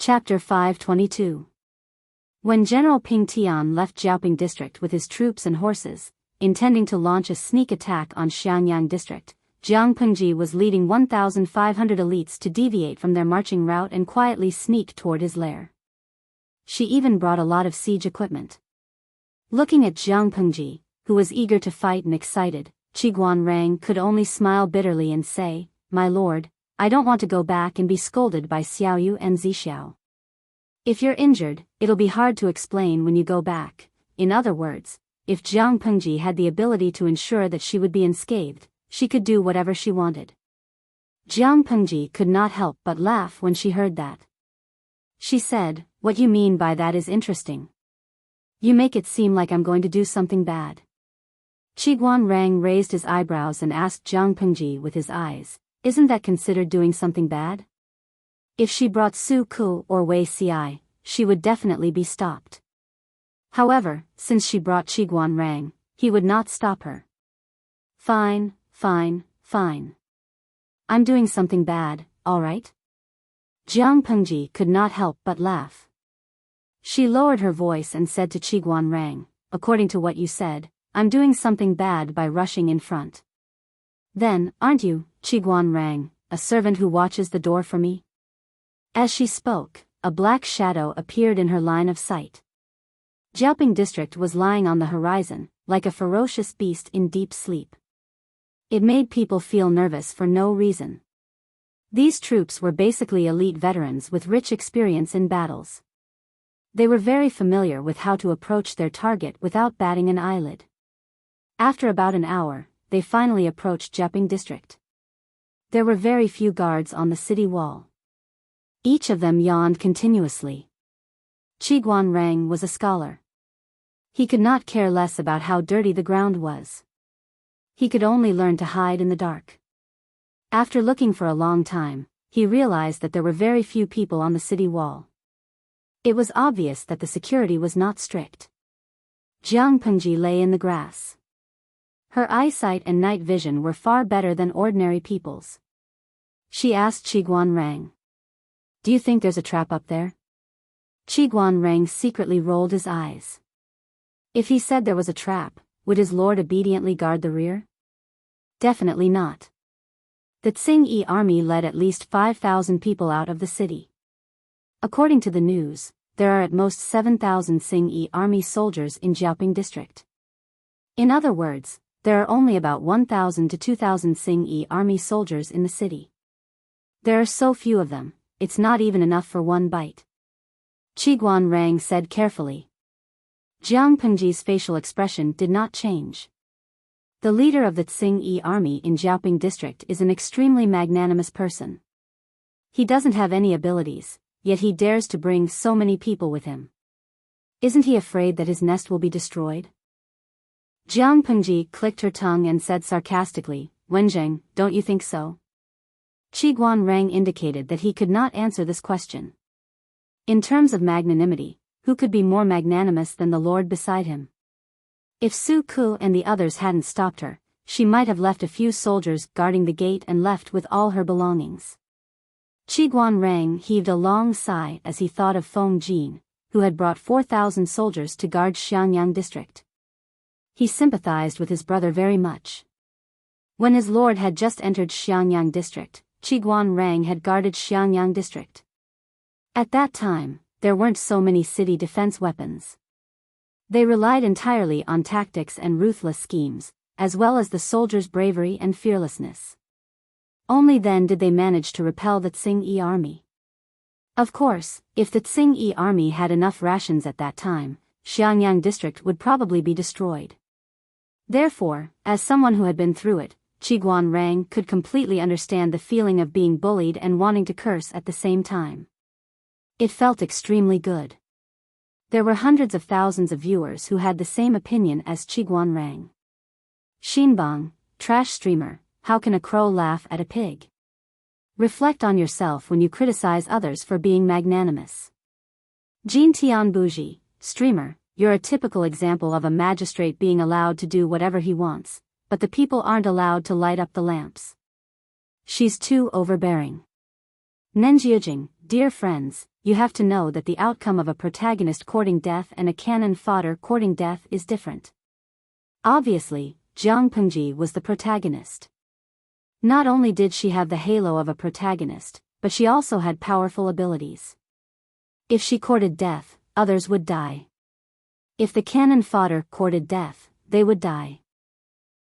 Chapter 522. When General Ping Tian left Jiaoping District with his troops and horses, intending to launch a sneak attack on Xiangyang District, Jiang Pengji was leading 1,500 elites to deviate from their marching route and quietly sneak toward his lair. She even brought a lot of siege equipment. Looking at Jiang Pengji, who was eager to fight and excited, Qi Guanrang could only smile bitterly and say, "My lord, I don't want to go back and be scolded by Xiaoyu and Zixiao. If you're injured, it'll be hard to explain when you go back." In other words, if Jiang Pengji had the ability to ensure that she would be unscathed, she could do whatever she wanted. Jiang Pengji could not help but laugh when she heard that. She said, "What you mean by that is interesting. You make it seem like I'm going to do something bad." Qi Guanrang raised his eyebrows and asked Jiang Pengji with his eyes, "Isn't that considered doing something bad?" If she brought Su Ku or Wei Xi, she would definitely be stopped. However, since she brought Qi Guanrang, he would not stop her. Fine. I'm doing something bad, all right?" Jiang Pengji could not help but laugh. She lowered her voice and said to Qi Guanrang, "According to what you said, I'm doing something bad by rushing in front. Then, aren't you, Qi Guanrang, a servant who watches the door for me?" As she spoke, a black shadow appeared in her line of sight. Jiaoping District was lying on the horizon, like a ferocious beast in deep sleep. It made people feel nervous for no reason. These troops were basically elite veterans with rich experience in battles. They were very familiar with how to approach their target without batting an eyelid. After about an hour, they finally approached Jiaoping District. There were very few guards on the city wall. Each of them yawned continuously. Qi Guanrang was a scholar. He could not care less about how dirty the ground was. He could only learn to hide in the dark. After looking for a long time, he realized that there were very few people on the city wall. It was obvious that the security was not strict. Jiang Pengji lay in the grass. Her eyesight and night vision were far better than ordinary people's. She asked Qi Guanrang, "Do you think there's a trap up there?" Qi Guanrang secretly rolled his eyes. If he said there was a trap, would his lord obediently guard the rear? Definitely not. The Tsing-Yi army led at least 5,000 people out of the city. According to the news, there are at most 7,000 Tsing-Yi army soldiers in Jiaoping District. In other words, there are only about 1,000 to 2,000 Tsing-Yi army soldiers in the city. There are so few of them, it's not even enough for one bite. Qi Guanrang said carefully. Jiang Pengji's facial expression did not change. The leader of the Tsing-Yi army in Jiaoping District is an extremely magnanimous person. He doesn't have any abilities, yet he dares to bring so many people with him. Isn't he afraid that his nest will be destroyed? Jiang Pengji clicked her tongue and said sarcastically, "Wenjing, don't you think so?" Qi Guanrang indicated that he could not answer this question. In terms of magnanimity, who could be more magnanimous than the lord beside him? If Su Ku and the others hadn't stopped her, she might have left a few soldiers guarding the gate and left with all her belongings. Qi Guanrang heaved a long sigh as he thought of Feng Jin, who had brought 4,000 soldiers to guard Xiangyang District. He sympathized with his brother very much. When his lord had just entered Xiangyang District, Qi Guanrang had guarded Xiangyang District. At that time, there weren't so many city defense weapons. They relied entirely on tactics and ruthless schemes, as well as the soldiers' bravery and fearlessness. Only then did they manage to repel the Tsing-Yi army. Of course, if the Tsing-Yi army had enough rations at that time, Xiangyang District would probably be destroyed. Therefore, as someone who had been through it, Qi Guanrang could completely understand the feeling of being bullied and wanting to curse at the same time. It felt extremely good. There were hundreds of thousands of viewers who had the same opinion as Qi Guanrang. Xinbang, trash streamer, how can a crow laugh at a pig? Reflect on yourself when you criticize others for being magnanimous. Jin Tianbuji, streamer, you're a typical example of a magistrate being allowed to do whatever he wants, but the people aren't allowed to light up the lamps. She's too overbearing. Nenjiajing, dear friends, you have to know that the outcome of a protagonist courting death and a cannon fodder courting death is different. Obviously, Jiang Pengji was the protagonist. Not only did she have the halo of a protagonist, but she also had powerful abilities. If she courted death, others would die. If the cannon fodder courted death, they would die.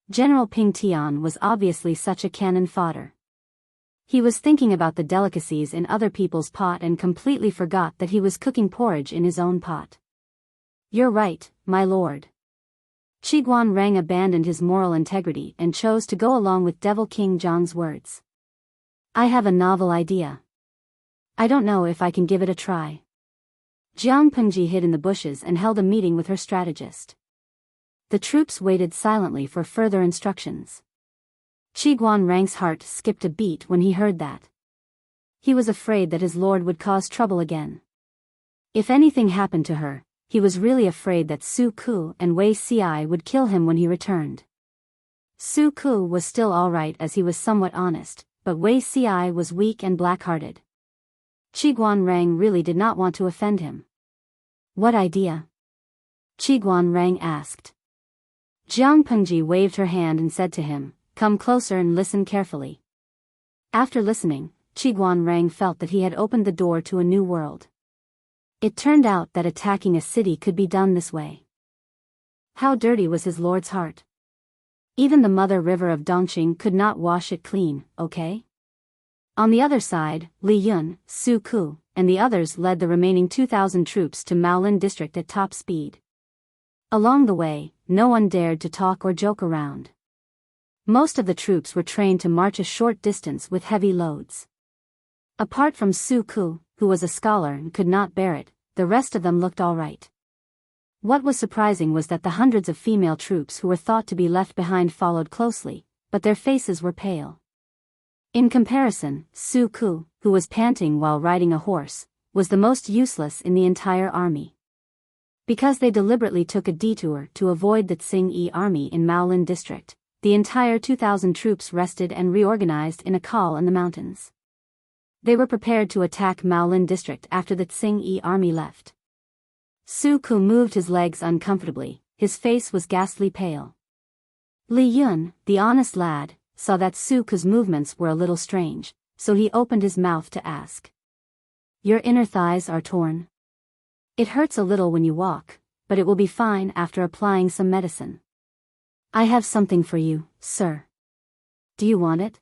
General Ping Tian was obviously such a cannon fodder. He was thinking about the delicacies in other people's pot and completely forgot that he was cooking porridge in his own pot. You're right, my lord. Qiguan Rang abandoned his moral integrity and chose to go along with Devil King Zhang's words. I have a novel idea. I don't know if I can give it a try. Jiang Pengji hid in the bushes and held a meeting with her strategist. The troops waited silently for further instructions. Qiguan Rang's heart skipped a beat when he heard that. He was afraid that his lord would cause trouble again. If anything happened to her, he was really afraid that Su Ku and Wei Ci would kill him when he returned. Su Ku was still alright as he was somewhat honest, but Wei Ci was weak and black-hearted. Qiguan Rang really did not want to offend him. What idea? Qiguan Rang asked. Jiang Pengji waved her hand and said to him, come closer and listen carefully. After listening, Qiguan Rang felt that he had opened the door to a new world. It turned out that attacking a city could be done this way. How dirty was his lord's heart. Even the mother river of Dongqing could not wash it clean, okay? On the other side, Li Yun, Su Ku, and the others led the remaining 2,000 troops to Maolin district at top speed. Along the way, no one dared to talk or joke around. Most of the troops were trained to march a short distance with heavy loads. Apart from Su Ku, who was a scholar and could not bear it, the rest of them looked all right. What was surprising was that the hundreds of female troops who were thought to be left behind followed closely, but their faces were pale. In comparison, Su Ku, who was panting while riding a horse, was the most useless in the entire army. Because they deliberately took a detour to avoid the Tsing-Yi army in Maolin district, the entire 2,000 troops rested and reorganized in a col in the mountains. They were prepared to attack Maolin district after the Tsing-Yi army left. Su Ku moved his legs uncomfortably, his face was ghastly pale. Li Yun, the honest lad, saw that Su Ku's movements were a little strange, so he opened his mouth to ask. Your inner thighs are torn. It hurts a little when you walk, but it will be fine after applying some medicine. I have something for you, sir. Do you want it?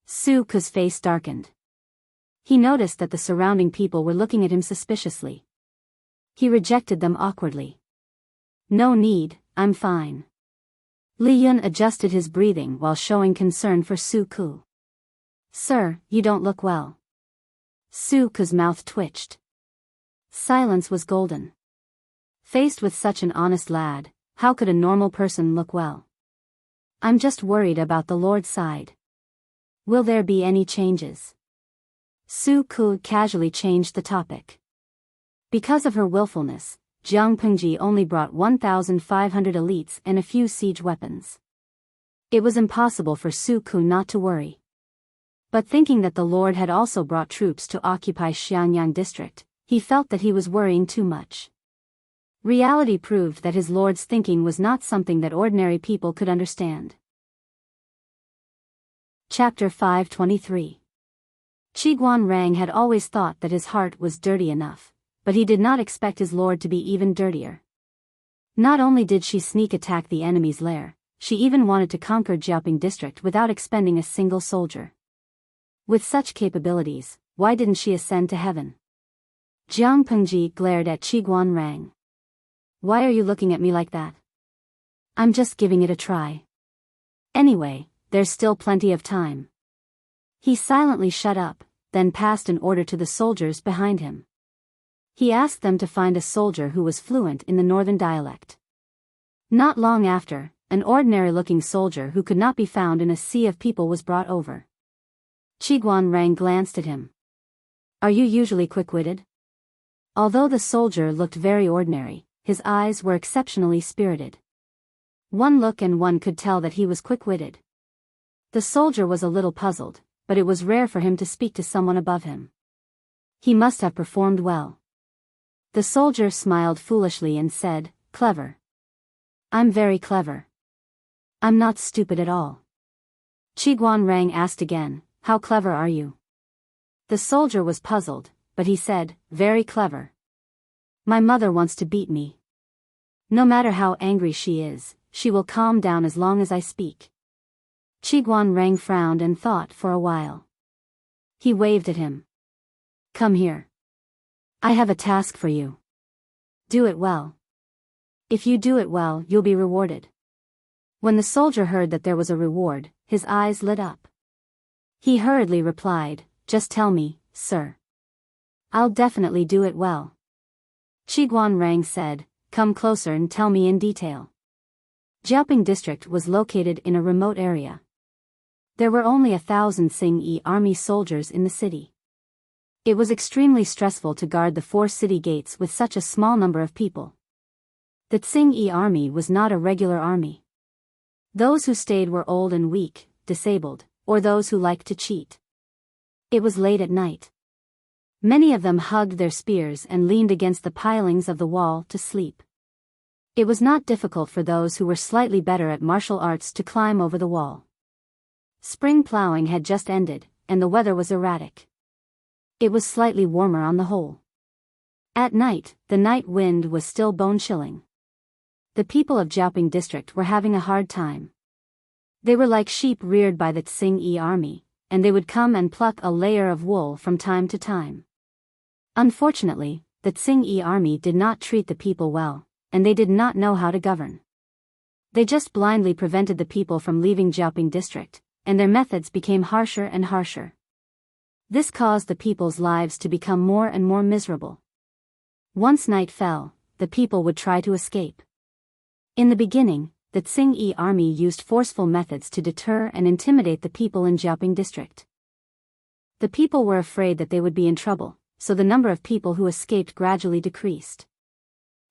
Su Ku's face darkened. He noticed that the surrounding people were looking at him suspiciously. He rejected them awkwardly. No need, I'm fine. Li Yun adjusted his breathing while showing concern for Su Ku. Sir, you don't look well. Su Ku's mouth twitched. Silence was golden. Faced with such an honest lad, how could a normal person look well? I'm just worried about the Lord's side. Will there be any changes? Su Ku casually changed the topic. Because of her willfulness, Jiang Pengji only brought 1,500 elites and a few siege weapons. It was impossible for Su Ku not to worry. But thinking that the Lord had also brought troops to occupy Xianyang district, he felt that he was worrying too much. Reality proved that his Lord's thinking was not something that ordinary people could understand. Chapter 523. Qiguan Rang had always thought that his heart was dirty enough, but he did not expect his lord to be even dirtier. Not only did she sneak attack the enemy's lair, she even wanted to conquer Jiaoping district without expending a single soldier. With such capabilities, why didn't she ascend to heaven? Jiang Pengji glared at Qiguan Rang. Why are you looking at me like that? I'm just giving it a try. Anyway, there's still plenty of time. He silently shut up, then passed an order to the soldiers behind him. He asked them to find a soldier who was fluent in the northern dialect. Not long after, an ordinary-looking soldier who could not be found in a sea of people was brought over. Qiguan Rang glanced at him. Are you usually quick-witted? Although the soldier looked very ordinary, his eyes were exceptionally spirited. One look and one could tell that he was quick-witted. The soldier was a little puzzled, but it was rare for him to speak to someone above him. He must have performed well. The soldier smiled foolishly and said, "Clever. I'm very clever. I'm not stupid at all." Qi Guanrang asked again, "How clever are you?" The soldier was puzzled, but he said, "Very clever. My mother wants to beat me. No matter how angry she is, she will calm down as long as I speak." Qi Guanrang frowned and thought for a while. He waved at him. "Come here. I have a task for you. Do it well. If you do it well, you'll be rewarded." When the soldier heard that there was a reward, his eyes lit up. He hurriedly replied, "Just tell me, sir. I'll definitely do it well." Qi Guanrang said, "Come closer and tell me in detail." Jiaoping district was located in a remote area. There were only 1,000 Xingyi army soldiers in the city. It was extremely stressful to guard the 4 city gates with such a small number of people. The Xingyi army was not a regular army. Those who stayed were old and weak, disabled, or those who liked to cheat. It was late at night. Many of them hugged their spears and leaned against the pilings of the wall to sleep. It was not difficult for those who were slightly better at martial arts to climb over the wall. Spring plowing had just ended, and the weather was erratic. It was slightly warmer on the whole. At night, the night wind was still bone-chilling. The people of Jiaoping district were having a hard time. They were like sheep reared by the Xingyi army, and they would come and pluck a layer of wool from time to time. Unfortunately, the Xingyi army did not treat the people well, and they did not know how to govern. They just blindly prevented the people from leaving Jiaoping district, and their methods became harsher and harsher. This caused the people's lives to become more and more miserable. Once night fell, the people would try to escape. In the beginning, the Xingyi army used forceful methods to deter and intimidate the people in Jiaoping district. The people were afraid that they would be in trouble, so the number of people who escaped gradually decreased.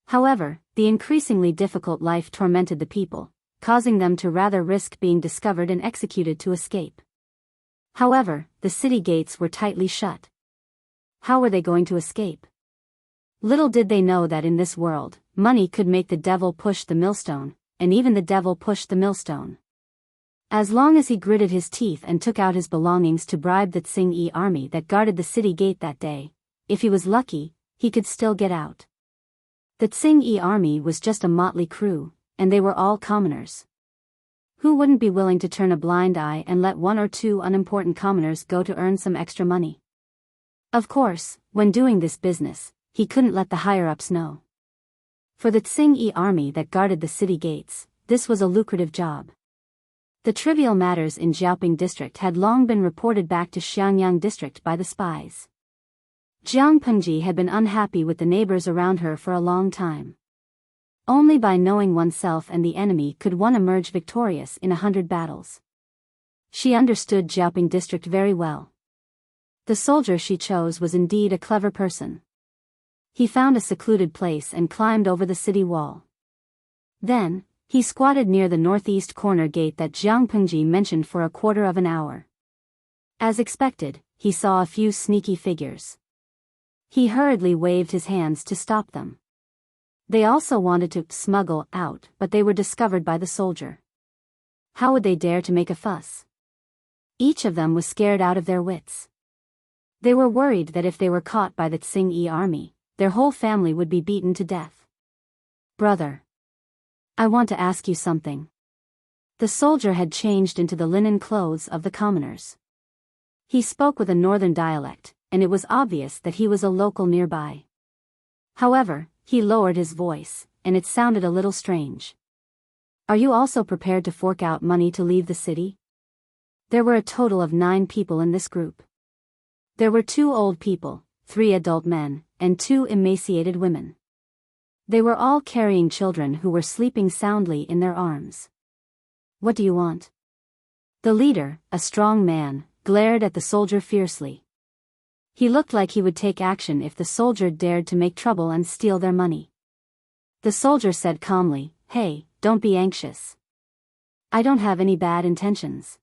However, the increasingly difficult life tormented the people, causing them to rather risk being discovered and executed to escape. However, the city gates were tightly shut. How were they going to escape? Little did they know that in this world, money could make the devil push the millstone, and even the devil pushed the millstone. As long as he gritted his teeth and took out his belongings to bribe the Xingyi army that guarded the city gate that day, if he was lucky, he could still get out. The Xingyi army was just a motley crew, and they were all commoners. Who wouldn't be willing to turn a blind eye and let 1 or 2 unimportant commoners go to earn some extra money? Of course, when doing this business, he couldn't let the higher-ups know. For the Xingyi army that guarded the city gates, this was a lucrative job. The trivial matters in Jiaoping district had long been reported back to Xiangyang district by the spies. Jiang Pengji had been unhappy with the neighbors around her for a long time. Only by knowing oneself and the enemy could one emerge victorious in 100 battles. She understood Jiaoping district very well. The soldier she chose was indeed a clever person. He found a secluded place and climbed over the city wall. Then, he squatted near the northeast corner gate that Jiang Pengji mentioned for a quarter of an hour. As expected, he saw a few sneaky figures. He hurriedly waved his hands to stop them. They also wanted to smuggle out, but they were discovered by the soldier. How would they dare to make a fuss? Each of them was scared out of their wits. They were worried that if they were caught by the Xingyi army, their whole family would be beaten to death. "Brother, I want to ask you something." The soldier had changed into the linen clothes of the commoners. He spoke with a northern dialect, and it was obvious that he was a local nearby. However, he lowered his voice, and it sounded a little strange. "Are you also prepared to fork out money to leave the city?" There were a total of 9 people in this group. There were 2 old people, 3 adult men, and 2 emaciated women. They were all carrying children who were sleeping soundly in their arms. "What do you want?" The leader, a strong man, glared at the soldier fiercely. He looked like he would take action if the soldier dared to make trouble and steal their money. The soldier said calmly, "Hey, don't be anxious. I don't have any bad intentions.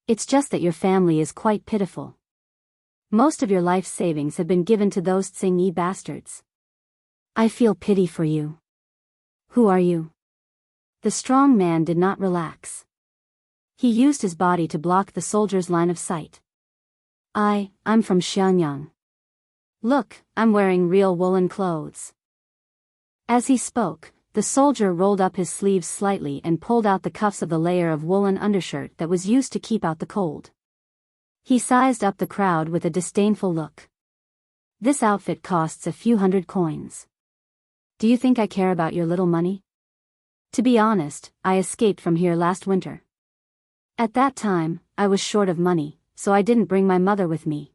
It's just that your family is quite pitiful. Most of your life savings have been given to those Tsing-Yi bastards. I feel pity for you. Who are you? The strong man did not relax. He used his body to block the soldier's line of sight. I'm from Xianyang. Look, I'm wearing real woolen clothes. As he spoke, the soldier rolled up his sleeves slightly and pulled out the cuffs of the layer of woolen undershirt that was used to keep out the cold. He sized up the crowd with a disdainful look. This outfit costs a few hundred coins. Do you think I care about your little money? To be honest, I escaped from here last winter. At that time, I was short of money, so I didn't bring my mother with me.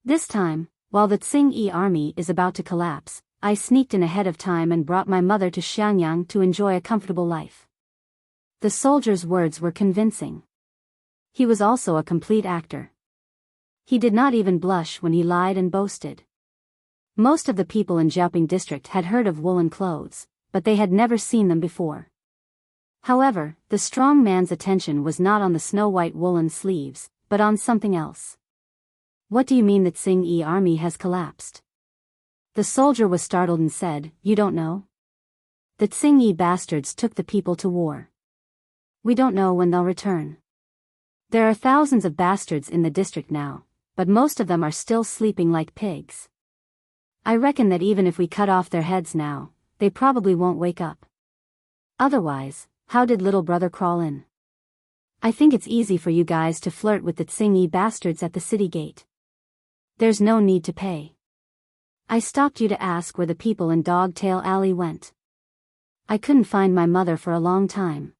This time, while the Tsing-Yi army is about to collapse, I sneaked in ahead of time and brought my mother to Xianyang to enjoy a comfortable life. The soldier's words were convincing. He was also a complete actor. He did not even blush when he lied and boasted. Most of the people in Jiaoping district had heard of woolen clothes, but they had never seen them before. However, the strong man's attention was not on the snow-white woolen sleeves, but on something else. What do you mean the Tsing-Yi army has collapsed? The soldier was startled and said, You don't know? The Tsing-Yi bastards took the people to war. We don't know when they'll return. There are thousands of bastards in the district now, but most of them are still sleeping like pigs. I reckon that even if we cut off their heads now, they probably won't wake up. Otherwise, how did little brother crawl in? I think it's easy for you guys to flirt with the Tsing-Yi bastards at the city gate. There's no need to pay. I stopped you to ask where the people in Dogtail Alley went. I couldn't find my mother for a long time.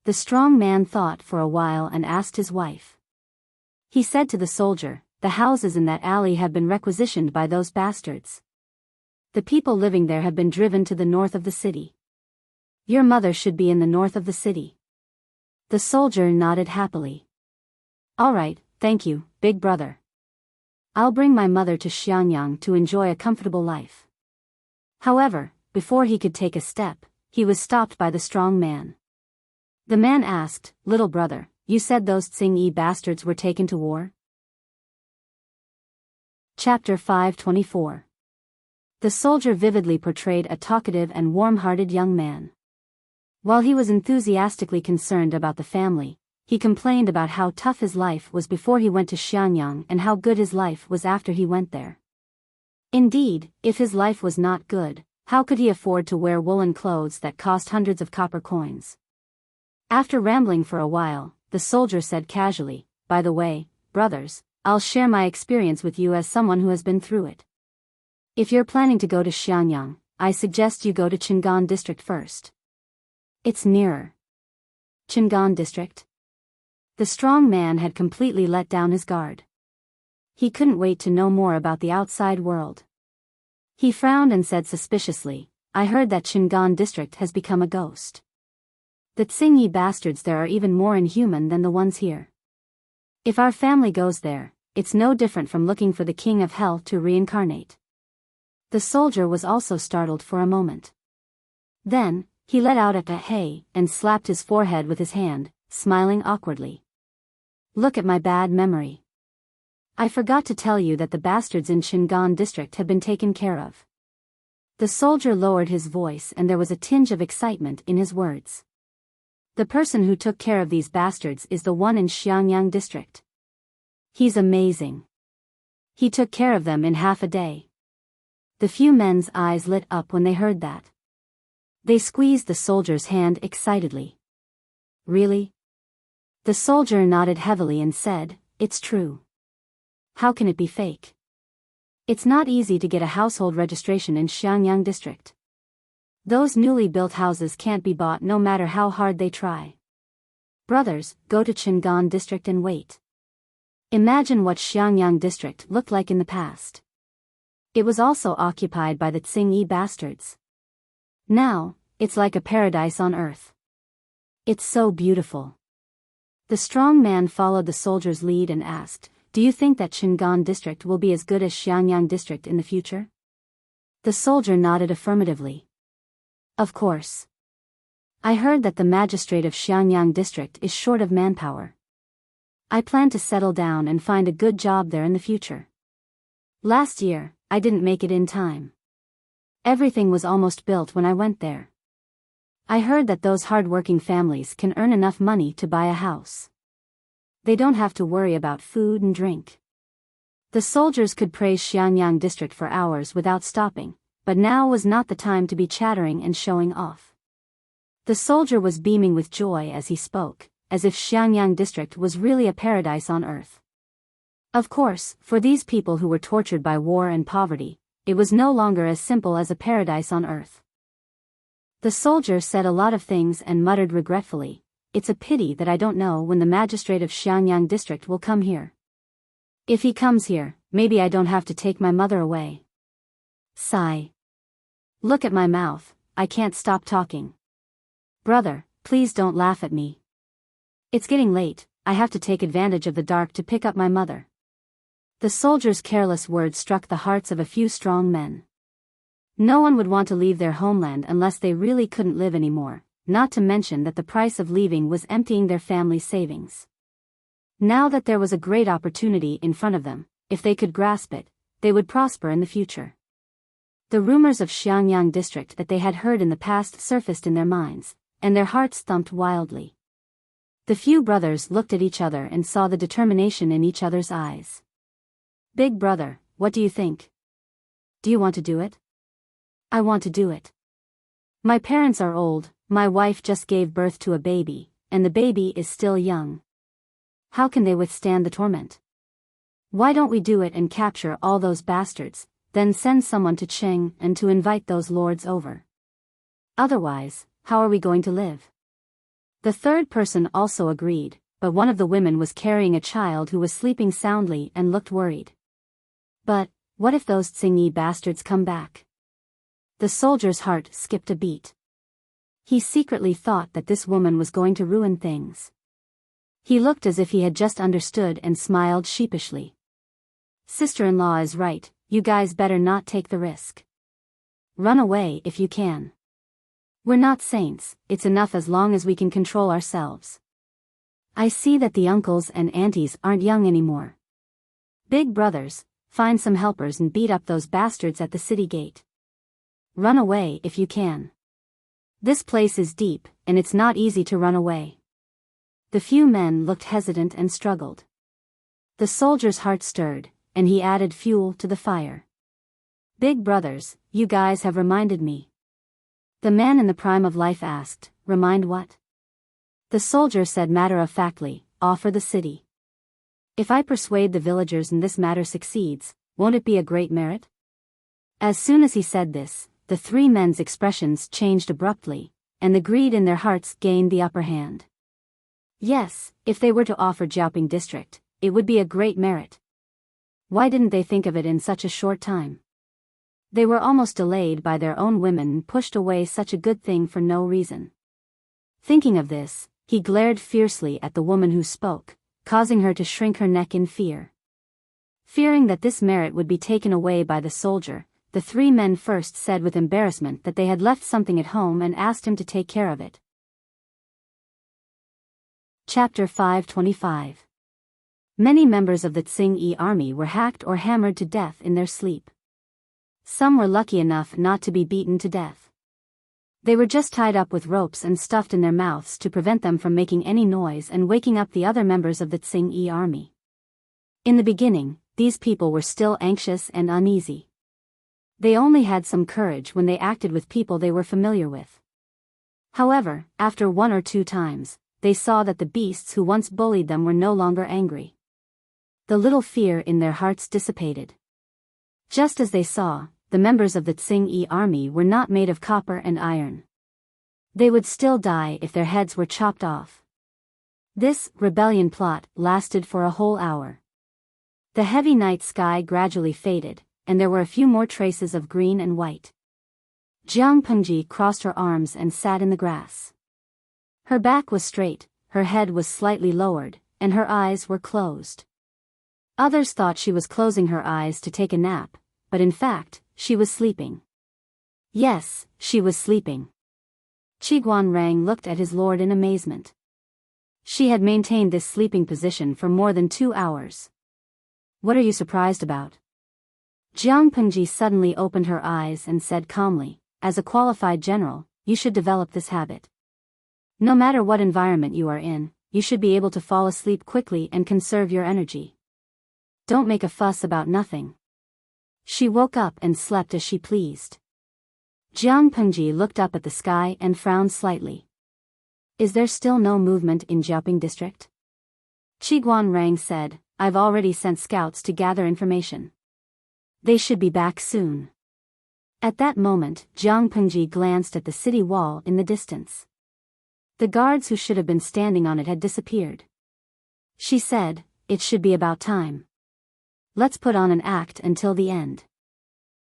The strong man thought for a while and asked his wife. He said to the soldier, The houses in that alley have been requisitioned by those bastards. The people living there have been driven to the north of the city. Your mother should be in the north of the city. The soldier nodded happily. All right, thank you, big brother. I'll bring my mother to Xianyang to enjoy a comfortable life. However, before he could take a step, he was stopped by the strong man. The man asked, Little brother, you said those Tsing-Yi bastards were taken to war? Chapter 524. The soldier vividly portrayed a talkative and warm-hearted young man. While he was enthusiastically concerned about the family, he complained about how tough his life was before he went to Xianyang and how good his life was after he went there. Indeed, if his life was not good, how could he afford to wear woolen clothes that cost hundreds of copper coins? After rambling for a while, the soldier said casually, By the way, brothers, I'll share my experience with you as someone who has been through it. If you're planning to go to Xianyang, I suggest you go to Qingan district first. It's nearer. Qingan district? The strong man had completely let down his guard. He couldn't wait to know more about the outside world. He frowned and said suspiciously, I heard that Qingan district has become a ghost. The Tsing-Yi bastards there are even more inhuman than the ones here. If our family goes there, it's no different from looking for the king of hell to reincarnate. The soldier was also startled for a moment. Then, he let out a hey and slapped his forehead with his hand, smiling awkwardly. Look at my bad memory. I forgot to tell you that the bastards in Qingan district have been taken care of. The soldier lowered his voice and there was a tinge of excitement in his words. The person who took care of these bastards is the one in Xianyang district. He's amazing. He took care of them in half a day. The few men's eyes lit up when they heard that. They squeezed the soldier's hand excitedly. Really? The soldier nodded heavily and said, It's true. How can it be fake? It's not easy to get a household registration in Xianyang district. Those newly built houses can't be bought no matter how hard they try. Brothers, go to Qingan district and wait. Imagine what Xianyang district looked like in the past. It was also occupied by the Tsing-Yi bastards. Now, it's like a paradise on earth. It's so beautiful. The strong man followed the soldier's lead and asked, Do you think that Qingan district will be as good as Xianyang district in the future? The soldier nodded affirmatively. Of course. I heard that the magistrate of Xianyang district is short of manpower. I plan to settle down and find a good job there in the future. Last year, I didn't make it in time. Everything was almost built when I went there. I heard that those hard-working families can earn enough money to buy a house. They don't have to worry about food and drink. The soldiers could praise Xiangyang district for hours without stopping, but now was not the time to be chattering and showing off. The soldier was beaming with joy as he spoke, as if Xiangyang district was really a paradise on earth. Of course, for these people who were tortured by war and poverty, it was no longer as simple as a paradise on earth. The soldier said a lot of things and muttered regretfully, "It's a pity that I don't know when the magistrate of Xiangyang district will come here. If he comes here, maybe I don't have to take my mother away." Sigh. Look at my mouth, I can't stop talking. Brother, please don't laugh at me. It's getting late, I have to take advantage of the dark to pick up my mother. The soldier's careless words struck the hearts of a few strong men. No one would want to leave their homeland unless they really couldn't live anymore, not to mention that the price of leaving was emptying their family's savings. Now that there was a great opportunity in front of them, if they could grasp it, they would prosper in the future. The rumors of Xiangyang district that they had heard in the past surfaced in their minds, and their hearts thumped wildly. The few brothers looked at each other and saw the determination in each other's eyes. "Big brother, what do you think? Do you want to do it?" "I want to do it. My parents are old, my wife just gave birth to a baby, and the baby is still young. How can they withstand the torment? Why don't we do it and capture all those bastards, then send someone to Cheng and to invite those lords over? Otherwise, how are we going to live?" The third person also agreed, but one of the women was carrying a child who was sleeping soundly and looked worried. "But, what if those Tsingyi bastards come back?" The soldier's heart skipped a beat. He secretly thought that this woman was going to ruin things. He looked as if he had just understood and smiled sheepishly. "Sister-in-law is right, you guys better not take the risk. Run away if you can. We're not saints, it's enough as long as we can control ourselves. I see that the uncles and aunties aren't young anymore. Big brothers, find some helpers and beat up those bastards at the city gate. Run away if you can. This place is deep, and it's not easy to run away." The few men looked hesitant and struggled. The soldier's heart stirred, and he added fuel to the fire. "Big brothers, you guys have reminded me." The man in the prime of life asked, "Remind what?" The soldier said matter-of-factly, "Offer the city. If I persuade the villagers and this matter succeeds, won't it be a great merit?" As soon as he said this, the three men's expressions changed abruptly, and the greed in their hearts gained the upper hand. Yes, if they were to offer Jiaoping district, it would be a great merit. Why didn't they think of it in such a short time? They were almost delayed by their own women and pushed away such a good thing for no reason. Thinking of this, he glared fiercely at the woman who spoke, causing her to shrink her neck in fear. Fearing that this merit would be taken away by the soldier, the three men first said with embarrassment that they had left something at home and asked him to take care of it. Chapter 525. Many members of the Tsingyi army were hacked or hammered to death in their sleep. Some were lucky enough not to be beaten to death. They were just tied up with ropes and stuffed in their mouths to prevent them from making any noise and waking up the other members of the Tsingyi army. In the beginning, these people were still anxious and uneasy. They only had some courage when they acted with people they were familiar with. However, after one or two times, they saw that the beasts who once bullied them were no longer angry. The little fear in their hearts dissipated. Just as they saw, the members of the Tsingyi army were not made of copper and iron. They would still die if their heads were chopped off. This rebellion plot lasted for a whole hour. The heavy night sky gradually faded, and there were a few more traces of green and white. Jiang Pengji crossed her arms and sat in the grass. Her back was straight, her head was slightly lowered, and her eyes were closed. Others thought she was closing her eyes to take a nap, but in fact, she was sleeping. Yes, she was sleeping. Qiguan Rang looked at his lord in amazement. She had maintained this sleeping position for more than 2 hours. What are you surprised about? Jiang Pengji suddenly opened her eyes and said calmly, as a qualified general, you should develop this habit. No matter what environment you are in, you should be able to fall asleep quickly and conserve your energy. Don't make a fuss about nothing. She woke up and slept as she pleased. Jiang Pengji looked up at the sky and frowned slightly. Is there still no movement in Jiaoping district? Qiguan Rang said, I've already sent scouts to gather information. They should be back soon. At that moment, Jiang Pengji glanced at the city wall in the distance. The guards who should have been standing on it had disappeared. She said, it should be about time. Let's put on an act until the end.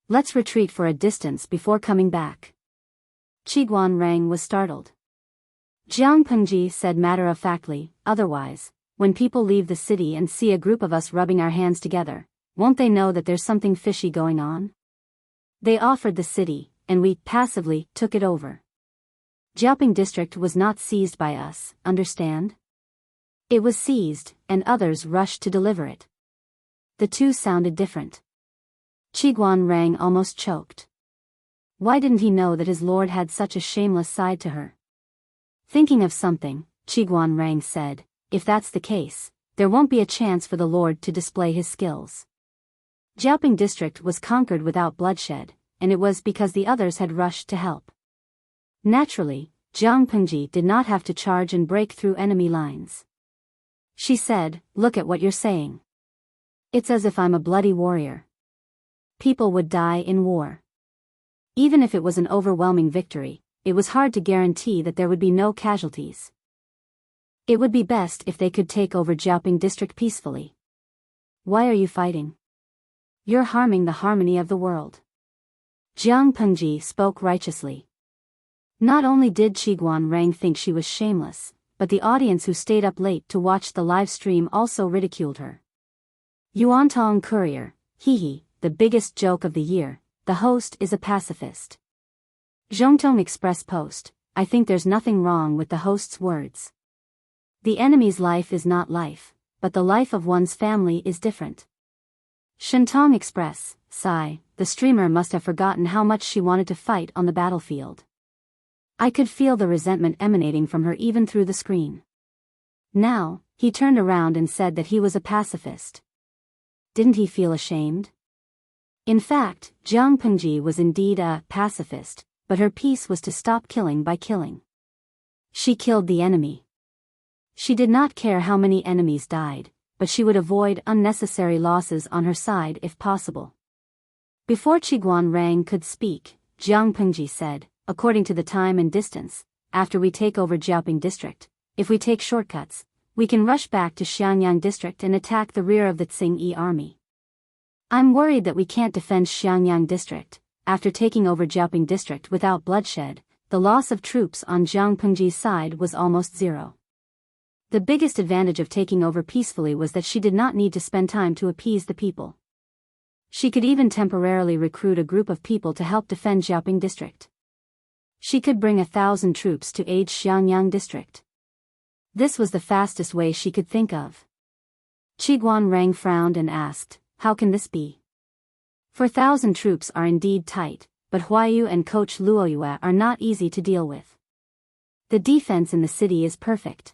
Let's retreat for a distance before coming back. Qiguan Rang was startled. Jiang Pengji said matter-of-factly, otherwise, when people leave the city and see a group of us rubbing our hands together, won't they know that there's something fishy going on? They offered the city, and we passively took it over. Jiaoping district was not seized by us, understand? It was seized, and others rushed to deliver it. The two sounded different. Qiguan Rang almost choked. Why didn't he know that his lord had such a shameless side to her? Thinking of something, Qiguan Rang said, if that's the case, there won't be a chance for the lord to display his skills. Jiaoping district was conquered without bloodshed, and it was because the others had rushed to help. Naturally, Jiang Pengji did not have to charge and break through enemy lines. She said, look at what you're saying. It's as if I'm a bloody warrior. People would die in war. Even if it was an overwhelming victory, it was hard to guarantee that there would be no casualties. It would be best if they could take over Jiaoping district peacefully. Why are you fighting? You're harming the harmony of the world. Jiang Pengji spoke righteously. Not only did Qiguan Rang think she was shameless, but the audience who stayed up late to watch the live stream also ridiculed her. Yuantong Courier, hee, the biggest joke of the year, the host is a pacifist. Zhongtong Express Post, I think there's nothing wrong with the host's words. The enemy's life is not life, but the life of one's family is different. Shentong Express, sigh, the streamer must have forgotten how much she wanted to fight on the battlefield. I could feel the resentment emanating from her even through the screen. Now, he turned around and said that he was a pacifist. Didn't he feel ashamed? In fact, Jiang Pengji was indeed a pacifist, but her peace was to stop killing by killing. She killed the enemy. She did not care how many enemies died, but she would avoid unnecessary losses on her side if possible. Before Qiguan Rang could speak, Jiang Pengji said, according to the time and distance, after we take over Jiaoping district, if we take shortcuts, we can rush back to Xiangyang district and attack the rear of the Tsing-Yi army. I'm worried that we can't defend Xiangyang district. After taking over Jiaoping district without bloodshed, the loss of troops on Jiang Pengji's side was almost zero. The biggest advantage of taking over peacefully was that she did not need to spend time to appease the people. She could even temporarily recruit a group of people to help defend Jiaoping district. She could bring 1,000 troops to aid Xiangyang district. This was the fastest way she could think of. Qiguan Rang frowned and asked, how can this be? 4,000 troops are indeed tight, but Huayu and Coach Luoyue are not easy to deal with. The defense in the city is perfect.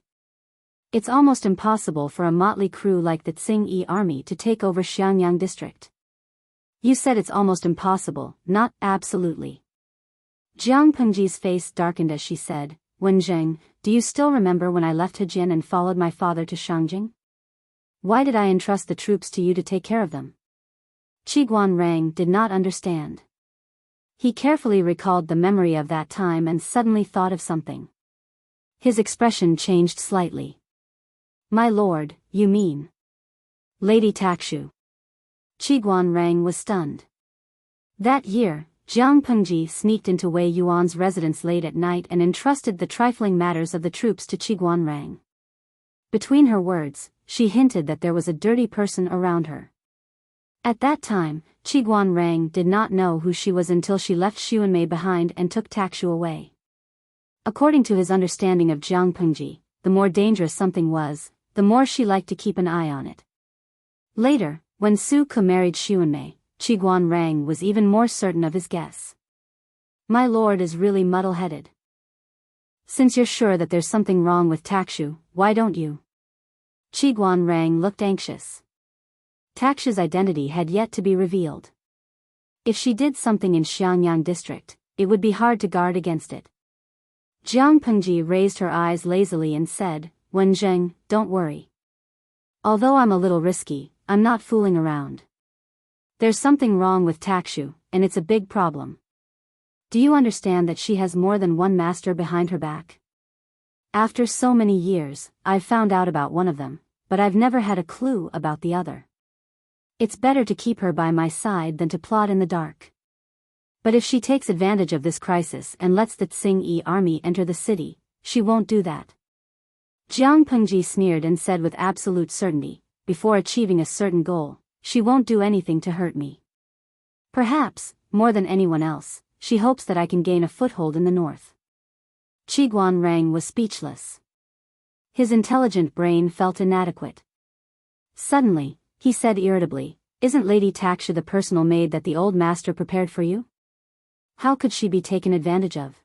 It's almost impossible for a motley crew like the Tsing-Yi army to take over Xiangyang district. You said it's almost impossible, not absolutely. Jiang Pengji's face darkened as she said, Wenjing, do you still remember when I left Hejin and followed my father to Shangjing? Why did I entrust the troops to you to take care of them? Qiguan Rang did not understand. He carefully recalled the memory of that time and suddenly thought of something. His expression changed slightly. My lord, you mean Lady Takshu? Qiguan Rang was stunned. That year, Jiang Pengji sneaked into Wei Yuan's residence late at night and entrusted the trifling matters of the troops to Qiguan Rang. Between her words, she hinted that there was a dirty person around her. At that time, Qiguan Rang did not know who she was until she left Xuanmei behind and took Takshu away. According to his understanding of Jiang Pengji, the more dangerous something was, the more she liked to keep an eye on it. Later, when Su Ke married Xuanmei, Qi Guanrang was even more certain of his guess. My lord is really muddle-headed. Since you're sure that there's something wrong with Takshu, why don't you? Qi Guanrang looked anxious. Takshu's identity had yet to be revealed. If she did something in Xiangyang district, it would be hard to guard against it. Jiang Pengji raised her eyes lazily and said, Wen Zheng, don't worry. Although I'm a little risky, I'm not fooling around. There's something wrong with Takshu, and it's a big problem. Do you understand that she has more than one master behind her back? After so many years, I've found out about one of them, but I've never had a clue about the other. It's better to keep her by my side than to plot in the dark. But if she takes advantage of this crisis and lets the Tsing-Yi army enter the city, she won't do that. Jiang Pengji sneered and said with absolute certainty, before achieving a certain goal, she won't do anything to hurt me. Perhaps, more than anyone else, she hopes that I can gain a foothold in the north. Qi Guanrang was speechless. His intelligent brain felt inadequate. Suddenly, he said irritably, Isn't Lady Takshu the personal maid that the old master prepared for you? How could she be taken advantage of?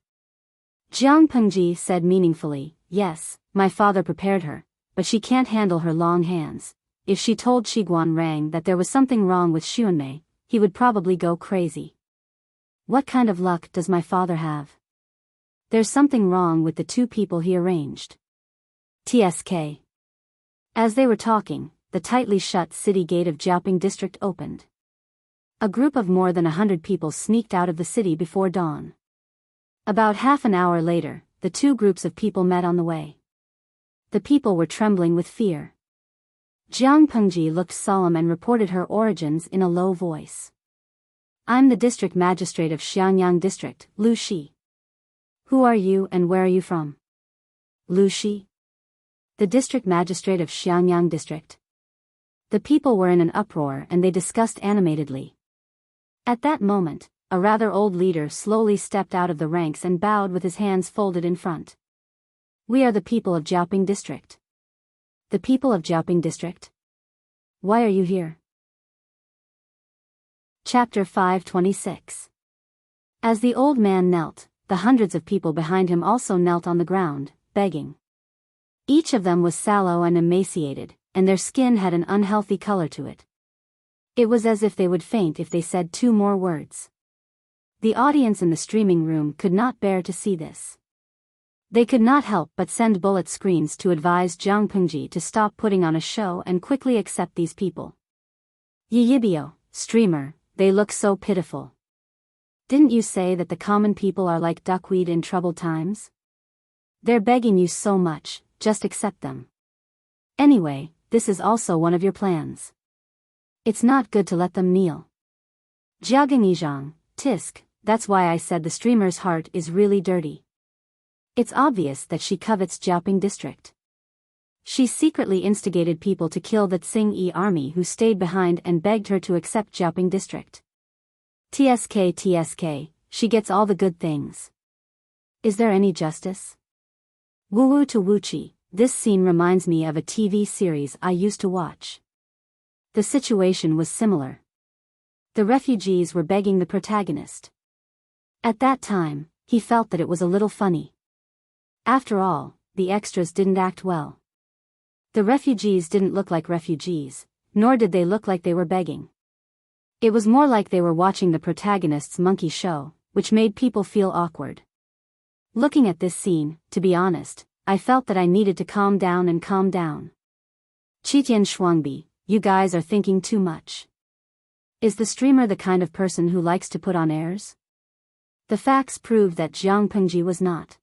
Jiang Pengji said meaningfully, Yes, my father prepared her, but she can't handle her long hands. If she told Qi Guanrang that there was something wrong with Xuanmei, he would probably go crazy. What kind of luck does my father have? There's something wrong with the two people he arranged. TSK. As they were talking, the tightly shut city gate of Jiaoping district opened. A group of more than 100 people sneaked out of the city before dawn. About half an hour later, the two groups of people met on the way. The people were trembling with fear. Jiang Pengji looked solemn and reported her origins in a low voice. I'm the district magistrate of Xiangyang district, Lu Shi. Who are you and where are you from? Lu Shi. The district magistrate of Xiangyang district. The people were in an uproar and they discussed animatedly. At that moment, a rather old leader slowly stepped out of the ranks and bowed with his hands folded in front. We are the people of Jiaoping district. The people of Jiaoping district? Why are you here? Chapter 526. As the old man knelt, the hundreds of people behind him also knelt on the ground, begging. Each of them was sallow and emaciated, and their skin had an unhealthy color to it. It was as if they would faint if they said two more words. The audience in the streaming room could not bear to see this. They could not help but send bullet screens to advise Jiang Pengji to stop putting on a show and quickly accept these people. Yiyibio, streamer, they look so pitiful. Didn't you say that the common people are like duckweed in troubled times? They're begging you so much, just accept them. Anyway, this is also one of your plans. It's not good to let them kneel. Jiagangyizhang, tisk, that's why I said the streamer's heart is really dirty. It's obvious that she covets Jiaoping district. She secretly instigated people to kill the Tsing-Yi army who stayed behind and begged her to accept Jiaoping district. TSK, she gets all the good things. Is there any justice? Wu to Wuchi, this scene reminds me of a TV series I used to watch. The situation was similar. The refugees were begging the protagonist. At that time, he felt that it was a little funny. After all, the extras didn't act well. The refugees didn't look like refugees, nor did they look like they were begging. It was more like they were watching the protagonist's monkey show, which made people feel awkward. Looking at this scene, to be honest, I felt that I needed to calm down and calm down. Qitian Shuangbi, you guys are thinking too much. Is the streamer the kind of person who likes to put on airs? The facts proved that Jiang Pengji was not.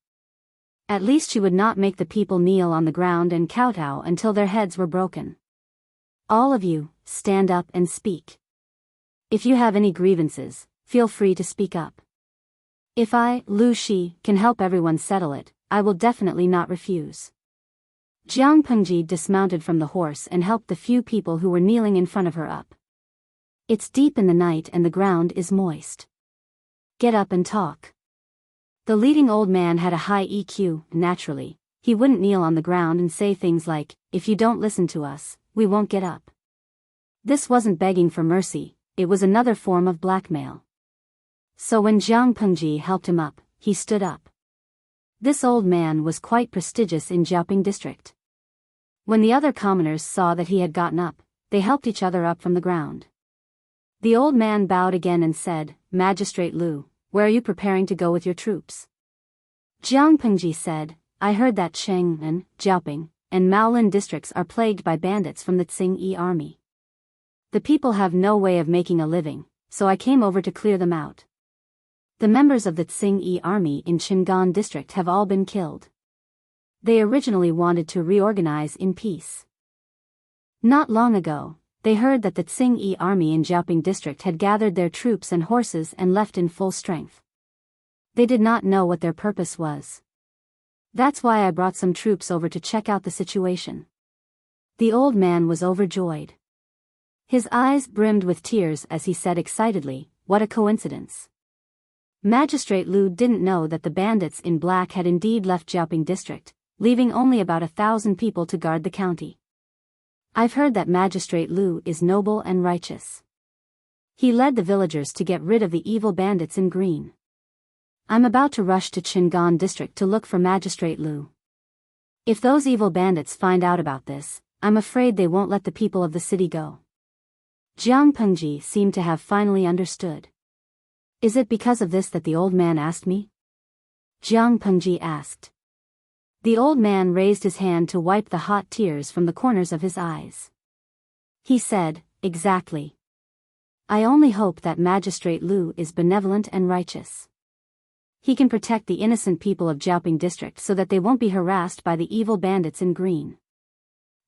At least she would not make the people kneel on the ground and kowtow until their heads were broken. All of you, stand up and speak. If you have any grievances, feel free to speak up. If I, Lu Shi, can help everyone settle it, I will definitely not refuse. Jiang Pengji dismounted from the horse and helped the few people who were kneeling in front of her up. It's deep in the night and the ground is moist. Get up and talk. The leading old man had a high EQ, naturally, He wouldn't kneel on the ground and say things like, "If you don't listen to us, we won't get up." This wasn't begging for mercy, it was another form of blackmail. So when Jiang Pengji helped him up, he stood up. This old man was quite prestigious in Jiaoping district. When the other commoners saw that he had gotten up, they helped each other up from the ground. The old man bowed again and said, "Magistrate Lu, where are you preparing to go with your troops?" Jiang Pengji said, "I heard that Cheng'an, Jiaoping, and Maolin districts are plagued by bandits from the Tsing-Yi army. The people have no way of making a living, so I came over to clear them out. The members of the Tsing-Yi army in Qingan district have all been killed. They originally wanted to reorganize in peace. Not long ago, they heard that the Tsing-Yi army in Jiaoping district had gathered their troops and horses and left in full strength. They did not know what their purpose was. That's why I brought some troops over to check out the situation." The old man was overjoyed. His eyes brimmed with tears as he said excitedly, "What a coincidence." Magistrate Lu didn't know that the bandits in black had indeed left Jiaoping district, leaving only about 1,000 people to guard the county. "I've heard that Magistrate Lu is noble and righteous. He led the villagers to get rid of the evil bandits in green. I'm about to rush to Qingan district to look for Magistrate Lu. If those evil bandits find out about this, I'm afraid they won't let the people of the city go." Jiang Pengji seemed to have finally understood. "Is it because of this that the old man asked me?" Jiang Pengji asked. The old man raised his hand to wipe the hot tears from the corners of his eyes. He said, "Exactly. I only hope that Magistrate Lu is benevolent and righteous. He can protect the innocent people of Jiaoping district so that they won't be harassed by the evil bandits in green.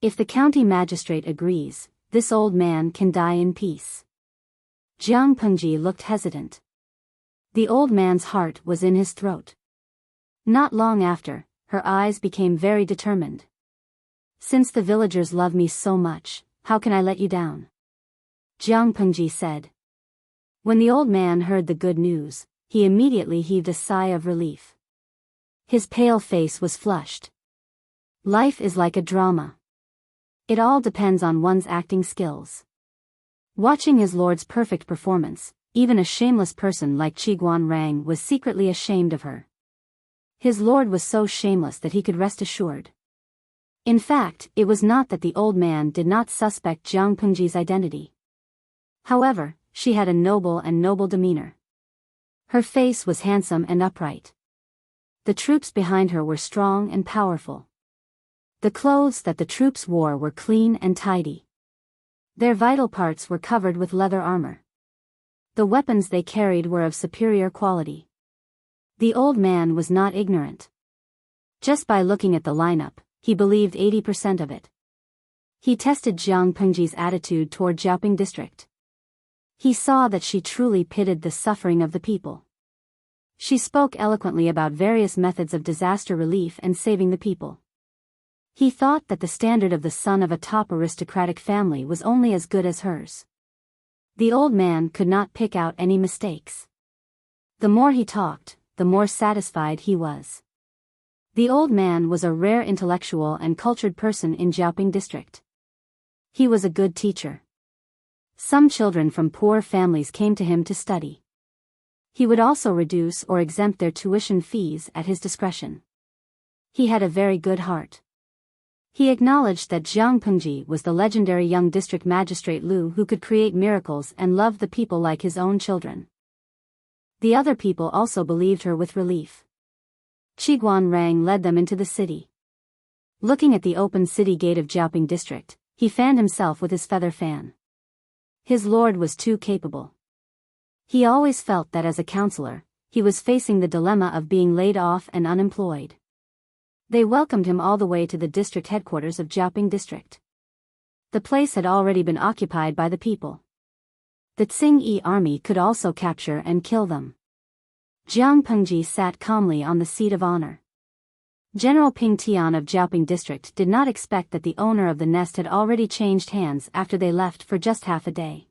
If the county magistrate agrees, this old man can die in peace." Jiang Pengji looked hesitant. The old man's heart was in his throat. Not long after, her eyes became very determined. "Since the villagers love me so much, how can I let you down?" Jiang Pengji said. When the old man heard the good news, he immediately heaved a sigh of relief. His pale face was flushed. Life is like a drama. It all depends on one's acting skills. Watching his lord's perfect performance, even a shameless person like Qiguan Rang was secretly ashamed of her. His lord was so shameless that he could rest assured. In fact, it was not that the old man did not suspect Jiang Pengji's identity. However, she had a noble demeanor. Her face was handsome and upright. The troops behind her were strong and powerful. The clothes that the troops wore were clean and tidy. Their vital parts were covered with leather armor. The weapons they carried were of superior quality. The old man was not ignorant. Just by looking at the lineup, he believed 80% of it. He tested Jiang Pengji's attitude toward Jiaoping district. He saw that she truly pitied the suffering of the people. She spoke eloquently about various methods of disaster relief and saving the people. He thought that the standard of the son of a top aristocratic family was only as good as hers. The old man could not pick out any mistakes. The more he talked, the more satisfied he was. The old man was a rare intellectual and cultured person in Jiaoping district. He was a good teacher. Some children from poor families came to him to study. He would also reduce or exempt their tuition fees at his discretion. He had a very good heart. He acknowledged that Jiang Pengji was the legendary young district magistrate Lu who could create miracles and loved the people like his own children. The other people also believed her with relief. Qiguan Rang led them into the city. Looking at the open city gate of Jiaoping district, he fanned himself with his feather fan. His lord was too capable. He always felt that as a counselor, he was facing the dilemma of being laid off and unemployed. They welcomed him all the way to the district headquarters of Jiaoping district. The place had already been occupied by the people. The Tsing-Yi army could also capture and kill them. Jiang Pengji sat calmly on the seat of honor. General Ping Tian of Jiaoping district did not expect that the owner of the nest had already changed hands after they left for just half a day.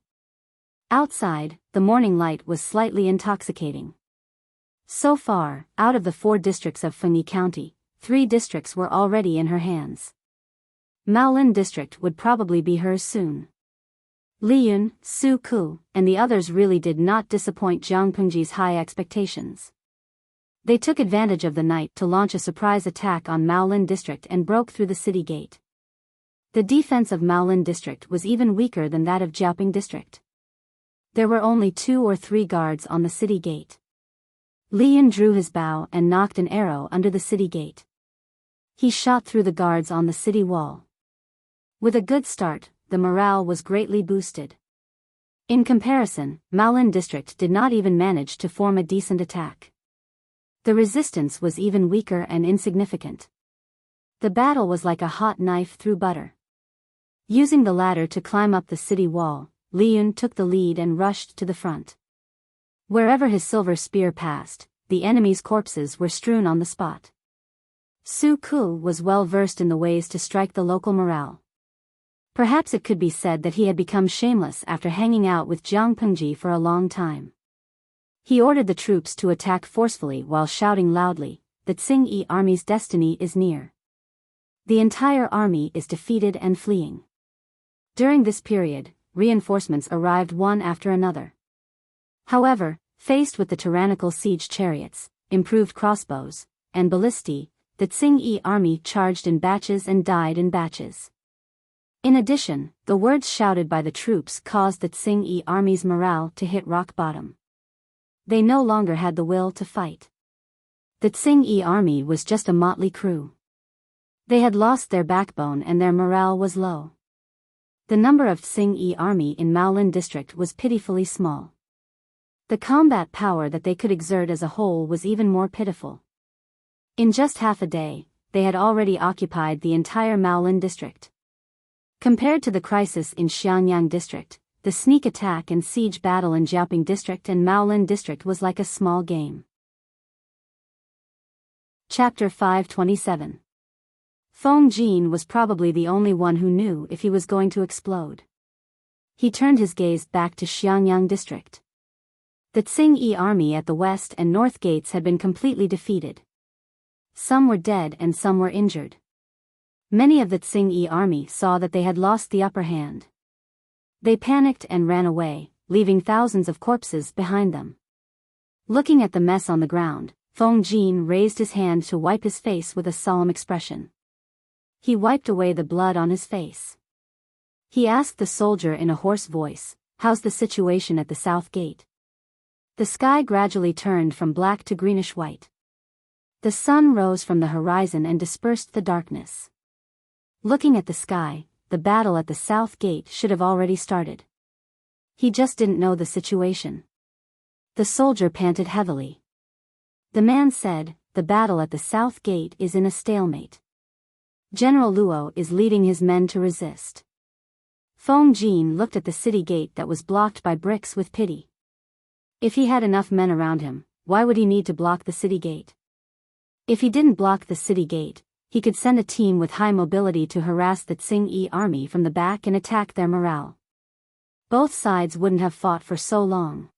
Outside, the morning light was slightly intoxicating. So far, out of the 4 districts of Fengyi County, 3 districts were already in her hands. Maolin district would probably be hers soon. Li Yun, Su Ku, and the others really did not disappoint Jiang Pengji's high expectations. They took advantage of the night to launch a surprise attack on Maolin district and broke through the city gate. The defense of Maolin district was even weaker than that of Jiaoping district. There were only 2 or 3 guards on the city gate. Li Yun drew his bow and knocked an arrow under the city gate. He shot through the guards on the city wall. With a good start, the morale was greatly boosted. In comparison, Maolin district did not even manage to form a decent attack. The resistance was even weaker and insignificant. The battle was like a hot knife through butter. Using the ladder to climb up the city wall, Li Yun took the lead and rushed to the front. Wherever his silver spear passed, the enemy's corpses were strewn on the spot. Su Ku was well versed in the ways to strike the local morale. Perhaps it could be said that he had become shameless after hanging out with Jiang Pengji for a long time. He ordered the troops to attack forcefully while shouting loudly, "The Tsing-Yi army's destiny is near. The entire army is defeated and fleeing." During this period, reinforcements arrived one after another. However, faced with the tyrannical siege chariots, improved crossbows, and ballistae, the Tsing-Yi army charged in batches and died in batches. In addition, the words shouted by the troops caused the Tsing-Yi army's morale to hit rock bottom. They no longer had the will to fight. The Tsing-Yi army was just a motley crew. They had lost their backbone and their morale was low. The number of Tsing-Yi army in Maolin district was pitifully small. The combat power that they could exert as a whole was even more pitiful. In just half a day, they had already occupied the entire Maolin district. Compared to the crisis in Xiangyang district, the sneak attack and siege battle in Jiaoping district and Maolin district was like a small game. Chapter 527. Feng Jin was probably the only one who knew if he was going to explode. He turned his gaze back to Xiangyang district. The Tsing-Yi army at the west and north gates had been completely defeated. Some were dead and some were injured. Many of the Tsing-Yi army saw that they had lost the upper hand. They panicked and ran away, leaving thousands of corpses behind them. Looking at the mess on the ground, Feng Jin raised his hand to wipe his face with a solemn expression. He wiped away the blood on his face. He asked the soldier in a hoarse voice, "How's the situation at the south gate?" The sky gradually turned from black to greenish white. The sun rose from the horizon and dispersed the darkness. Looking at the sky, the battle at the south gate should have already started. He just didn't know the situation. The soldier panted heavily. The man said, "The battle at the south gate is in a stalemate. General Luo is leading his men to resist." Feng Jin looked at the city gate that was blocked by bricks with pity. If he had enough men around him, why would he need to block the city gate? If he didn't block the city gate, he could send a team with high mobility to harass the Tsing-Yi army from the back and attack their morale. Both sides wouldn't have fought for so long.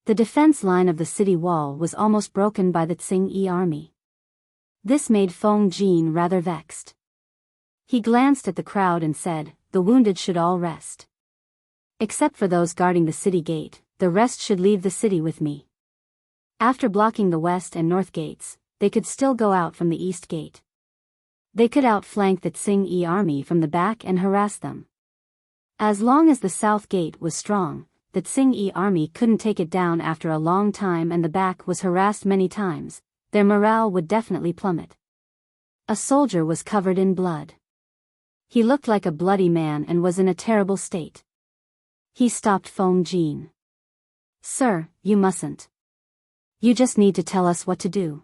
The defense line of the city wall was almost broken by the Tsing-Yi army. This made Feng Jin rather vexed. He glanced at the crowd and said, "The wounded should all rest. Except for those guarding the city gate, the rest should leave the city with me." After blocking the west and north gates, they could still go out from the east gate. They could outflank the Tsing-Yi army from the back and harass them. As long as the south gate was strong, the Tsing-Yi army couldn't take it down after a long time and the back was harassed many times, their morale would definitely plummet. A soldier was covered in blood. He looked like a bloody man and was in a terrible state. He stopped Feng Jin. "Sir, you mustn't. You just need to tell us what to do.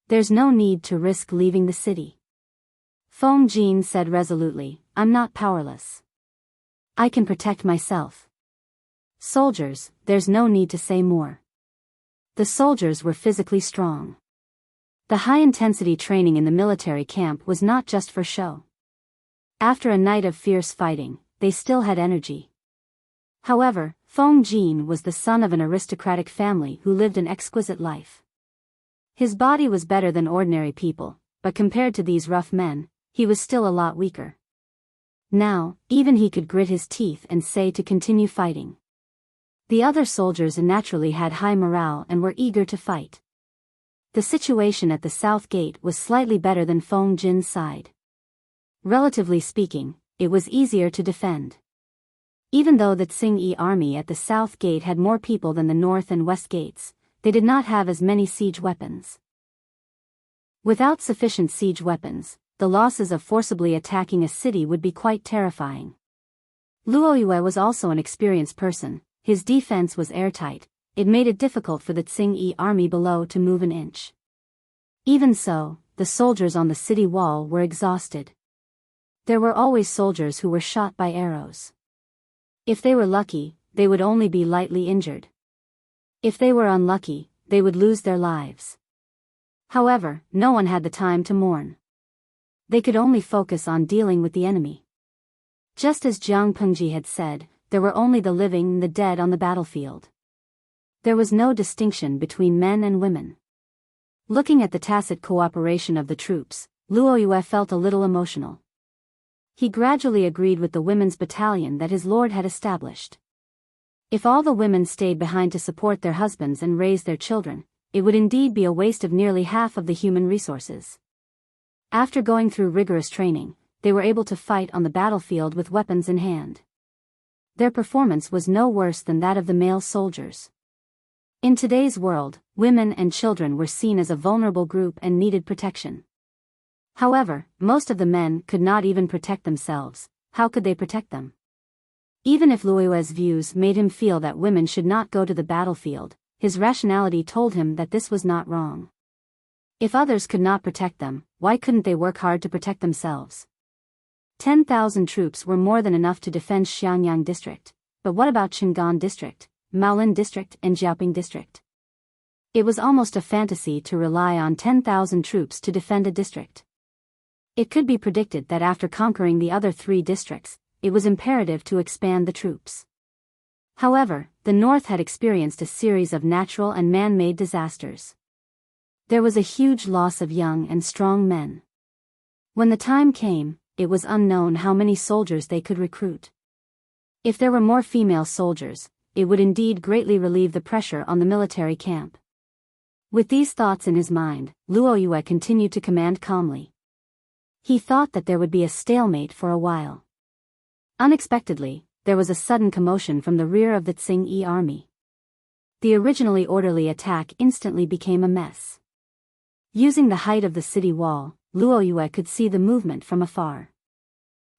There's no need to risk leaving the city." Feng Jin said resolutely, "I'm not powerless. I can protect myself. Soldiers, there's no need to say more." The soldiers were physically strong. The high-intensity training in the military camp was not just for show. After a night of fierce fighting, they still had energy. However, Feng Jin was the son of an aristocratic family who lived an exquisite life. His body was better than ordinary people, but compared to these rough men, he was still a lot weaker. Now, even he could grit his teeth and say to continue fighting. The other soldiers naturally had high morale and were eager to fight. The situation at the south gate was slightly better than Feng Jin's side. Relatively speaking, it was easier to defend. Even though the Tsing-Yi army at the south gate had more people than the north and west gates, they did not have as many siege weapons. Without sufficient siege weapons, the losses of forcibly attacking a city would be quite terrifying. Luo Yue was also an experienced person. His defense was airtight. It made it difficult for the Tsing-Yi army below to move an inch. Even so, the soldiers on the city wall were exhausted. There were always soldiers who were shot by arrows. If they were lucky, they would only be lightly injured. If they were unlucky, they would lose their lives. However, no one had the time to mourn. They could only focus on dealing with the enemy. Just as Jiang Pengji had said, there were only the living and the dead on the battlefield. There was no distinction between men and women. Looking at the tacit cooperation of the troops, Luo Yue felt a little emotional. He gradually agreed with the women's battalion that his lord had established. If all the women stayed behind to support their husbands and raise their children, it would indeed be a waste of nearly half of the human resources. After going through rigorous training, they were able to fight on the battlefield with weapons in hand. Their performance was no worse than that of the male soldiers. In today's world, women and children were seen as a vulnerable group and needed protection. However, most of the men could not even protect themselves. How could they protect them? Even if Luo Yue's views made him feel that women should not go to the battlefield, his rationality told him that this was not wrong. If others could not protect them, why couldn't they work hard to protect themselves? 10,000 troops were more than enough to defend Xiangyang district, but what about Qingan district, Maolin district and Jiaoping district? It was almost a fantasy to rely on 10,000 troops to defend a district. It could be predicted that after conquering the other 3 districts, it was imperative to expand the troops. However, the north had experienced a series of natural and man-made disasters. There was a huge loss of young and strong men. When the time came, it was unknown how many soldiers they could recruit. If there were more female soldiers, it would indeed greatly relieve the pressure on the military camp. With these thoughts in his mind, Luo Yue continued to command calmly. He thought that there would be a stalemate for a while. Unexpectedly, there was a sudden commotion from the rear of the Tsing-Yi army. The originally orderly attack instantly became a mess. Using the height of the city wall, Luo Yue could see the movement from afar.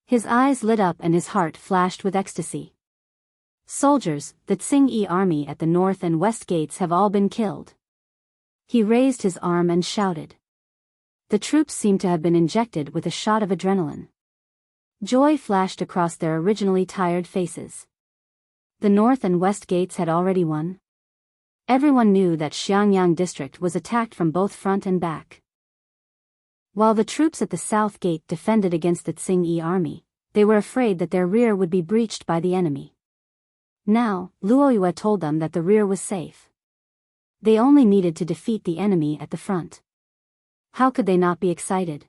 His eyes lit up and his heart flashed with ecstasy. Soldiers, the Tsing-Yi army at the north and west gates have all been killed. He raised his arm and shouted. The troops seemed to have been injected with a shot of adrenaline. Joy flashed across their originally tired faces. The north and west gates had already won. Everyone knew that Xiangyang district was attacked from both front and back. While the troops at the south gate defended against the Tsing-Yi army, they were afraid that their rear would be breached by the enemy. Now, Luo Yue told them that the rear was safe. They only needed to defeat the enemy at the front. How could they not be excited?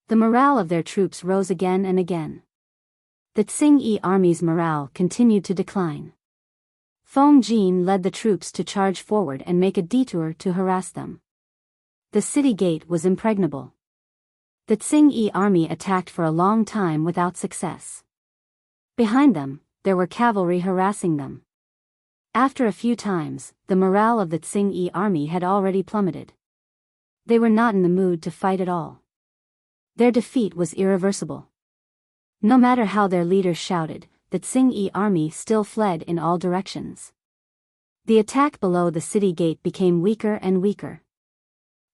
The morale of their troops rose again and again. The Tsing-Yi army's morale continued to decline. Feng Jin led the troops to charge forward and make a detour to harass them. The city gate was impregnable. The Tsing-Yi army attacked for a long time without success. Behind them, there were cavalry harassing them. After a few times, the morale of the Tsing-Yi army had already plummeted. They were not in the mood to fight at all. Their defeat was irreversible. No matter how their leaders shouted, the Tsing-Yi army still fled in all directions. The attack below the city gate became weaker and weaker.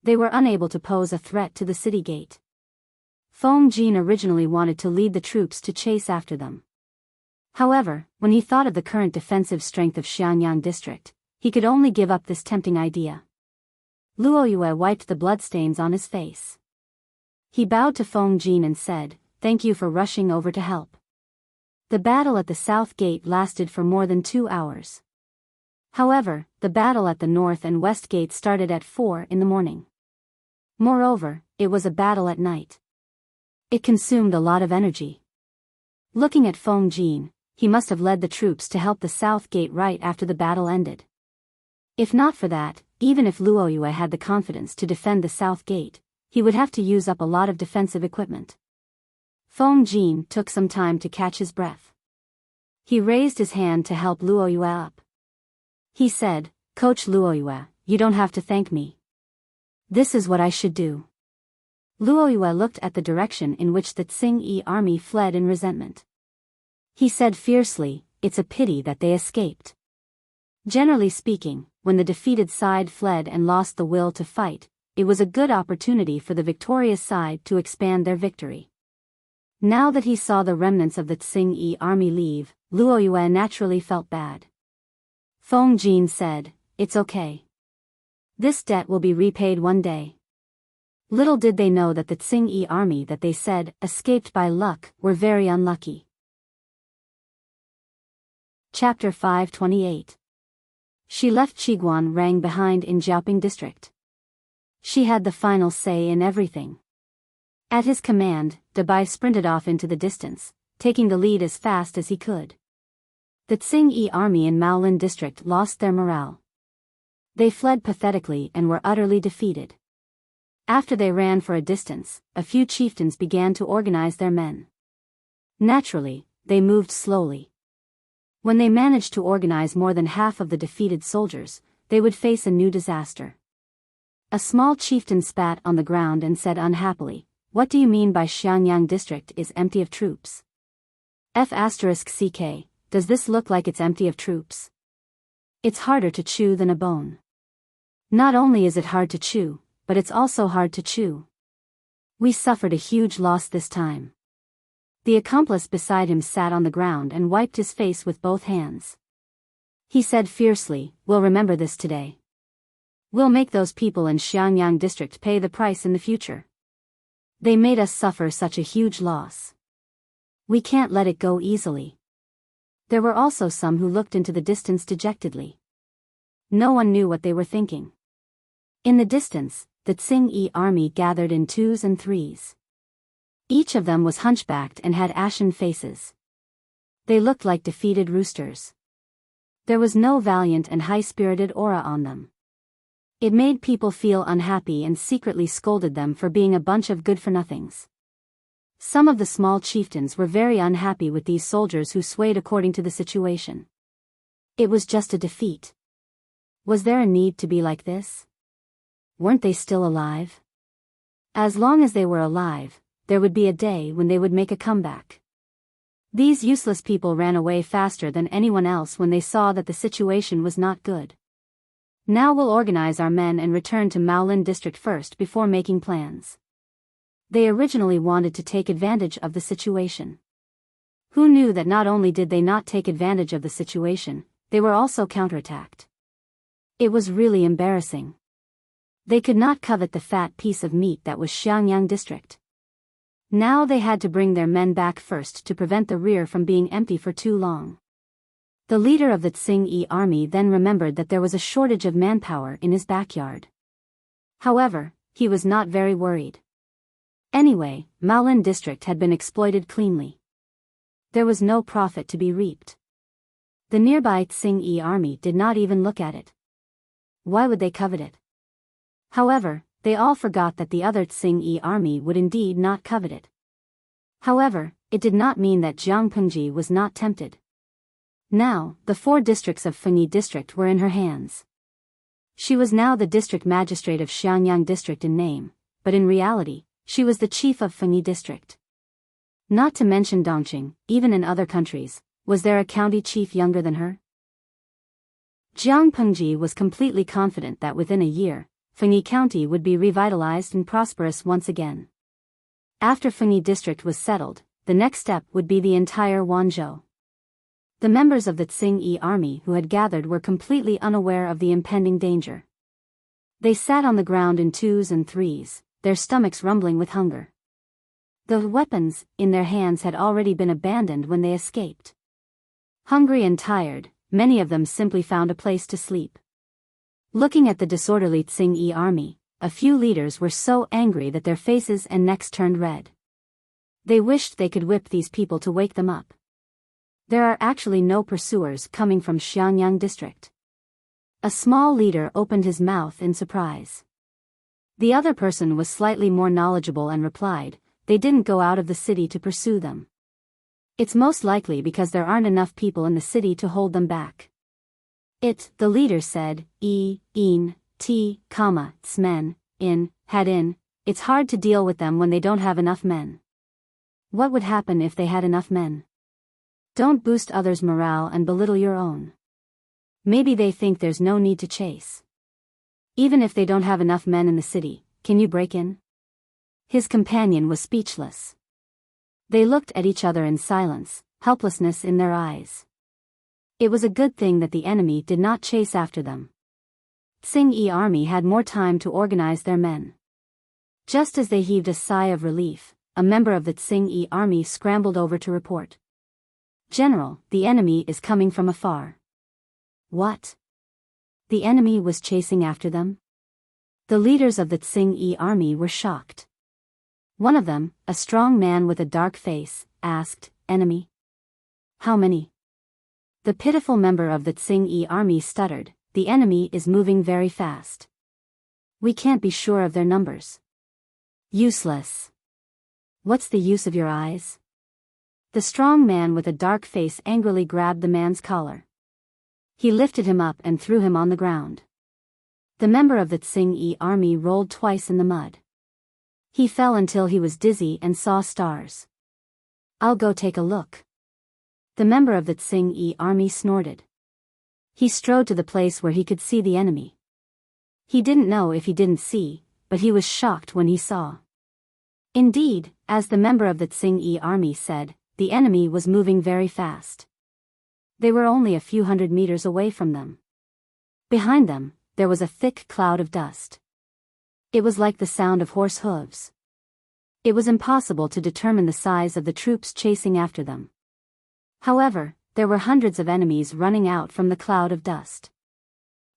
They were unable to pose a threat to the city gate. Feng Jin originally wanted to lead the troops to chase after them. However, when he thought of the current defensive strength of Xiangyang district, he could only give up this tempting idea. Luo Yue wiped the bloodstains on his face. He bowed to Feng Jin and said, "Thank you for rushing over to help." The battle at the south gate lasted for more than 2 hours. However, the battle at the north and west gate started at 4 in the morning. Moreover, it was a battle at night. It consumed a lot of energy. Looking at Feng Jin, he must have led the troops to help the South Gate right after the battle ended. If not for that, even if Luo Yue had the confidence to defend the South Gate, he would have to use up a lot of defensive equipment. Feng Jin took some time to catch his breath. He raised his hand to help Luo Yue up. He said, "Coach Luo Yue, you don't have to thank me. This is what I should do." Luo Yue looked at the direction in which the Tsing-Yi army fled in resentment. He said fiercely, "It's a pity that they escaped." Generally speaking, when the defeated side fled and lost the will to fight, it was a good opportunity for the victorious side to expand their victory. Now that he saw the remnants of the Tsing-Yi army leave, Luo Yue naturally felt bad. Feng Jin said, "It's okay. This debt will be repaid one day." Little did they know that the Tsing-Yi army that they said escaped by luck were very unlucky. Chapter 528. She left Qiguan Rang behind in Jiaoping district. She had the final say in everything. At his command, Dabai sprinted off into the distance, taking the lead as fast as he could. The Tsing-Yi army in Maolin district lost their morale. They fled pathetically and were utterly defeated. After they ran for a distance, a few chieftains began to organize their men. Naturally, they moved slowly. When they managed to organize more than half of the defeated soldiers, they would face a new disaster. A small chieftain spat on the ground and said unhappily, "What do you mean by Xiangyang district is empty of troops? F***CK, does this look like it's empty of troops? It's harder to chew than a bone. Not only is it hard to chew, but it's also hard to chew. We suffered a huge loss this time." The accomplice beside him sat on the ground and wiped his face with both hands. He said fiercely, "We'll remember this today. We'll make those people in Xiangyang district pay the price in the future. They made us suffer such a huge loss. We can't let it go easily." There were also some who looked into the distance dejectedly. No one knew what they were thinking. In the distance, the Tsing-Yi army gathered in twos and threes. Each of them was hunchbacked and had ashen faces. They looked like defeated roosters. There was no valiant and high-spirited aura on them. It made people feel unhappy and secretly scolded them for being a bunch of good-for-nothings. Some of the small chieftains were very unhappy with these soldiers who swayed according to the situation. It was just a defeat. Was there a need to be like this? Weren't they still alive? As long as they were alive, there would be a day when they would make a comeback. These useless people ran away faster than anyone else when they saw that the situation was not good. "Now we'll organize our men and return to Maolin district first before making plans." They originally wanted to take advantage of the situation. Who knew that not only did they not take advantage of the situation, they were also counterattacked. It was really embarrassing. They could not covet the fat piece of meat that was Xiangyang district. Now they had to bring their men back first to prevent the rear from being empty for too long. The leader of the Tsing-Yi army then remembered that there was a shortage of manpower in his backyard. However, he was not very worried. Anyway, Maolin district had been exploited cleanly. There was no profit to be reaped. The nearby Tsing-Yi army did not even look at it. Why would they covet it? However, they all forgot that the other Tsing-Yi army would indeed not covet it. However, it did not mean that Jiang Pengji was not tempted. Now, the 4 districts of Fengyi district were in her hands. She was now the district magistrate of Xiangyang district in name, but in reality, she was the chief of Fengyi district. Not to mention Dongqing, even in other countries, was there a county chief younger than her? Jiang Pengji was completely confident that within a year, Fengyi County would be revitalized and prosperous once again. After Fengyi district was settled, the next step would be the entire Wanzhou. The members of the Tsing-Yi army who had gathered were completely unaware of the impending danger. They sat on the ground in twos and threes, their stomachs rumbling with hunger. The weapons in their hands had already been abandoned when they escaped. Hungry and tired, many of them simply found a place to sleep. Looking at the disorderly Tsing-Yi army, a few leaders were so angry that their faces and necks turned red. They wished they could whip these people to wake them up. There are actually no pursuers coming from Xiangyang district. A small leader opened his mouth in surprise. The other person was slightly more knowledgeable and replied, they didn't go out of the city to pursue them. It's most likely because there aren't enough people in the city to hold them back. The leader said, it's hard to deal with them when they don't have enough men. What would happen if they had enough men? Don't boost others' morale and belittle your own. Maybe they think there's no need to chase. Even if they don't have enough men in the city, can you break in? His companion was speechless. They looked at each other in silence, helplessness in their eyes. It was a good thing that the enemy did not chase after them. Tsing-Yi army had more time to organize their men. Just as they heaved a sigh of relief, a member of the Tsing-Yi army scrambled over to report. General, the enemy is coming from afar. What? The enemy was chasing after them? The leaders of the Tsing-Yi army were shocked. One of them, a strong man with a dark face, asked, enemy? How many? The pitiful member of the Tsing-Yi army stuttered, the enemy is moving very fast. We can't be sure of their numbers. Useless. What's the use of your eyes? The strong man with a dark face angrily grabbed the man's collar. He lifted him up and threw him on the ground. The member of the Tsing-Yi army rolled twice in the mud. He fell until he was dizzy and saw stars. I'll go take a look. The member of the Tsing-Yi army snorted. He strode to the place where he could see the enemy. He didn't know if he didn't see, but he was shocked when he saw. Indeed, as the member of the Tsing-Yi army said, the enemy was moving very fast. They were only a few hundred meters away from them. Behind them, there was a thick cloud of dust. It was like the sound of horse hooves. It was impossible to determine the size of the troops chasing after them. However, there were hundreds of enemies running out from the cloud of dust.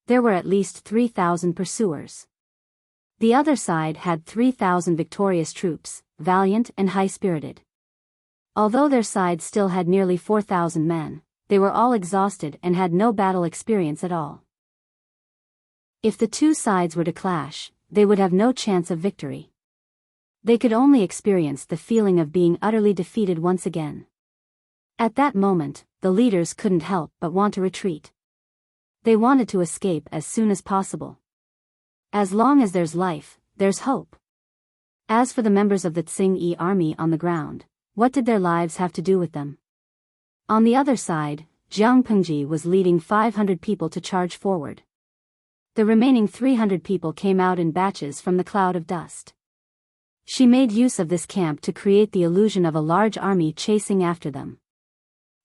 There were at least 3,000 pursuers. The other side had 3,000 victorious troops, valiant and high-spirited. Although their side still had nearly 4,000 men, they were all exhausted and had no battle experience at all. If the two sides were to clash, they would have no chance of victory. They could only experience the feeling of being utterly defeated once again. At that moment, the leaders couldn't help but want to retreat. They wanted to escape as soon as possible. As long as there's life, there's hope. As for the members of the Tsing-Yi army on the ground, what did their lives have to do with them? On the other side, Jiang Pengji was leading 500 people to charge forward. The remaining 300 people came out in batches from the cloud of dust. She made use of this camp to create the illusion of a large army chasing after them.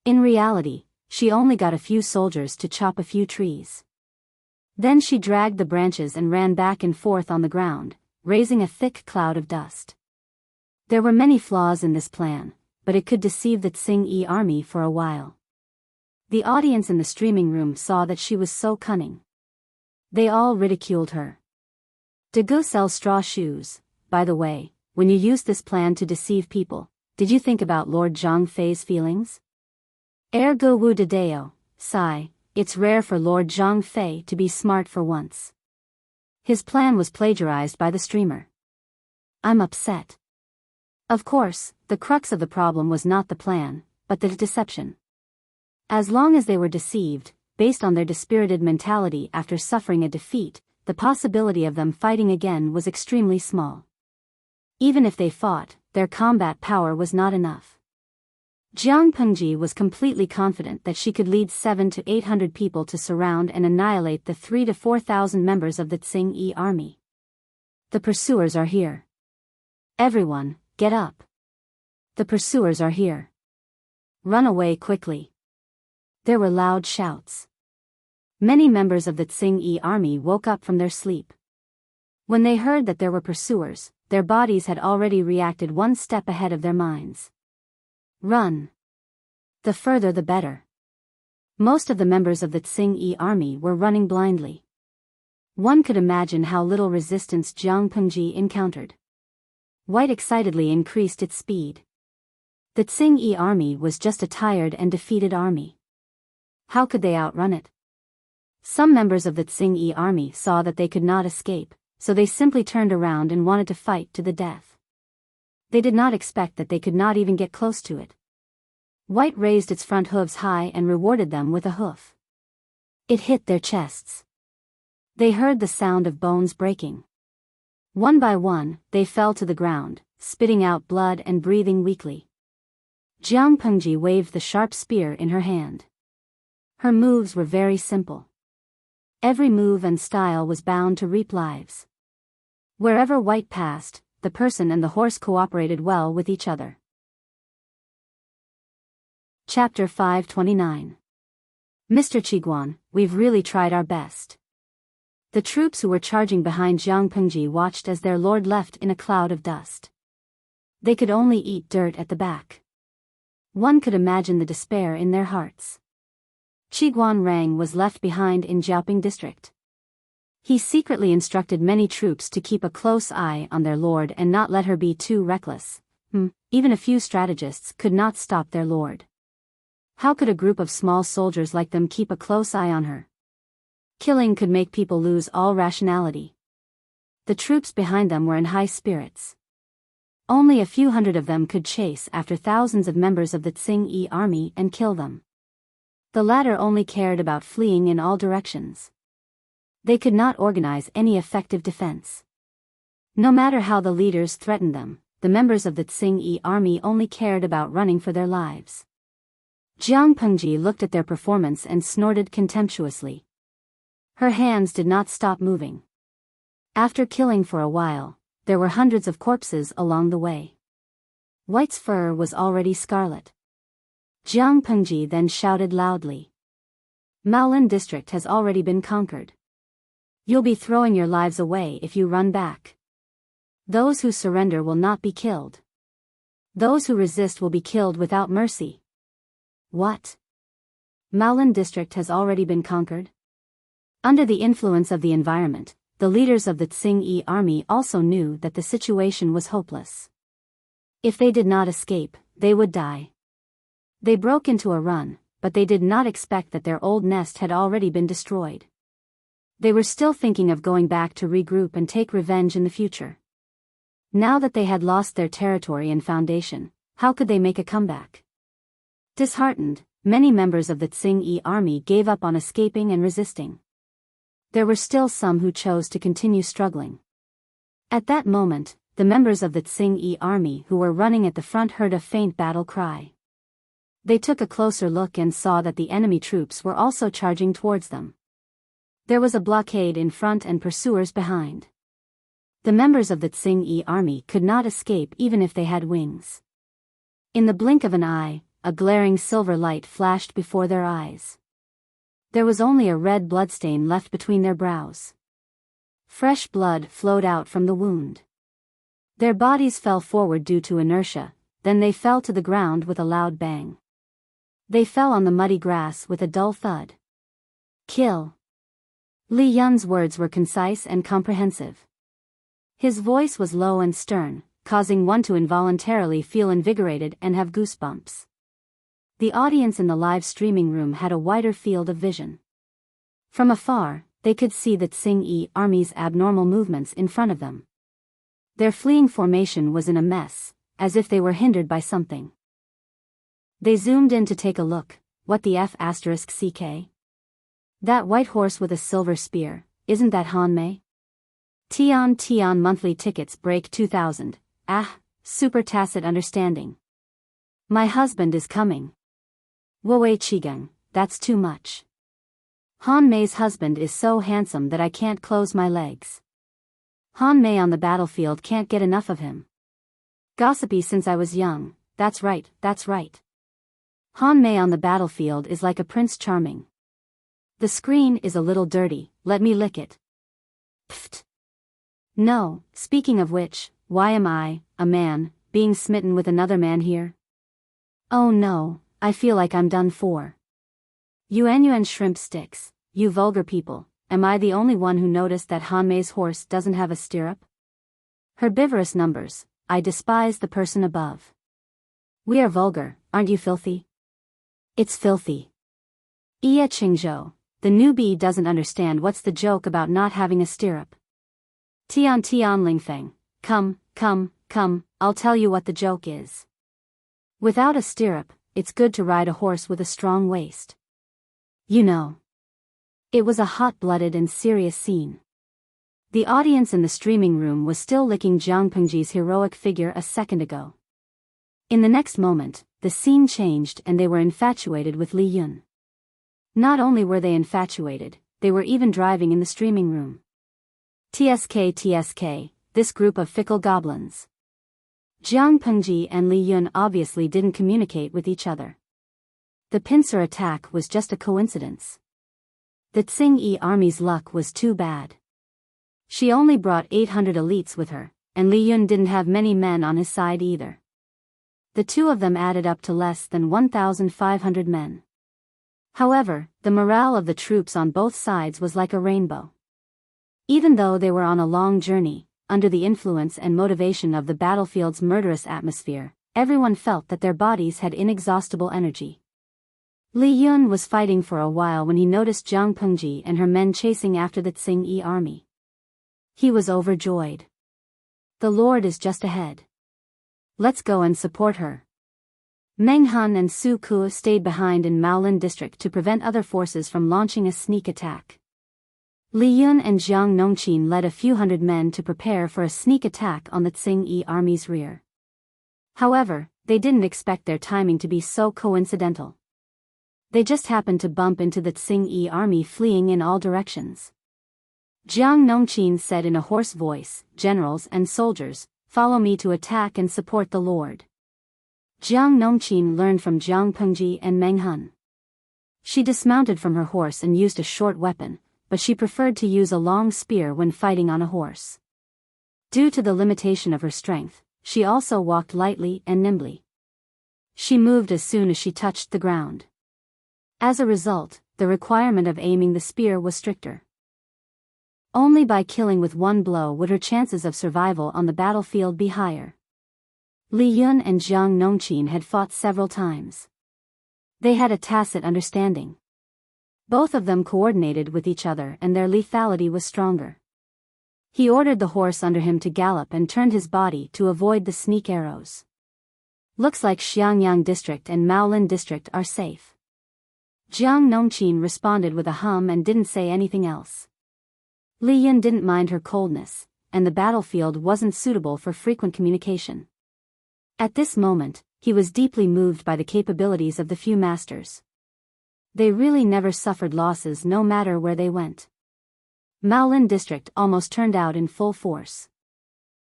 In reality, she only got a few soldiers to chop a few trees. Then she dragged the branches and ran back and forth on the ground, raising a thick cloud of dust. There were many flaws in this plan, but it could deceive the Tsing-Yi army for a while. The audience in the streaming room saw that she was so cunning. They all ridiculed her. Dagu sells straw shoes. By the way, when you used this plan to deceive people, did you think about Lord Zhang Fei's feelings? Ergo wu de deo, sigh, it's rare for Lord Zhang Fei to be smart for once. His plan was plagiarized by the streamer. I'm upset. Of course, the crux of the problem was not the plan, but the deception. As long as they were deceived, based on their dispirited mentality after suffering a defeat, the possibility of them fighting again was extremely small. Even if they fought, their combat power was not enough. Jiang Pengji was completely confident that she could lead 700 to 800 people to surround and annihilate the 3,000 to 4,000 members of the Tsing-Yi army. The pursuers are here. Everyone, get up. The pursuers are here. Run away quickly. There were loud shouts. Many members of the Tsing-Yi army woke up from their sleep. When they heard that there were pursuers, their bodies had already reacted one step ahead of their minds. Run. The further the better. Most of the members of the Tsing-Yi army were running blindly. One could imagine how little resistance Jiang Pengji encountered. White excitedly increased its speed. The Tsing-Yi army was just a tired and defeated army. How could they outrun it? Some members of the Tsing-Yi army saw that they could not escape, so they simply turned around and wanted to fight to the death. They did not expect that they could not even get close to it. White raised its front hooves high and rewarded them with a hoof. It hit their chests. They heard the sound of bones breaking. One by one, they fell to the ground, spitting out blood and breathing weakly. Jiang Pengji waved the sharp spear in her hand. Her moves were very simple. Every move and style was bound to reap lives. Wherever White passed, the person and the horse cooperated well with each other. Chapter 529. Mr. Qiguan, we've really tried our best. The troops who were charging behind Jiang Pengji watched as their lord left in a cloud of dust. They could only eat dirt at the back. One could imagine the despair in their hearts. Qiguan Rang was left behind in Jiaoping district. He secretly instructed many troops to keep a close eye on their lord and not let her be too reckless. Even a few strategists could not stop their lord. How could a group of small soldiers like them keep a close eye on her? Killing could make people lose all rationality. The troops behind them were in high spirits. Only a few hundred of them could chase after thousands of members of the Tsing-Yi army and kill them. The latter only cared about fleeing in all directions. They could not organize any effective defense. No matter how the leaders threatened them, the members of the Tsing-Yi army only cared about running for their lives. Jiang Pengji looked at their performance and snorted contemptuously. Her hands did not stop moving. After killing for a while, there were hundreds of corpses along the way. White's fur was already scarlet. Jiang Pengji then shouted loudly. Maolin district has already been conquered. You'll be throwing your lives away if you run back. Those who surrender will not be killed. Those who resist will be killed without mercy. What? Maolin district has already been conquered? Under the influence of the environment, the leaders of the Tsing-Yi army also knew that the situation was hopeless. If they did not escape, they would die. They broke into a run, but they did not expect that their old nest had already been destroyed. They were still thinking of going back to regroup and take revenge in the future. Now that they had lost their territory and foundation, how could they make a comeback? Disheartened, many members of the Tsing-Yi army gave up on escaping and resisting. There were still some who chose to continue struggling. At that moment, the members of the Tsing-Yi army who were running at the front heard a faint battle cry. They took a closer look and saw that the enemy troops were also charging towards them. There was a blockade in front and pursuers behind. The members of the Tsing-Yi army could not escape even if they had wings. In the blink of an eye, a glaring silver light flashed before their eyes. There was only a red bloodstain left between their brows. Fresh blood flowed out from the wound. Their bodies fell forward due to inertia, then they fell to the ground with a loud bang. They fell on the muddy grass with a dull thud. Kill. Li Yun's words were concise and comprehensive. His voice was low and stern, causing one to involuntarily feel invigorated and have goosebumps. The audience in the live streaming room had a wider field of vision. From afar, they could see the Tsing-Yi army's abnormal movements in front of them. Their fleeing formation was in a mess, as if they were hindered by something. They zoomed in to take a look. What the F***CK? That white horse with a silver spear, isn't that Han Mei? Tian monthly tickets break 2,000. Super tacit understanding. My husband is coming. Wei Qigeng, that's too much. Han Mei's husband is so handsome that I can't close my legs. Han Mei on the battlefield can't get enough of him. Gossipy since I was young, that's right, that's right. Han Mei on the battlefield is like a Prince Charming. The screen is a little dirty, let me lick it. Pfft. No, speaking of which, why am I, a man, being smitten with another man here? Oh no, I feel like I'm done for. Yuan shrimp sticks, you vulgar people, am I the only one who noticed that Hanmei's horse doesn't have a stirrup? Herbivorous numbers, I despise the person above. We are vulgar, aren't you filthy? It's filthy. Iya Qingzhou, the newbie doesn't understand what's the joke about not having a stirrup. Tian Lingfeng, come, I'll tell you what the joke is. Without a stirrup, it's good to ride a horse with a strong waist. You know. It was a hot-blooded and serious scene. The audience in the streaming room was still licking Jiang Pengji's heroic figure a second ago. In the next moment, the scene changed and they were infatuated with Li Yun. Not only were they infatuated, they were even driving in the streaming room. TSK, this group of fickle goblins. Jiang Pengji and Li Yun obviously didn't communicate with each other. The pincer attack was just a coincidence. The Tsing-Yi army's luck was too bad. She only brought 800 elites with her, and Li Yun didn't have many men on his side either. The two of them added up to less than 1,500 men. However, the morale of the troops on both sides was like a rainbow. Even though they were on a long journey, under the influence and motivation of the battlefield's murderous atmosphere, everyone felt that their bodies had inexhaustible energy. Li Yun was fighting for a while when he noticed Jiang Pengji and her men chasing after the Tsing-Yi army. He was overjoyed. The Lord is just ahead. Let's go and support her. Meng Han and Su Ku stayed behind in Maolin district to prevent other forces from launching a sneak attack. Li Yun and Jiang Nongqin led a few hundred men to prepare for a sneak attack on the Tsing-Yi army's rear. However, they didn't expect their timing to be so coincidental. They just happened to bump into the Tsing-Yi army fleeing in all directions. Jiang Nongqin said in a hoarse voice, "Generals and soldiers, follow me to attack and support the Lord." Jiang Nongqin learned from Jiang Pengji and Meng Han. She dismounted from her horse and used a short weapon, but she preferred to use a long spear when fighting on a horse. Due to the limitation of her strength, she also walked lightly and nimbly. She moved as soon as she touched the ground. As a result, the requirement of aiming the spear was stricter. Only by killing with one blow would her chances of survival on the battlefield be higher. Li Yun and Jiang Nongqin had fought several times. They had a tacit understanding. Both of them coordinated with each other and their lethality was stronger. He ordered the horse under him to gallop and turned his body to avoid the sneak arrows. Looks like Xiangyang district and Maolin district are safe. Jiang Nongqin responded with a hum and didn't say anything else. Li Yun didn't mind her coldness, and the battlefield wasn't suitable for frequent communication. At this moment, he was deeply moved by the capabilities of the few masters. They really never suffered losses no matter where they went. Maolin district almost turned out in full force.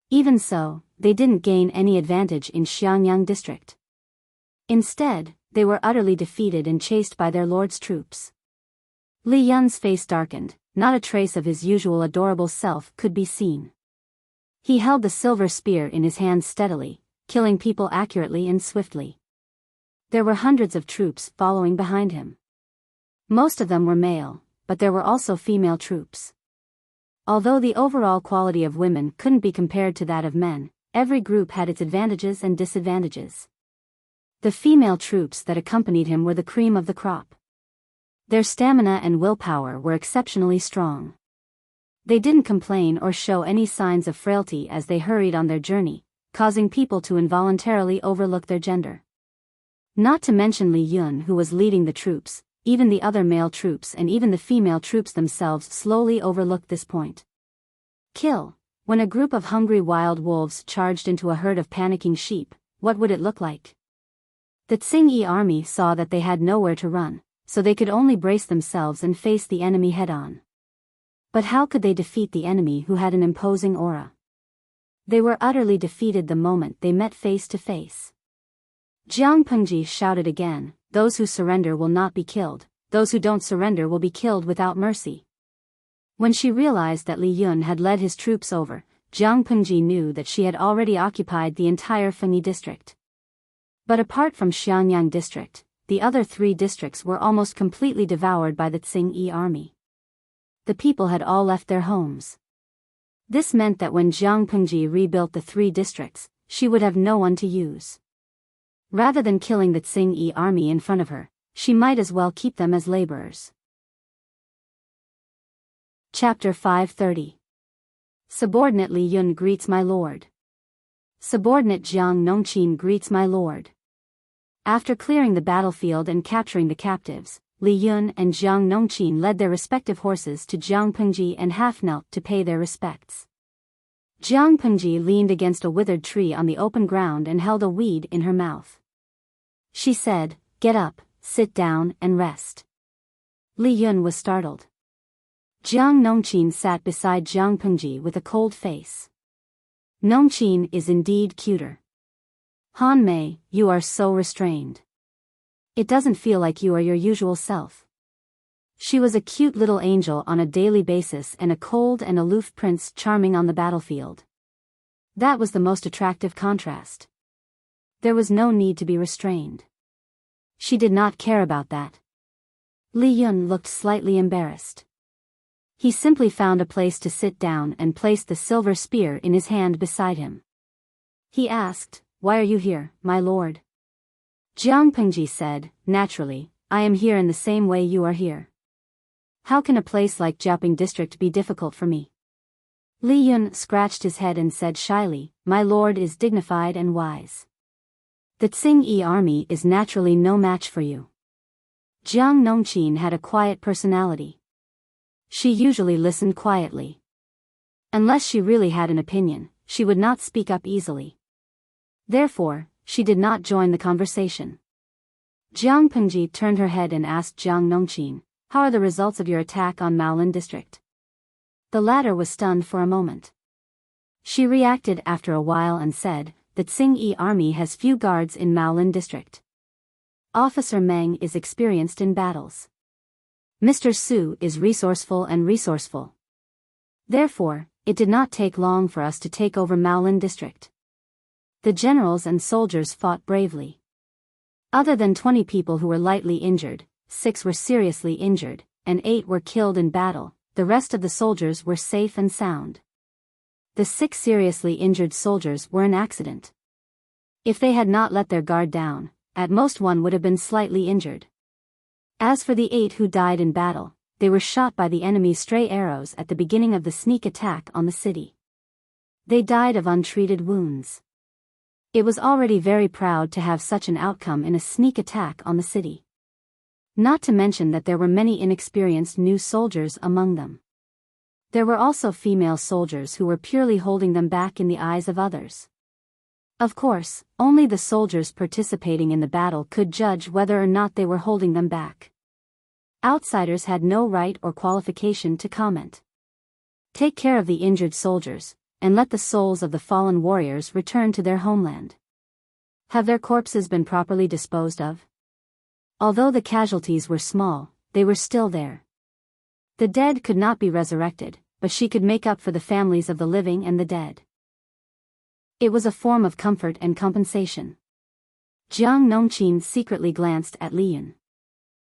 Even so, they didn't gain any advantage in Xiangyang district. Instead, they were utterly defeated and chased by their lord's troops. Li Yun's face darkened, not a trace of his usual adorable self could be seen. He held the silver spear in his hand steadily, killing people accurately and swiftly. There were hundreds of troops following behind him. Most of them were male, but there were also female troops. Although the overall quality of women couldn't be compared to that of men, every group had its advantages and disadvantages. The female troops that accompanied him were the cream of the crop. Their stamina and willpower were exceptionally strong. They didn't complain or show any signs of frailty as they hurried on their journey, causing people to involuntarily overlook their gender. Not to mention Li Yun, who was leading the troops, even the other male troops and even the female troops themselves slowly overlooked this point. Kill. When a group of hungry wild wolves charged into a herd of panicking sheep, what would it look like? The Tsing-Yi army saw that they had nowhere to run, so they could only brace themselves and face the enemy head-on. But how could they defeat the enemy who had an imposing aura? They were utterly defeated the moment they met face to face. Jiang Pengji shouted again, "Those who surrender will not be killed, those who don't surrender will be killed without mercy." When she realized that Li Yun had led his troops over, Jiang Pengji knew that she had already occupied the entire Fengyi district. But apart from Xiangyang district, the other three districts were almost completely devoured by the Tsing-Yi army. the people had all left their homes. This meant that when Jiang Pengji rebuilt the 3 districts, she would have no one to use. Rather than killing the Tsing-Yi army in front of her, she might as well keep them as laborers. Chapter 530. Subordinate Li Yun greets my lord. Subordinate Jiang Nongqin greets my lord. After clearing the battlefield and capturing the captives, Li Yun and Jiang Nongqin led their respective horses to Jiang Pengji and half-knelt to pay their respects. Jiang Pengji leaned against a withered tree on the open ground and held a weed in her mouth. She said, "Get up, sit down and rest." Li Yun was startled. Jiang Nongqin sat beside Jiang Pengji with a cold face. "Nongqin is indeed cuter. Han Mei, you are so restrained. It doesn't feel like you are your usual self." She was a cute little angel on a daily basis and a cold and aloof prince charming on the battlefield. That was the most attractive contrast. There was no need to be restrained. She did not care about that. Li Yun looked slightly embarrassed. He simply found a place to sit down and placed the silver spear in his hand beside him. He asked, "Why are you here, my lord?" Jiang Pengji said, "Naturally, I am here in the same way you are here. How can a place like Jiaoping district be difficult for me?" Li Yun scratched his head and said shyly, "My lord is dignified and wise. The Tsing-Yi army is naturally no match for you." Jiang Nongqin had a quiet personality. She usually listened quietly. Unless she really had an opinion, she would not speak up easily. Therefore, she did not join the conversation. Jiang Pengji turned her head and asked Jiang Nongqin, "How are the results of your attack on Maolin district?" The latter was stunned for a moment. She reacted after a while and said, "The Tsing-Yi army has few guards in Maolin district. Officer Meng is experienced in battles. Mr. Su is resourceful. Therefore, it did not take long for us to take over Maolin district. The generals and soldiers fought bravely. Other than 20 people who were lightly injured, 6 were seriously injured, and 8 were killed in battle. The rest of the soldiers were safe and sound. The 6 seriously injured soldiers were an accident. If they had not let their guard down, at most one would have been slightly injured. As for the 8 who died in battle, they were shot by the enemy's stray arrows at the beginning of the sneak attack on the city. They died of untreated wounds. It was already very proud to have such an outcome in a sneak attack on the city. Not to mention that there were many inexperienced new soldiers among them. There were also female soldiers who were purely holding them back in the eyes of others. Of course, only the soldiers participating in the battle could judge whether or not they were holding them back. Outsiders had no right or qualification to comment. Take care of the injured soldiers, and let the souls of the fallen warriors return to their homeland. Have their corpses been properly disposed of? Although the casualties were small, they were still there. The dead could not be resurrected, but she could make up for the families of the living and the dead. It was a form of comfort and compensation. Jiang Nongqin secretly glanced at Li Yun.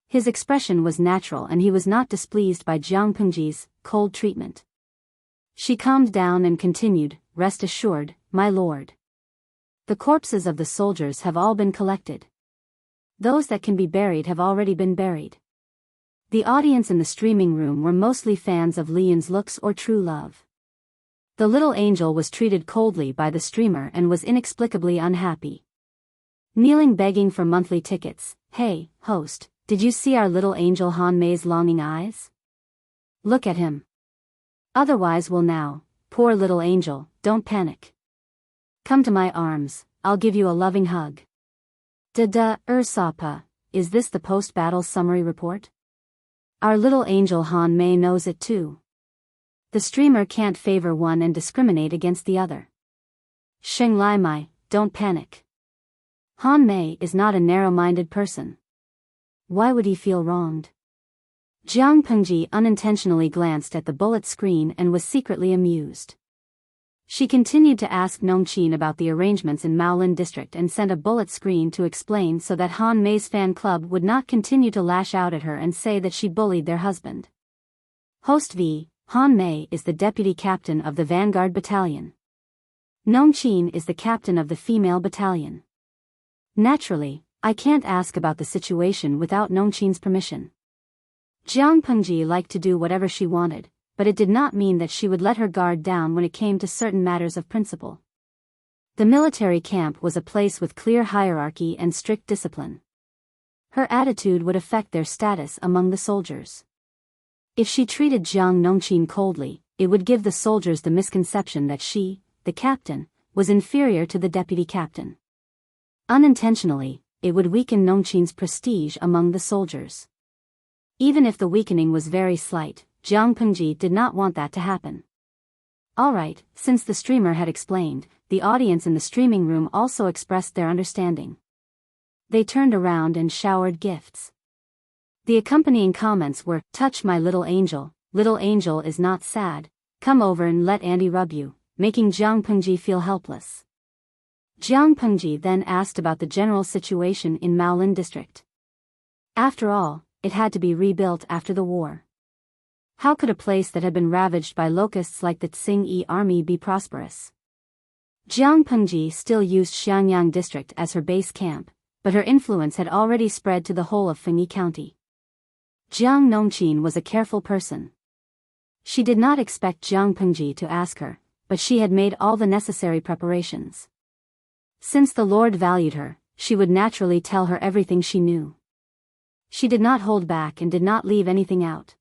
His expression was natural and he was not displeased by Jiang Pengji's cold treatment. She calmed down and continued, "Rest assured, my lord. The corpses of the soldiers have all been collected. Those that can be buried have already been buried." The audience in the streaming room were mostly fans of Li Yun's looks or true love. The little angel was treated coldly by the streamer and was inexplicably unhappy. Kneeling begging for monthly tickets, "Hey, host, did you see our little angel Han Mei's longing eyes? Look at him. Otherwise we'll now, poor little angel, don't panic. Come to my arms, I'll give you a loving hug." Sapa, is this the post-battle summary report? Our little angel Han Mei knows it too. The streamer can't favor one and discriminate against the other. Sheng Lai Mai, don't panic. Han Mei is not a narrow-minded person. Why would he feel wronged? Jiang Pengji unintentionally glanced at the bullet screen and was secretly amused. She continued to ask Nongqin about the arrangements in Maolin district and sent a bullet screen to explain so that Han Mei's fan club would not continue to lash out at her and say that she bullied their husband. Host V. Han Mei is the deputy captain of the Vanguard Battalion. Nongqin is the captain of the female battalion. Naturally, I can't ask about the situation without Nongqin's permission. Jiang Pengji liked to do whatever she wanted, but it did not mean that she would let her guard down when it came to certain matters of principle. The military camp was a place with clear hierarchy and strict discipline. Her attitude would affect their status among the soldiers. If she treated Jiang Nongqin coldly, it would give the soldiers the misconception that she, the captain, was inferior to the deputy captain. Unintentionally, it would weaken Nongqin's prestige among the soldiers. Even if the weakening was very slight, Jiang Pengji did not want that to happen. Alright, since the streamer had explained, the audience in the streaming room also expressed their understanding. They turned around and showered gifts. The accompanying comments were, "Touch my little angel is not sad, come over and let Andy rub you," making Jiang Pengji feel helpless. Jiang Pengji then asked about the general situation in Maolin district. After all, it had to be rebuilt after the war. How could a place that had been ravaged by locusts like the Tsing-Yi army be prosperous? Jiang Pengji still used Xiangyang district as her base camp, but her influence had already spread to the whole of Fengyi County. Jiang Nongqin was a careful person. She did not expect Jiang Pengji to ask her, but she had made all the necessary preparations. Since the Lord valued her, she would naturally tell her everything she knew. She did not hold back and did not leave anything out.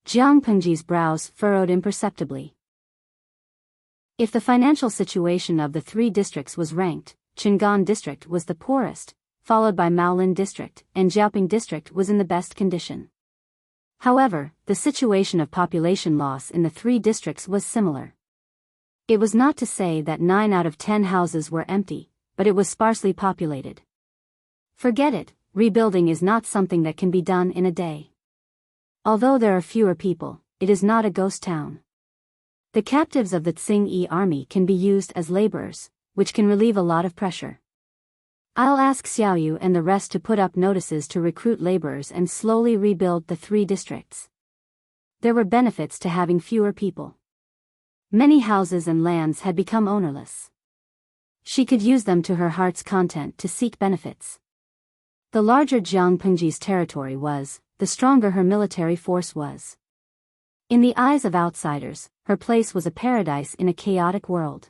Jiang Pengji's brows furrowed imperceptibly. If the financial situation of the three districts was ranked, Qingan district was the poorest, followed by Maolin district, and Jiaoping district was in the best condition. However, the situation of population loss in the three districts was similar. It was not to say that 9 out of 10 houses were empty, but it was sparsely populated. Forget it, rebuilding is not something that can be done in a day. Although there are fewer people, it is not a ghost town. The captives of the Tsing-Yi army can be used as laborers, which can relieve a lot of pressure. I'll ask Xiaoyu and the rest to put up notices to recruit laborers and slowly rebuild the three districts. There were benefits to having fewer people. Many houses and lands had become ownerless. She could use them to her heart's content to seek benefits. The larger Jiang Pengji's territory was, the stronger her military force was. In the eyes of outsiders, her place was a paradise in a chaotic world.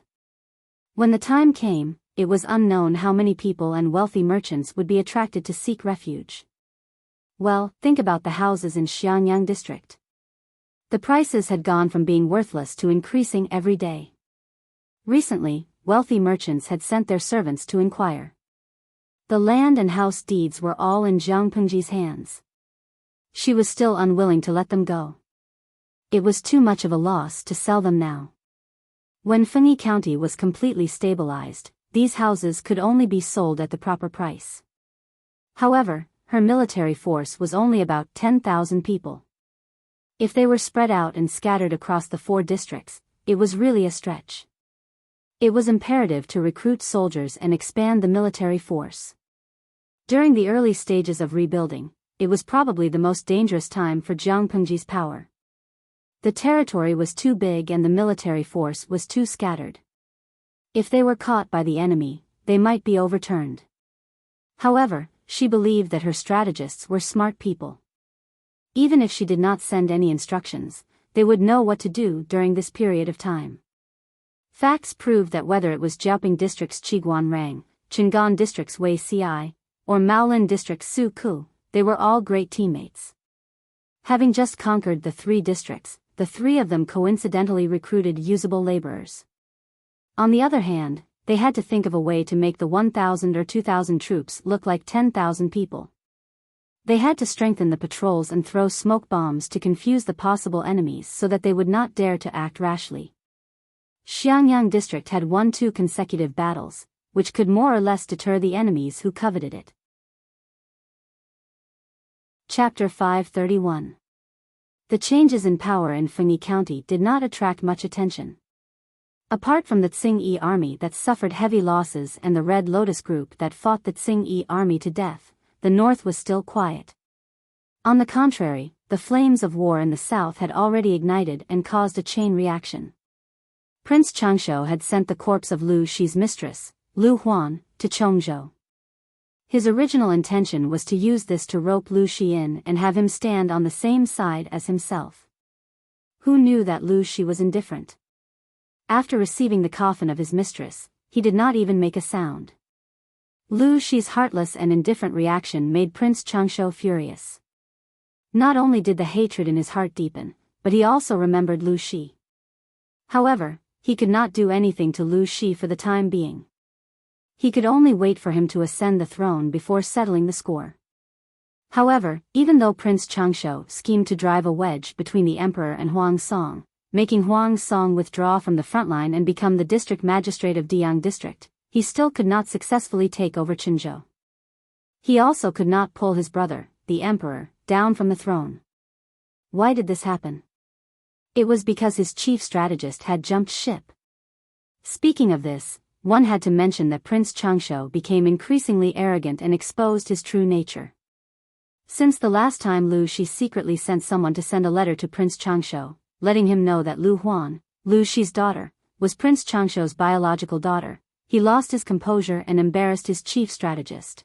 When the time came, it was unknown how many people and wealthy merchants would be attracted to seek refuge. Well, think about the houses in Xiangyang district. The prices had gone from being worthless to increasing every day. Recently, wealthy merchants had sent their servants to inquire. The land and house deeds were all in Jiang Pengji's hands. She was still unwilling to let them go. It was too much of a loss to sell them now. When Fengyi County was completely stabilized, these houses could only be sold at the proper price. However, her military force was only about 10,000 people. If they were spread out and scattered across the 4 districts, it was really a stretch. It was imperative to recruit soldiers and expand the military force. During the early stages of rebuilding, it was probably the most dangerous time for Jiang Pengji's power. The territory was too big and the military force was too scattered. If they were caught by the enemy, they might be overturned. However, she believed that her strategists were smart people. Even if she did not send any instructions, they would know what to do during this period of time. Facts proved that whether it was Jiaoping district's Qiguan Rang, Qingan district's Wei Ci, or Maolin district's Su Ku, they were all great teammates. Having just conquered the 3 districts, the 3 of them coincidentally recruited usable laborers. On the other hand, they had to think of a way to make the 1,000 or 2,000 troops look like 10,000 people. They had to strengthen the patrols and throw smoke bombs to confuse the possible enemies so that they would not dare to act rashly. Xiangyang district had won 2 consecutive battles, which could more or less deter the enemies who coveted it. Chapter 531. The changes in power in Fengyi County did not attract much attention. Apart from the Tsing-Yi army that suffered heavy losses and the Red Lotus group that fought the Tsing-Yi army to death, the north was still quiet. On the contrary, the flames of war in the south had already ignited and caused a chain reaction. Prince Changsha had sent the corpse of Lu Shi's mistress, Lu Huan, to Chongzhou. His original intention was to use this to rope Lu Shi in and have him stand on the same side as himself. Who knew that Lu Shi was indifferent? After receiving the coffin of his mistress, he did not even make a sound. Lu Shi's heartless and indifferent reaction made Prince Changsha furious. Not only did the hatred in his heart deepen, but he also remembered Lu Shi. However, he could not do anything to Lu Shi for the time being. He could only wait for him to ascend the throne before settling the score. However, even though Prince Changsha schemed to drive a wedge between the emperor and Huang Song, making Huang Song withdraw from the front line and become the district magistrate of Diang district, he still could not successfully take over Qinzhou. He also could not pull his brother, the emperor, down from the throne. Why did this happen? It was because his chief strategist had jumped ship. Speaking of this, one had to mention that Prince Changsha became increasingly arrogant and exposed his true nature. Since the last time Lu Shi secretly sent someone to send a letter to Prince Changsha, letting him know that Lu Huan, Lu Shi's daughter, was Prince Changsha's biological daughter, he lost his composure and embarrassed his chief strategist.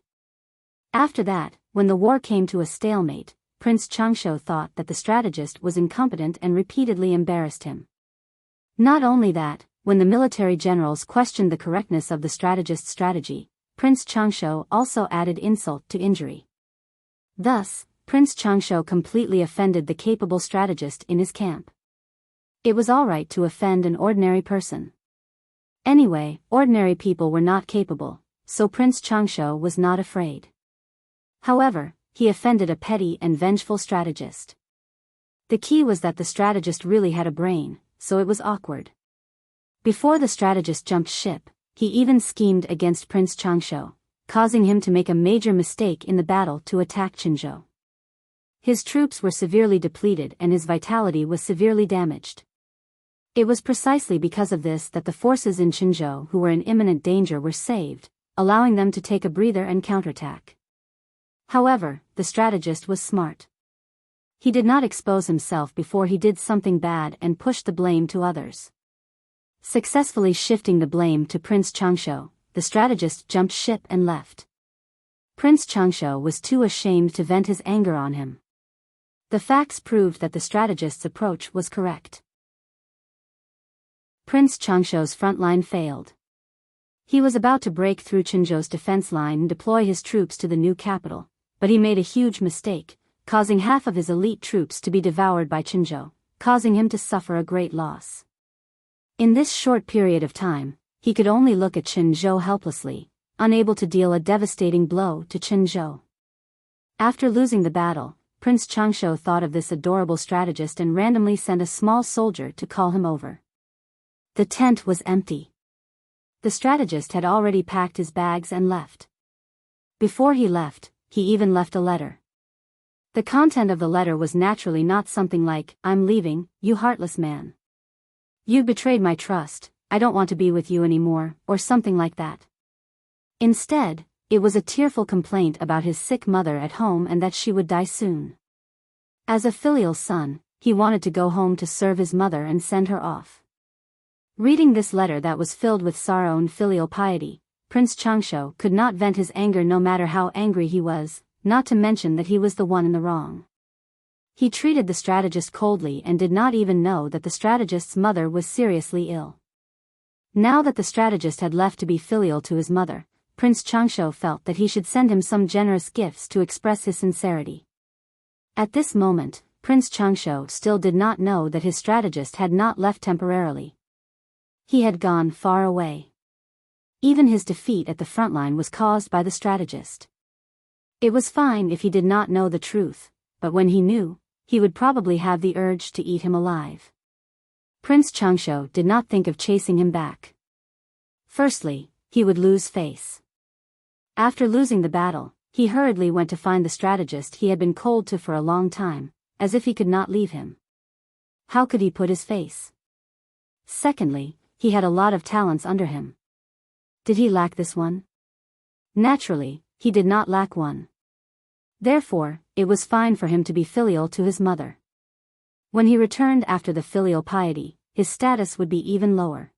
After that, when the war came to a stalemate, Prince Changsha thought that the strategist was incompetent and repeatedly embarrassed him. Not only that, when the military generals questioned the correctness of the strategist's strategy, Prince Changsha also added insult to injury. Thus, Prince Changsha completely offended the capable strategist in his camp. It was alright to offend an ordinary person. Anyway, ordinary people were not capable, so Prince Changsha was not afraid. However, he offended a petty and vengeful strategist. The key was that the strategist really had a brain, so it was awkward. Before the strategist jumped ship, he even schemed against Prince Changsha, causing him to make a major mistake in the battle to attack Qinzhou. His troops were severely depleted and his vitality was severely damaged. It was precisely because of this that the forces in Qinzhou who were in imminent danger were saved, allowing them to take a breather and counterattack. However, the strategist was smart. He did not expose himself before he did something bad and pushed the blame to others. Successfully shifting the blame to Prince Changsha, the strategist jumped ship and left. Prince Changsha was too ashamed to vent his anger on him. The facts proved that the strategist's approach was correct. Prince Changsha's front line failed. He was about to break through Qinzhou's defense line and deploy his troops to the new capital, but he made a huge mistake, causing half of his elite troops to be devoured by Qinzhou, causing him to suffer a great loss. In this short period of time, he could only look at Qinzhou helplessly, unable to deal a devastating blow to Qinzhou. After losing the battle, Prince Changsha thought of this adorable strategist and randomly sent a small soldier to call him over. The tent was empty. The strategist had already packed his bags and left. Before he left, he even left a letter. The content of the letter was naturally not something like, "I'm leaving, you heartless man. You betrayed my trust, I don't want to be with you anymore," or something like that. Instead, it was a tearful complaint about his sick mother at home and that she would die soon. As a filial son, he wanted to go home to serve his mother and send her off. Reading this letter that was filled with sorrow and filial piety, Prince Changsha could not vent his anger no matter how angry he was, not to mention that he was the one in the wrong. He treated the strategist coldly and did not even know that the strategist's mother was seriously ill. Now that the strategist had left to be filial to his mother, Prince Changsha felt that he should send him some generous gifts to express his sincerity. At this moment, Prince Changsha still did not know that his strategist had not left temporarily. He had gone far away. Even his defeat at the front line was caused by the strategist. It was fine if he did not know the truth, but when he knew, he would probably have the urge to eat him alive. Prince Changsha did not think of chasing him back. Firstly, he would lose face. After losing the battle, he hurriedly went to find the strategist he had been cold to for a long time, as if he could not leave him. How could he put his face? Secondly, he had a lot of talents under him. Did he lack this one? Naturally, he did not lack one. Therefore, it was fine for him to be filial to his mother. When he returned after the filial piety, his status would be even lower.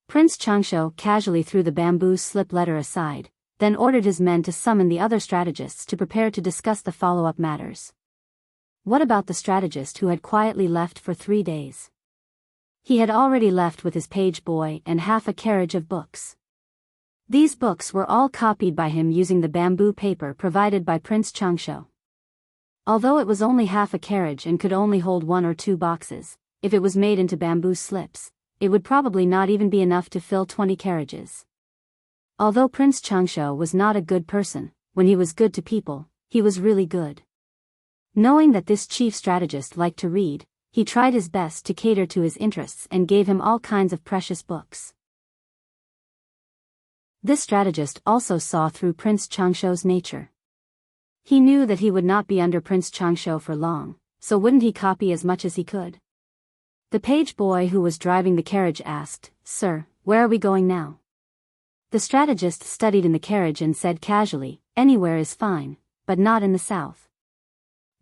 Prince Changsho casually threw the bamboo slip letter aside, then ordered his men to summon the other strategists to prepare to discuss the follow-up matters. What about the strategist who had quietly left for 3 days? He had already left with his page boy and half a carriage of books. These books were all copied by him using the bamboo paper provided by Prince Changsho. Although it was only half a carriage and could only hold 1 or 2 boxes, if it was made into bamboo slips, it would probably not even be enough to fill 20 carriages. Although Prince Changsho was not a good person, when he was good to people, he was really good. Knowing that this chief strategist liked to read, he tried his best to cater to his interests and gave him all kinds of precious books. This strategist also saw through Prince Changsho's nature. He knew that he would not be under Prince Changsho for long, so wouldn't he copy as much as he could? The page boy who was driving the carriage asked, "Sir, where are we going now?" The strategist studied in the carriage and said casually, "Anywhere is fine, but not in the south."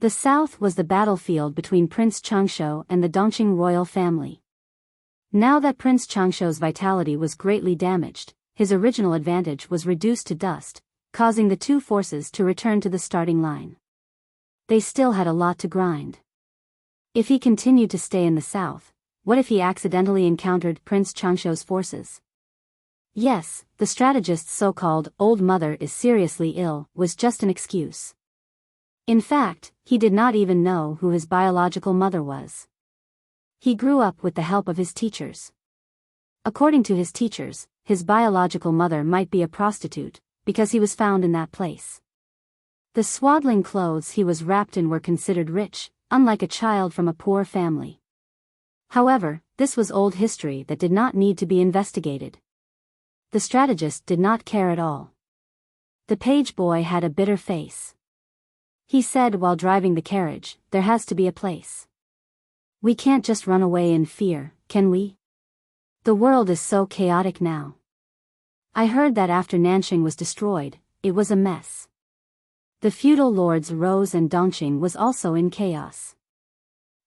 The south was the battlefield between Prince Changsho and the Dongqing royal family. Now that Prince Changsho's vitality was greatly damaged, his original advantage was reduced to dust, causing the two forces to return to the starting line. They still had a lot to grind. If he continued to stay in the south, what if he accidentally encountered Prince Changsho's forces? Yes, the strategist's so-called old mother is seriously ill was just an excuse. In fact, he did not even know who his biological mother was. He grew up with the help of his teachers. According to his teachers, his biological mother might be a prostitute, because he was found in that place. The swaddling clothes he was wrapped in were considered rich, unlike a child from a poor family. However, this was old history that did not need to be investigated. The strategist did not care at all. The page boy had a bitter face. He said while driving the carriage, "There has to be a place. We can't just run away in fear, can we? The world is so chaotic now. I heard that after Nanxing was destroyed, it was a mess. The feudal lords rose and Dongqing was also in chaos.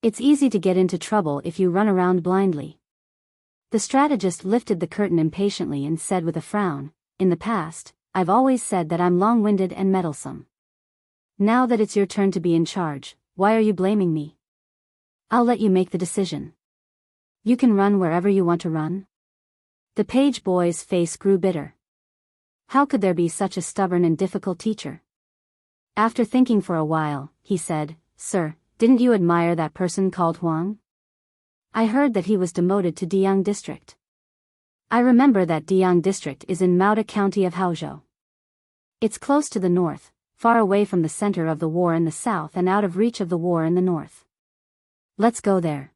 It's easy to get into trouble if you run around blindly." The strategist lifted the curtain impatiently and said with a frown, "In the past, I've always said that I'm long-winded and meddlesome. Now that it's your turn to be in charge, why are you blaming me? I'll let you make the decision. You can run wherever you want to run." The page boy's face grew bitter. How could there be such a stubborn and difficult teacher? After thinking for a while, he said, "Sir, didn't you admire that person called Huang? I heard that he was demoted to Diang district. I remember that Diang district is in Maoda County of Haozhou. It's close to the north, far away from the center of the war in the south and out of reach of the war in the north. Let's go there."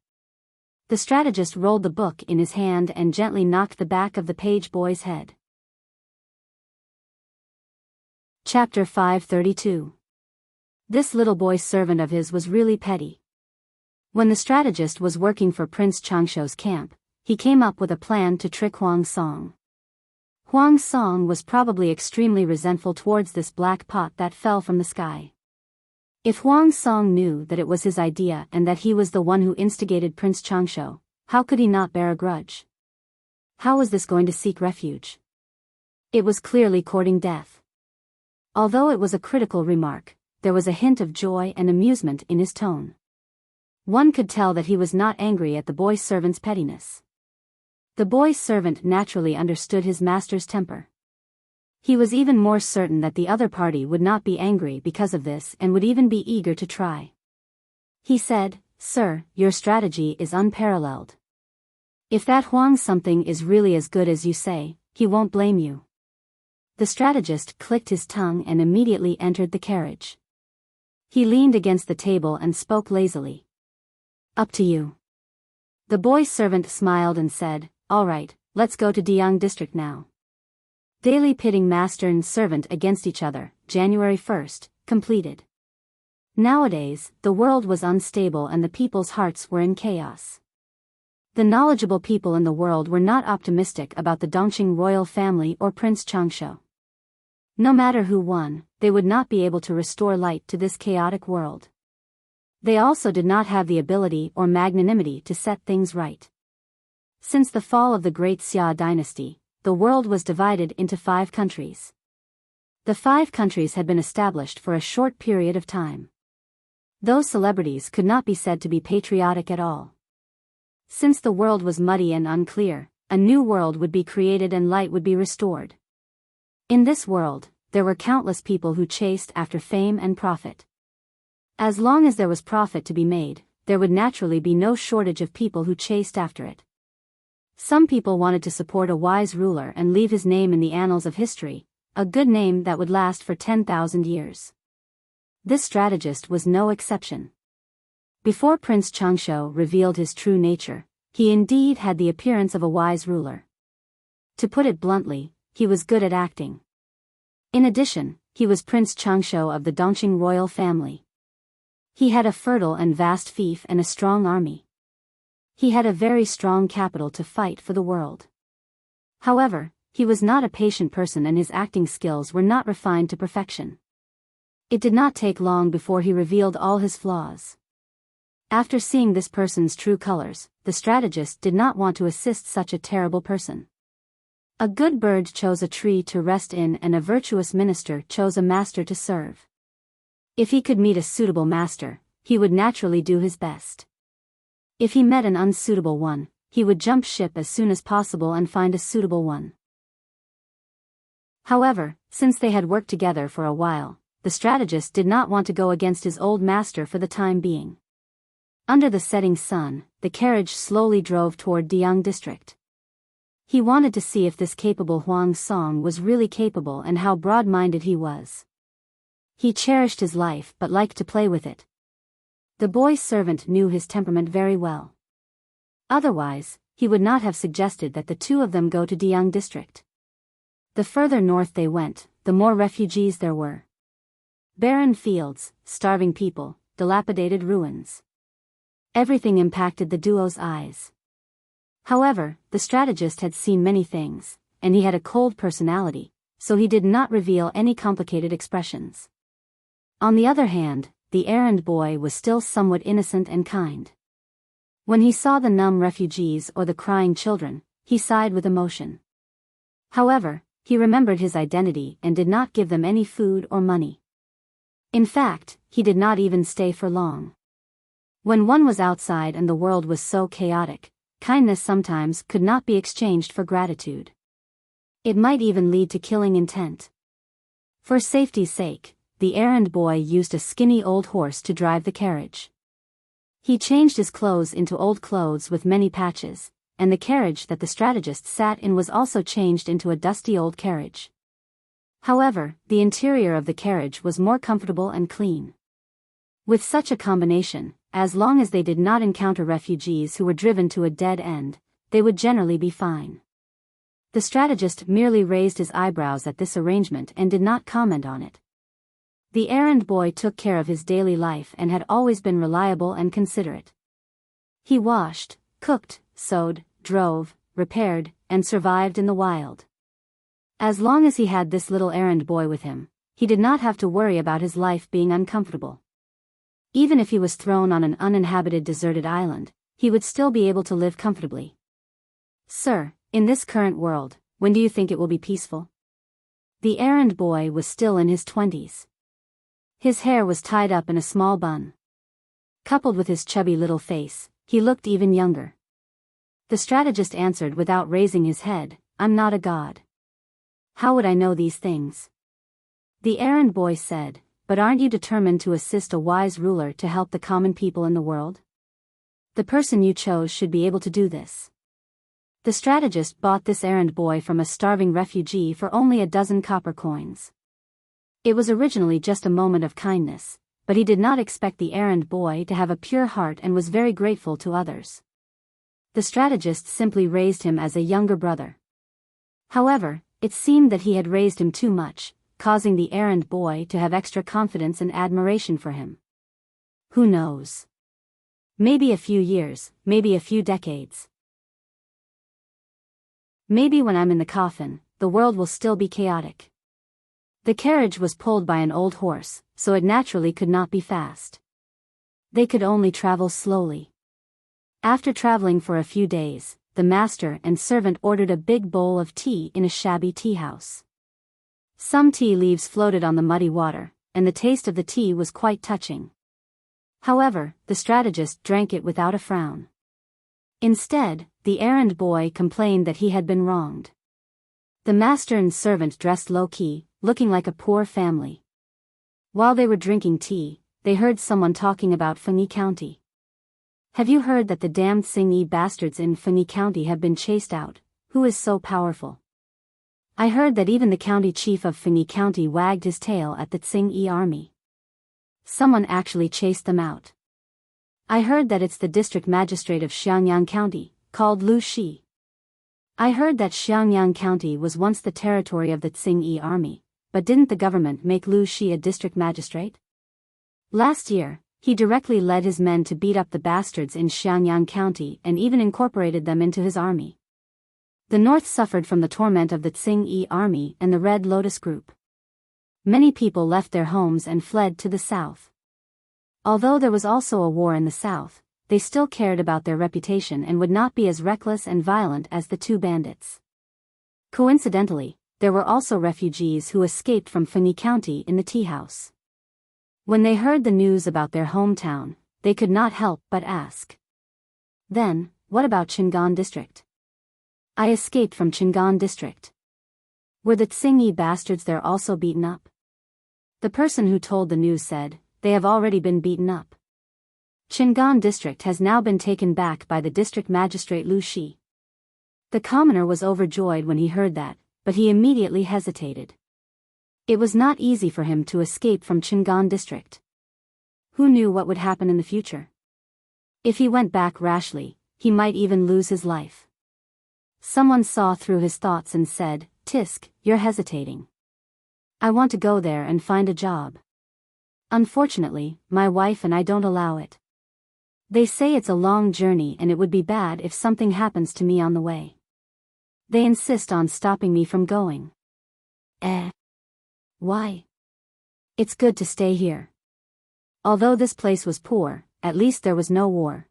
The strategist rolled the book in his hand and gently knocked the back of the page boy's head. Chapter 532. This little boy servant of his was really petty. When the strategist was working for Prince Changsho's camp, he came up with a plan to trick Huang Song. Huang Song was probably extremely resentful towards this black pot that fell from the sky. If Huang Song knew that it was his idea and that he was the one who instigated Prince Changsho, how could he not bear a grudge? How was this going to seek refuge? It was clearly courting death. Although it was a critical remark, there was a hint of joy and amusement in his tone. One could tell that he was not angry at the boy servant's pettiness. The boy servant naturally understood his master's temper. He was even more certain that the other party would not be angry because of this and would even be eager to try. He said, "Sir, your strategy is unparalleled. If that Huang something is really as good as you say, he won't blame you." The strategist clicked his tongue and immediately entered the carriage. He leaned against the table and spoke lazily. "Up to you." The boy servant smiled and said, "All right, let's go to Diang district now." Daily pitting master and servant against each other, January 1st, completed. Nowadays, the world was unstable and the people's hearts were in chaos. The knowledgeable people in the world were not optimistic about the Dongqing royal family or Prince Changsho. No matter who won, they would not be able to restore light to this chaotic world. They also did not have the ability or magnanimity to set things right. Since the fall of the Great Xia dynasty, the world was divided into 5 countries. The 5 countries had been established for a short period of time. Those celebrities could not be said to be patriotic at all. Since the world was muddy and unclear, a new world would be created and light would be restored. In this world, there were countless people who chased after fame and profit. As long as there was profit to be made, there would naturally be no shortage of people who chased after it. Some people wanted to support a wise ruler and leave his name in the annals of history, a good name that would last for 10,000 years. This strategist was no exception. Before Prince Changsho revealed his true nature, he indeed had the appearance of a wise ruler. To put it bluntly, he was good at acting. In addition, he was Prince Changsho of the Dongqing royal family. He had a fertile and vast fief and a strong army. He had a very strong capital to fight for the world. However, he was not a patient person and his acting skills were not refined to perfection. It did not take long before he revealed all his flaws. After seeing this person's true colors, the strategist did not want to assist such a terrible person. A good bird chose a tree to rest in and a virtuous minister chose a master to serve. If he could meet a suitable master, he would naturally do his best. If he met an unsuitable one, he would jump ship as soon as possible and find a suitable one. However, since they had worked together for a while, the strategist did not want to go against his old master for the time being. Under the setting sun, the carriage slowly drove toward Diang district. He wanted to see if this capable Huang Song was really capable and how broad-minded he was. He cherished his life but liked to play with it. The boy's servant knew his temperament very well. Otherwise, he would not have suggested that the two of them go to Diang district. The further north they went, the more refugees there were. Barren fields, starving people, dilapidated ruins. Everything impacted the duo's eyes. However, the strategist had seen many things, and he had a cold personality, so he did not reveal any complicated expressions. On the other hand, the errand boy was still somewhat innocent and kind. When he saw the numb refugees or the crying children, he sighed with emotion. However, he remembered his identity and did not give them any food or money. In fact, he did not even stay for long. When one was outside and the world was so chaotic, kindness sometimes could not be exchanged for gratitude. It might even lead to killing intent. For safety's sake, the errand boy used a skinny old horse to drive the carriage. He changed his clothes into old clothes with many patches, and the carriage that the strategist sat in was also changed into a dusty old carriage. However, the interior of the carriage was more comfortable and clean. With such a combination, as long as they did not encounter refugees who were driven to a dead end, they would generally be fine. The strategist merely raised his eyebrows at this arrangement and did not comment on it. The errand boy took care of his daily life and had always been reliable and considerate. He washed, cooked, sewed, drove, repaired, and survived in the wild. As long as he had this little errand boy with him, he did not have to worry about his life being uncomfortable. Even if he was thrown on an uninhabited deserted island, he would still be able to live comfortably. "Sir, in this current world, when do you think it will be peaceful?" The errand boy was still in his 20s. His hair was tied up in a small bun. Coupled with his chubby little face, he looked even younger. The strategist answered without raising his head, "I'm not a god. How would I know these things?" The errand boy said, "But aren't you determined to assist a wise ruler to help the common people in the world? The person you chose should be able to do this." The strategist bought this errand boy from a starving refugee for only a dozen copper coins. It was originally just a moment of kindness, but he did not expect the errand boy to have a pure heart and was very grateful to others. The strategist simply raised him as a younger brother. However, it seemed that he had raised him too much, causing the errand boy to have extra confidence and admiration for him. Who knows? Maybe a few years, maybe a few decades. Maybe when I'm in the coffin, the world will still be chaotic. The carriage was pulled by an old horse, so it naturally could not be fast. They could only travel slowly. After traveling for a few days, the master and servant ordered a big bowl of tea in a shabby tea house. Some tea leaves floated on the muddy water, and the taste of the tea was quite touching. However, the strategist drank it without a frown. Instead, the errand boy complained that he had been wronged. The master and servant dressed low-key, looking like a poor family. While they were drinking tea, they heard someone talking about Fengyi County. Have you heard that the damned Tsingyi bastards in Fengyi County have been chased out? Who is so powerful? I heard that even the county chief of Fengyi County wagged his tail at the Tsingyi army. Someone actually chased them out. I heard that it's the district magistrate of Xiangyang County, called Lu Shi. I heard that Xiangyang County was once the territory of the Tsingyi army, but didn't the government make Lu Shi a district magistrate? Last year, he directly led his men to beat up the bastards in Xiangyang County and even incorporated them into his army. The North suffered from the torment of the Tsingyi army and the Red Lotus Group. Many people left their homes and fled to the south. Although there was also a war in the south, they still cared about their reputation and would not be as reckless and violent as the two bandits. Coincidentally, there were also refugees who escaped from Fengyi County in the tea house. When they heard the news about their hometown, they could not help but ask. Then, what about Qingan District? I escaped from Qingan District. Were the Tsingyi bastards there also beaten up? The person who told the news said, they have already been beaten up. Qingan District has now been taken back by the district magistrate Lu Shi. The commoner was overjoyed when he heard that, but he immediately hesitated. It was not easy for him to escape from Qingan District. Who knew what would happen in the future? If he went back rashly, he might even lose his life. Someone saw through his thoughts and said, Tisk, you're hesitating. I want to go there and find a job. Unfortunately, my wife and I don't allow it. They say it's a long journey and it would be bad if something happens to me on the way. They insist on stopping me from going. Why? It's good to stay here. Although this place was poor, at least there was no war.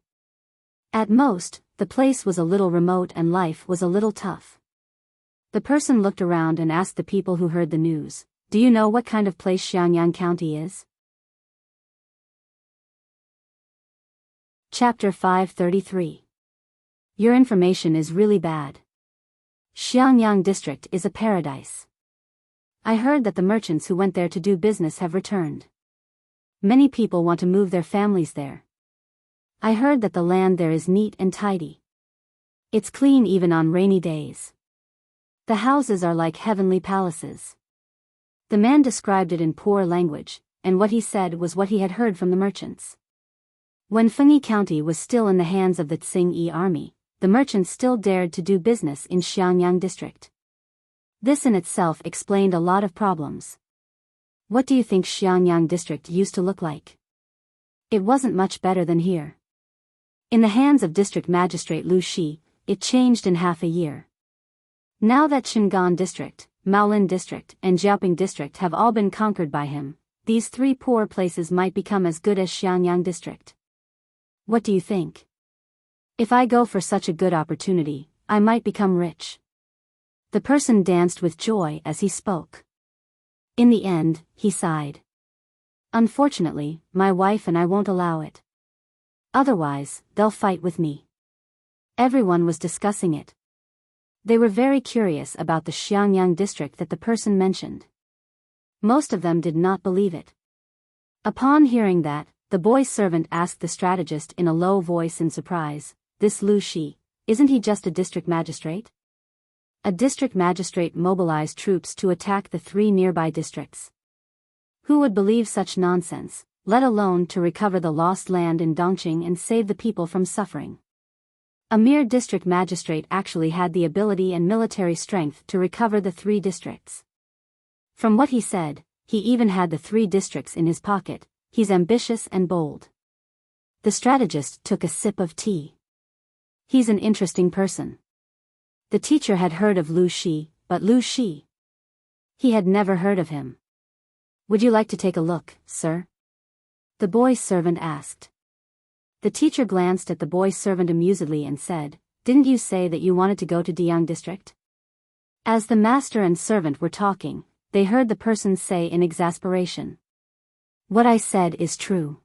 At most, the place was a little remote and life was a little tough. The person looked around and asked the people who heard the news, do you know what kind of place Xiangyang County is? Chapter 533. Your information is really bad. Xiangyang District is a paradise. I heard that the merchants who went there to do business have returned. Many people want to move their families there. I heard that the land there is neat and tidy. It's clean even on rainy days. The houses are like heavenly palaces. The man described it in poor language, and what he said was what he had heard from the merchants. When Fengyi County was still in the hands of the Tsingyi army, the merchants still dared to do business in Xiangyang District. This in itself explained a lot of problems. What do you think Xiangyang District used to look like? It wasn't much better than here. In the hands of District Magistrate Lu Shi, it changed in half a year. Now that Qingan District, Maolin District, and Jiaoping District have all been conquered by him, these three poor places might become as good as Xiangyang District. What do you think? If I go for such a good opportunity, I might become rich. The person danced with joy as he spoke. In the end, he sighed. Unfortunately, my wife and I won't allow it. Otherwise, they'll fight with me. Everyone was discussing it. They were very curious about the Xiangyang District that the person mentioned. Most of them did not believe it. Upon hearing that, the boy's servant asked the strategist in a low voice in surprise, this Lu Shi, isn't he just a district magistrate? A district magistrate mobilized troops to attack the three nearby districts. Who would believe such nonsense, let alone to recover the lost land in Dongqing and save the people from suffering? A mere district magistrate actually had the ability and military strength to recover the three districts. From what he said, he even had the three districts in his pocket. He's ambitious and bold. The strategist took a sip of tea. He's an interesting person. The teacher had heard of Lu Shi, but Lu Shi? He had never heard of him. Would you like to take a look, sir? The boy's servant asked. The teacher glanced at the boy's servant amusedly and said, Didn't you say that you wanted to go to Diang district? As the master and servant were talking, they heard the person say in exasperation. What I said is true.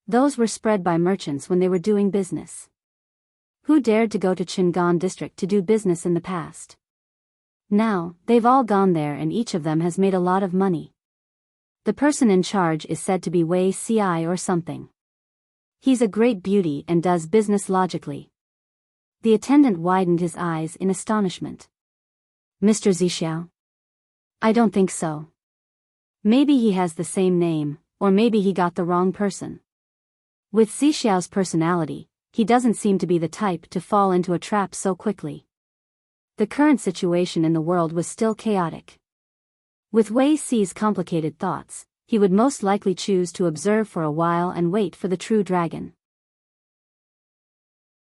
Those were spread by merchants when they were doing business. Who dared to go to Qingan district to do business in the past? Now, they've all gone there and each of them has made a lot of money. The person in charge is said to be Wei Ci or something. He's a great beauty and does business logically. The attendant widened his eyes in astonishment. Mr. Zixiao? I don't think so. Maybe he has the same name, or maybe he got the wrong person. With Zixiao's personality, he doesn't seem to be the type to fall into a trap so quickly. The current situation in the world was still chaotic. With Wei Ci's complicated thoughts, he would most likely choose to observe for a while and wait for the true dragon.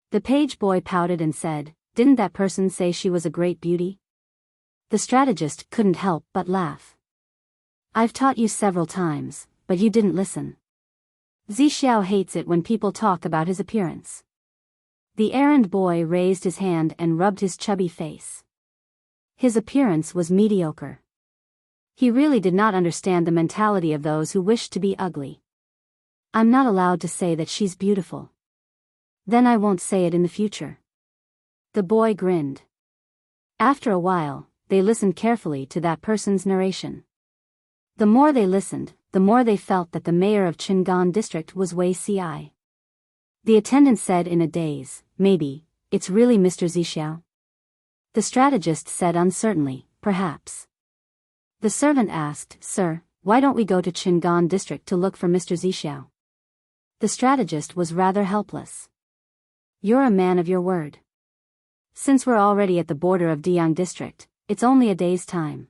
The page boy pouted and said, Didn't that person say she was a great beauty? The strategist couldn't help but laugh. I've taught you several times, but you didn't listen. Zixiao hates it when people talk about his appearance. The errand boy raised his hand and rubbed his chubby face. His appearance was mediocre. He really did not understand the mentality of those who wished to be ugly. I'm not allowed to say that she's beautiful. Then I won't say it in the future. The boy grinned. After a while, they listened carefully to that person's narration. The more they listened, the more they felt that the mayor of Qingan district was Wei Ci. The attendant said in a daze, Maybe, it's really Mr. Zixiao. The strategist said uncertainly, Perhaps. The servant asked, Sir, why don't we go to Qingan district to look for Mr. Zixiao? The strategist was rather helpless. You're a man of your word. Since we're already at the border of Diang district, it's only a day's time.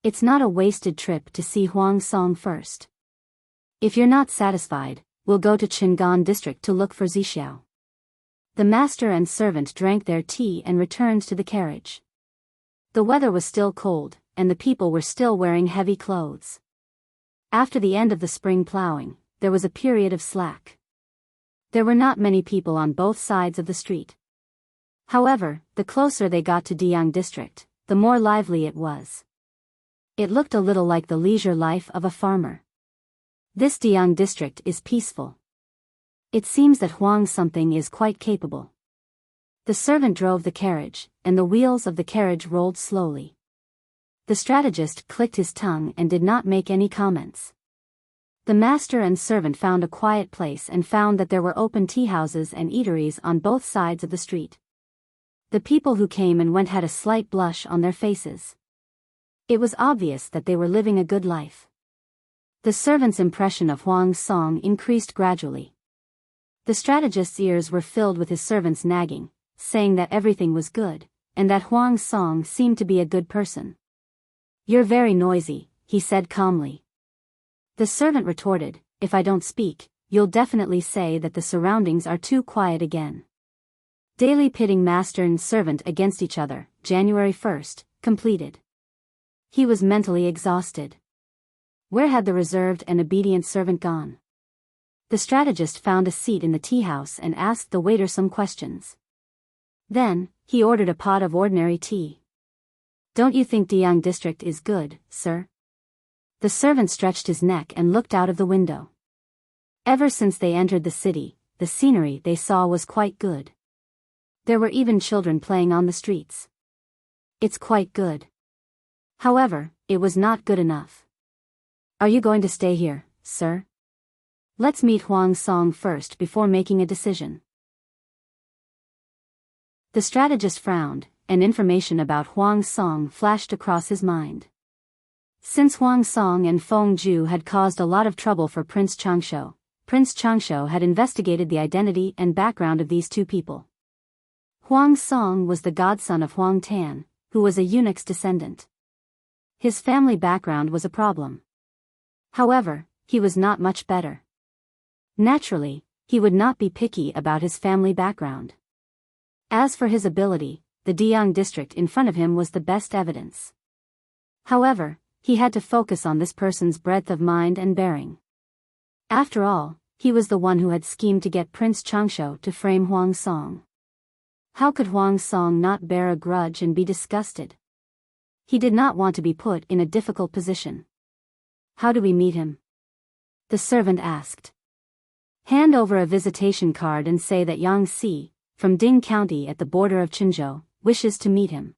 It's not a wasted trip to see Huang Song first. If you're not satisfied, we'll go to Qingan district to look for Zixiao. The master and servant drank their tea and returned to the carriage. The weather was still cold, and the people were still wearing heavy clothes. After the end of the spring plowing, there was a period of slack. There were not many people on both sides of the street. However, the closer they got to Diang district, the more lively it was. It looked a little like the leisure life of a farmer. This Diang district is peaceful. It seems that Huang something is quite capable. The servant drove the carriage, and the wheels of the carriage rolled slowly. The strategist clicked his tongue and did not make any comments. The master and servant found a quiet place and found that there were open tea houses and eateries on both sides of the street. The people who came and went had a slight blush on their faces. It was obvious that they were living a good life. The servant's impression of Huang Song increased gradually. The strategist's ears were filled with his servant's nagging, saying that everything was good, and that Huang Song seemed to be a good person. You're very noisy, he said calmly. The servant retorted, If I don't speak, you'll definitely say that the surroundings are too quiet again. Daily pitting master and servant against each other, January 1st, completed. He was mentally exhausted. Where had the reserved and obedient servant gone? The strategist found a seat in the tea house and asked the waiter some questions. Then, he ordered a pot of ordinary tea. Don't you think Diang district is good, sir? The servant stretched his neck and looked out of the window. Ever since they entered the city, the scenery they saw was quite good. There were even children playing on the streets. It's quite good. However, it was not good enough. Are you going to stay here, sir? Let's meet Huang Song first before making a decision. The strategist frowned, and information about Huang Song flashed across his mind. Since Huang Song and Feng Ju had caused a lot of trouble for Prince Changsho, Prince Changsho had investigated the identity and background of these two people. Huang Song was the godson of Huang Tan, who was a eunuch's descendant. His family background was a problem. However, he was not much better. Naturally, he would not be picky about his family background. As for his ability, the Diang district in front of him was the best evidence. However, he had to focus on this person's breadth of mind and bearing. After all, he was the one who had schemed to get Prince Changsha to frame Huang Song. How could Huang Song not bear a grudge and be disgusted? He did not want to be put in a difficult position. How do we meet him? The servant asked. Hand over a visitation card and say that Yang Si, from Ding County at the border of Qinzhou, wishes to meet him.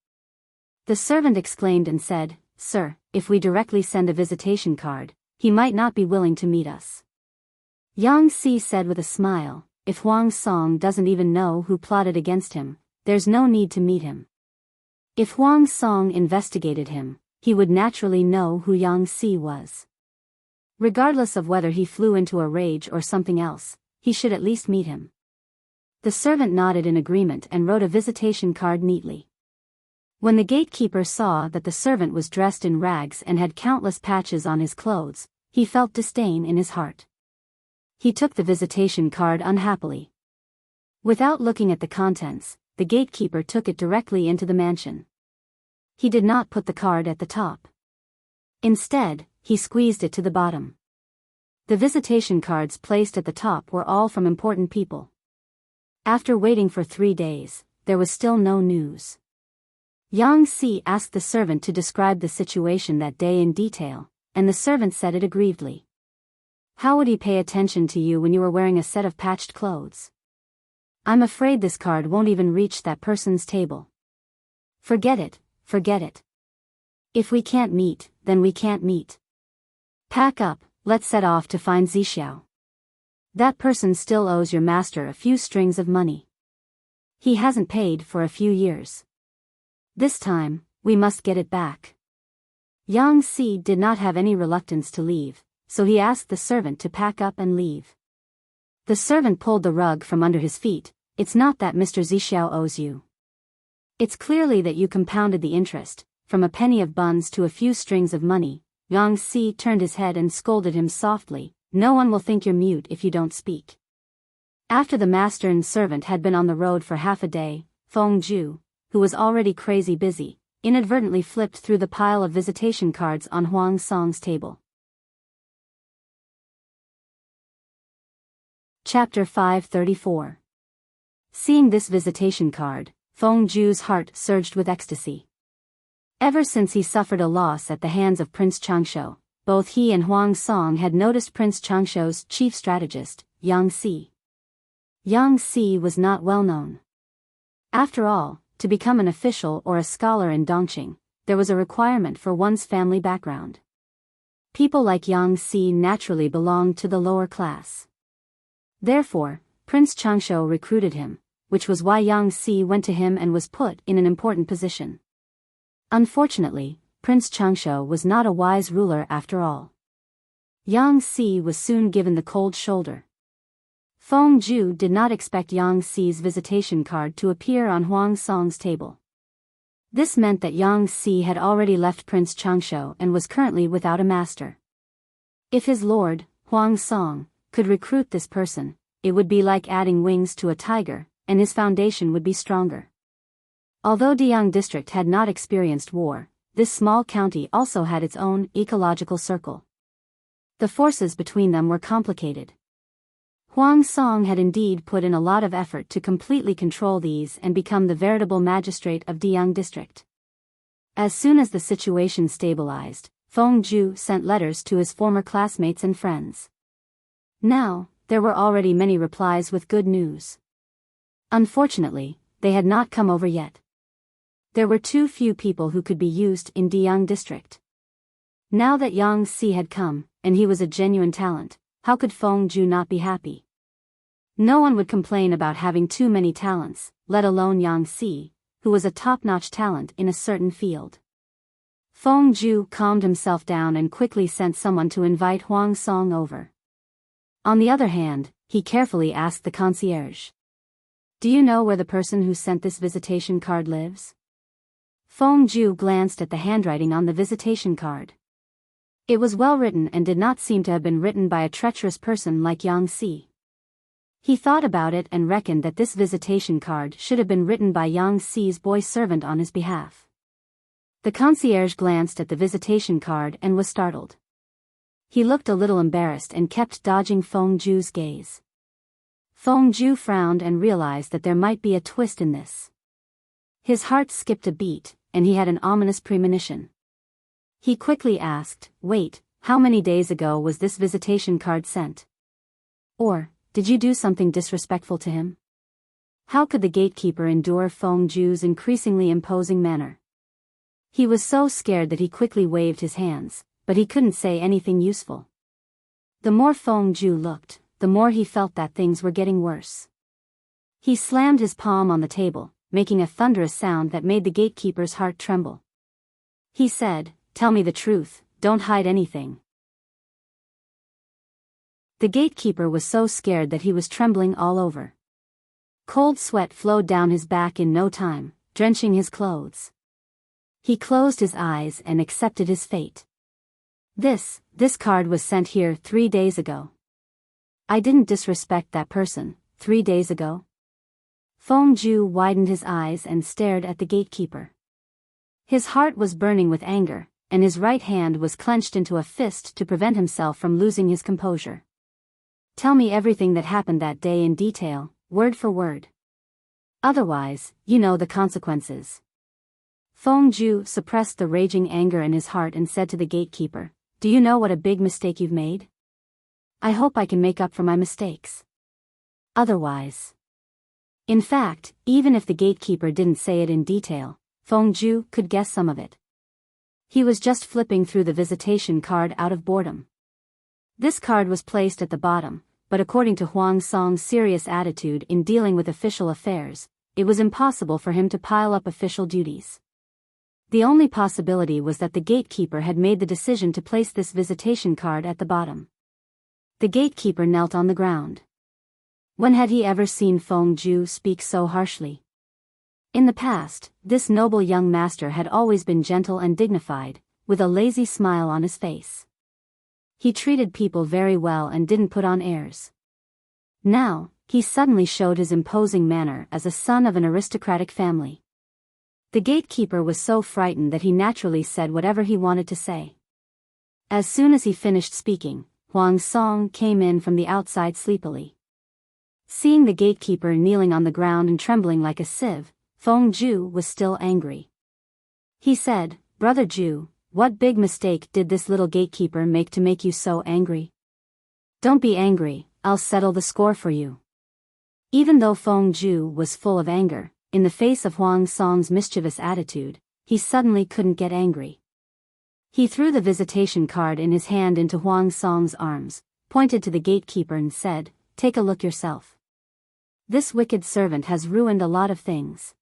The servant exclaimed and said, Sir, if we directly send a visitation card, he might not be willing to meet us. Yang Si said with a smile, if Huang Song doesn't even know who plotted against him, there's no need to meet him. If Huang Song investigated him, he would naturally know who Yang Si was. Regardless of whether he flew into a rage or something else, he should at least meet him. The servant nodded in agreement and wrote a visitation card neatly. When the gatekeeper saw that the servant was dressed in rags and had countless patches on his clothes, he felt disdain in his heart. He took the visitation card unhappily. Without looking at the contents, the gatekeeper took it directly into the mansion. He did not put the card at the top. Instead, he squeezed it to the bottom. The visitation cards placed at the top were all from important people. After waiting for 3 days, there was still no news. Yang Si asked the servant to describe the situation that day in detail, and the servant said it aggrievedly. How would he pay attention to you when you were wearing a set of patched clothes? I'm afraid this card won't even reach that person's table. Forget it, forget it. If we can't meet, then we can't meet. Pack up, let's set off to find Zixiao. That person still owes your master a few strings of money. He hasn't paid for a few years. This time, we must get it back. Yang Si did not have any reluctance to leave, so he asked the servant to pack up and leave. The servant pulled the rug from under his feet. It's not that Mr. Zixiao owes you. It's clearly that you compounded the interest, from a penny of buns to a few strings of money. Yang Si turned his head and scolded him softly, no one will think you're mute if you don't speak. After the master and servant had been on the road for half a day, Feng Ju, who was already crazy busy, inadvertently flipped through the pile of visitation cards on Huang Song's table. Chapter 534. Seeing this visitation card, Feng Ju's heart surged with ecstasy. Ever since he suffered a loss at the hands of Prince Changsha, both he and Huang Song had noticed Prince Changsha's chief strategist, Yang Si. Yang Si was not well known. After all, to become an official or a scholar in Dongqing, there was a requirement for one's family background. People like Yang Si naturally belonged to the lower class. Therefore, Prince Changsha recruited him, which was why Yang Si went to him and was put in an important position. Unfortunately, Prince Changsha was not a wise ruler after all. Yang Si was soon given the cold shoulder. Feng Ju did not expect Yang Si's visitation card to appear on Huang Song's table. This meant that Yang Si had already left Prince Changsha and was currently without a master. If his lord, Huang Song, could recruit this person, it would be like adding wings to a tiger, and his foundation would be stronger. Although Diyang district had not experienced war, this small county also had its own ecological circle. The forces between them were complicated. Huang Song had indeed put in a lot of effort to completely control these and become the veritable magistrate of Diyang district. As soon as the situation stabilized, Feng Ju sent letters to his former classmates and friends. Now, there were already many replies with good news. Unfortunately, they had not come over yet. There were too few people who could be used in Diyang district. Now that Yang Si had come, and he was a genuine talent, how could Feng Ju not be happy? No one would complain about having too many talents, let alone Yang Si, who was a top-notch talent in a certain field. Feng Ju calmed himself down and quickly sent someone to invite Huang Song over. On the other hand, he carefully asked the concierge. Do you know where the person who sent this visitation card lives? Feng Ju glanced at the handwriting on the visitation card. It was well written and did not seem to have been written by a treacherous person like Yang Si. He thought about it and reckoned that this visitation card should have been written by Yang Si's boy servant on his behalf. The concierge glanced at the visitation card and was startled. He looked a little embarrassed and kept dodging Feng Zhu's gaze. Feng Zhu frowned and realized that there might be a twist in this. His heart skipped a beat, and he had an ominous premonition. He quickly asked, "Wait, how many days ago was this visitation card sent? Or, did you do something disrespectful to him?" How could the gatekeeper endure Feng Zhu's increasingly imposing manner? He was so scared that he quickly waved his hands, but he couldn't say anything useful. The more Feng Zhu looked, the more he felt that things were getting worse. He slammed his palm on the table, making a thunderous sound that made the gatekeeper's heart tremble. He said, "Tell me the truth, don't hide anything." The gatekeeper was so scared that he was trembling all over. Cold sweat flowed down his back in no time, drenching his clothes. He closed his eyes and accepted his fate. This card was sent here 3 days ago. I didn't disrespect that person, 3 days ago. Feng Zhu widened his eyes and stared at the gatekeeper. His heart was burning with anger, and his right hand was clenched into a fist to prevent himself from losing his composure. "Tell me everything that happened that day in detail, word for word. Otherwise, you know the consequences." Feng Zhu suppressed the raging anger in his heart and said to the gatekeeper, "Do you know what a big mistake you've made? I hope I can make up for my mistakes. Otherwise..." In fact, even if the gatekeeper didn't say it in detail, Feng Zhu could guess some of it. He was just flipping through the visitation card out of boredom. This card was placed at the bottom, but according to Huang Song's serious attitude in dealing with official affairs, it was impossible for him to pile up official duties. The only possibility was that the gatekeeper had made the decision to place this visitation card at the bottom. The gatekeeper knelt on the ground. When had he ever seen Feng Zhu speak so harshly? In the past, this noble young master had always been gentle and dignified, with a lazy smile on his face. He treated people very well and didn't put on airs. Now, he suddenly showed his imposing manner as a son of an aristocratic family. The gatekeeper was so frightened that he naturally said whatever he wanted to say. As soon as he finished speaking, Huang Song came in from the outside sleepily. Seeing the gatekeeper kneeling on the ground and trembling like a sieve, Feng Zhu was still angry. He said, "Brother Zhu, what big mistake did this little gatekeeper make to make you so angry? Don't be angry, I'll settle the score for you." Even though Feng Zhu was full of anger, in the face of Huang Song's mischievous attitude, he suddenly couldn't get angry. He threw the visitation card in his hand into Huang Song's arms, pointed to the gatekeeper and said, "Take a look yourself. This wicked servant has ruined a lot of things."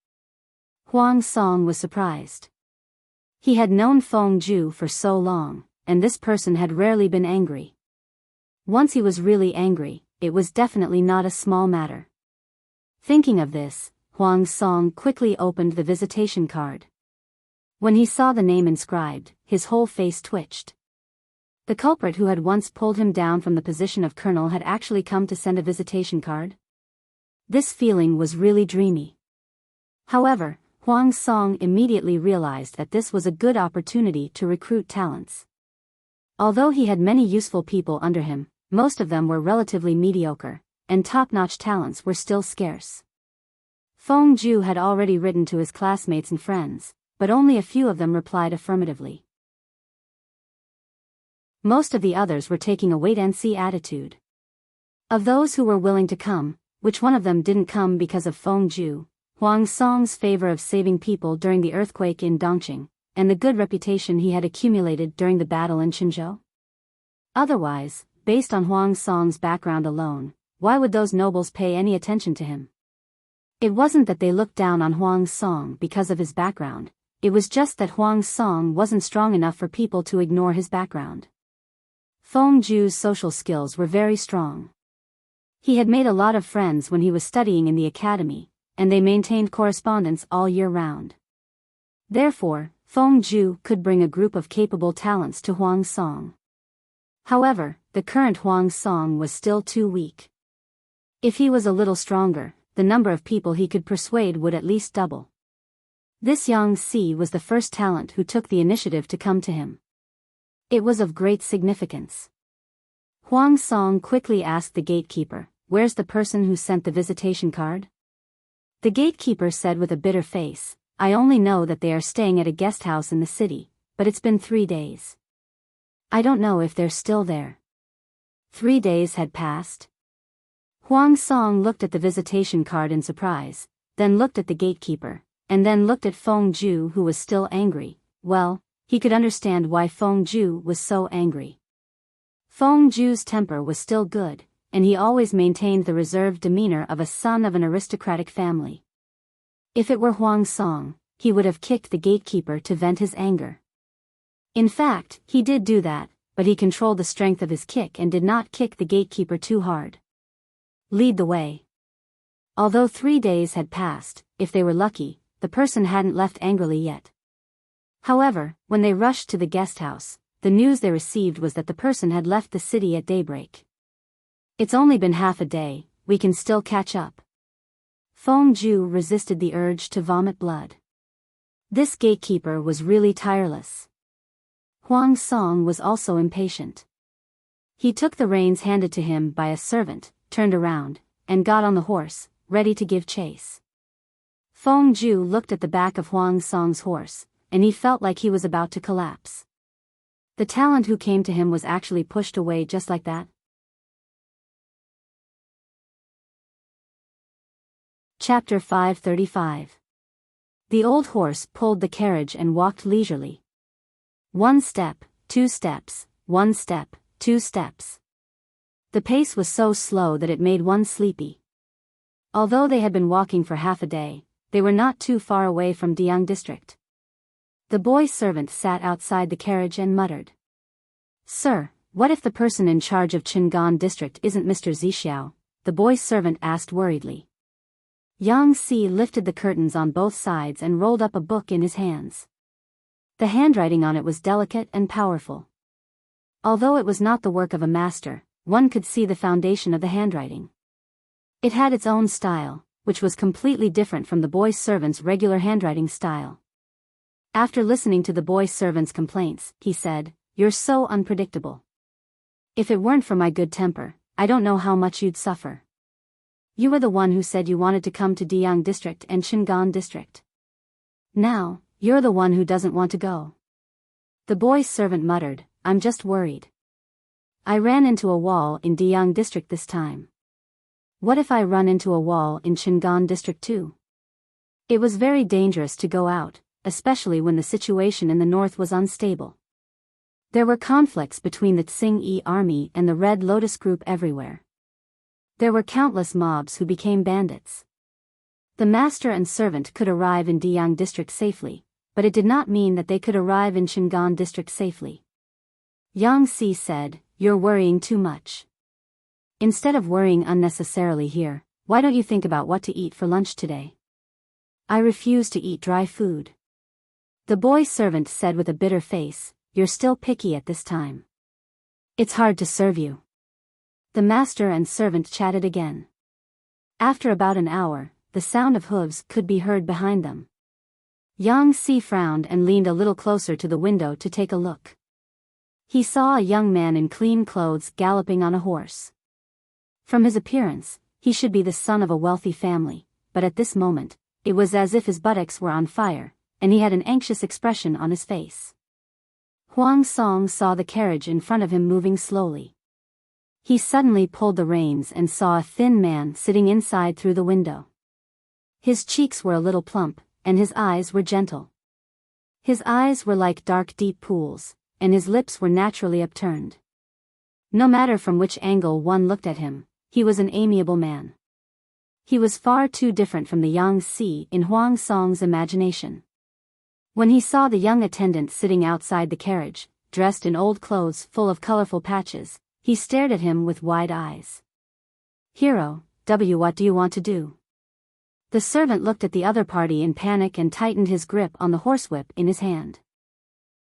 Huang Song was surprised. He had known Feng Zhu for so long, and this person had rarely been angry. Once he was really angry, it was definitely not a small matter. Thinking of this, Huang Song quickly opened the visitation card. When he saw the name inscribed, his whole face twitched. The culprit who had once pulled him down from the position of colonel had actually come to send a visitation card. This feeling was really dreamy. However, Huang Song immediately realized that this was a good opportunity to recruit talents. Although he had many useful people under him, most of them were relatively mediocre, and top-notch talents were still scarce. Feng Zhu had already written to his classmates and friends, but only a few of them replied affirmatively. Most of the others were taking a wait-and-see attitude. Of those who were willing to come, which one of them didn't come because of Feng Zhu, Huang Song's favor of saving people during the earthquake in Dongqing, and the good reputation he had accumulated during the battle in Qinzhou? Otherwise, based on Huang Song's background alone, why would those nobles pay any attention to him? It wasn't that they looked down on Huang Song because of his background, it was just that Huang Song wasn't strong enough for people to ignore his background. Feng Zhu's social skills were very strong. He had made a lot of friends when he was studying in the academy, and they maintained correspondence all year round. Therefore, Feng Zhu could bring a group of capable talents to Huang Song. However, the current Huang Song was still too weak. If he was a little stronger, the number of people he could persuade would at least double. This Yang Si was the first talent who took the initiative to come to him. It was of great significance. Huang Song quickly asked the gatekeeper, "Where's the person who sent the visitation card?" The gatekeeper said with a bitter face, "I only know that they are staying at a guest house in the city, but it's been 3 days. I don't know if they're still there." 3 days had passed. Huang Song looked at the visitation card in surprise, then looked at the gatekeeper, and then looked at Feng Ju, who was still angry. Well, he could understand why Feng Ju was so angry. Feng Ju's temper was still good, and he always maintained the reserved demeanor of a son of an aristocratic family. If it were Huang Song, he would have kicked the gatekeeper to vent his anger. In fact, he did do that, but he controlled the strength of his kick and did not kick the gatekeeper too hard. Lead the way. Although 3 days had passed, if they were lucky, the person hadn't left angrily yet. However, when they rushed to the guest house, the news they received was that the person had left the city at daybreak. "It's only been half a day, we can still catch up." Feng Ju resisted the urge to vomit blood. This gatekeeper was really tireless. Huang Song was also impatient. He took the reins handed to him by a servant, turned around, and got on the horse, ready to give chase. Feng Ju looked at the back of Huang Song's horse, and he felt like he was about to collapse. The talent who came to him was actually pushed away just like that. Chapter 535. The old horse pulled the carriage and walked leisurely. 1 step, 2 steps, 1 step, 2 steps. The pace was so slow that it made one sleepy. Although they had been walking for half a day, they were not too far away from Diang district. The boy servant sat outside the carriage and muttered, "Sir, what if the person in charge of Qingan district isn't Mr. Zixiao?" the boy servant asked worriedly. Yang Si lifted the curtains on both sides and rolled up a book in his hands. The handwriting on it was delicate and powerful. Although it was not the work of a master, one could see the foundation of the handwriting. It had its own style, which was completely different from the boy servant's regular handwriting style. After listening to the boy servant's complaints, he said, "You're so unpredictable. If it weren't for my good temper, I don't know how much you'd suffer. You were the one who said you wanted to come to Diang district and Qingan district. Now, you're the one who doesn't want to go." The boy servant muttered, "I'm just worried. I ran into a wall in Diang district this time. What if I run into a wall in Qingan district too?" It was very dangerous to go out, especially when the situation in the north was unstable. There were conflicts between the Tsing-Yi army and the Red Lotus group everywhere. There were countless mobs who became bandits. The master and servant could arrive in Diang district safely, but it did not mean that they could arrive in Qingan district safely. Yang Si said, "You're worrying too much. Instead of worrying unnecessarily here, why don't you think about what to eat for lunch today?" "I refuse to eat dry food." The boy servant said with a bitter face, "You're still picky at this time. It's hard to serve you." The master and servant chatted again. After about an hour, the sound of hooves could be heard behind them. Yang Si frowned and leaned a little closer to the window to take a look. He saw a young man in clean clothes galloping on a horse. From his appearance, he should be the son of a wealthy family, but at this moment, it was as if his buttocks were on fire, and he had an anxious expression on his face. Huang Song saw the carriage in front of him moving slowly. He suddenly pulled the reins and saw a thin man sitting inside through the window. His cheeks were a little plump, and his eyes were gentle. His eyes were like dark deep pools, and his lips were naturally upturned. No matter from which angle one looked at him, he was an amiable man. He was far too different from the Yang Si in Huang Song's imagination. When he saw the young attendant sitting outside the carriage, dressed in old clothes full of colorful patches, he stared at him with wide eyes. "Hero, what do you want to do?" The servant looked at the other party in panic and tightened his grip on the horsewhip in his hand.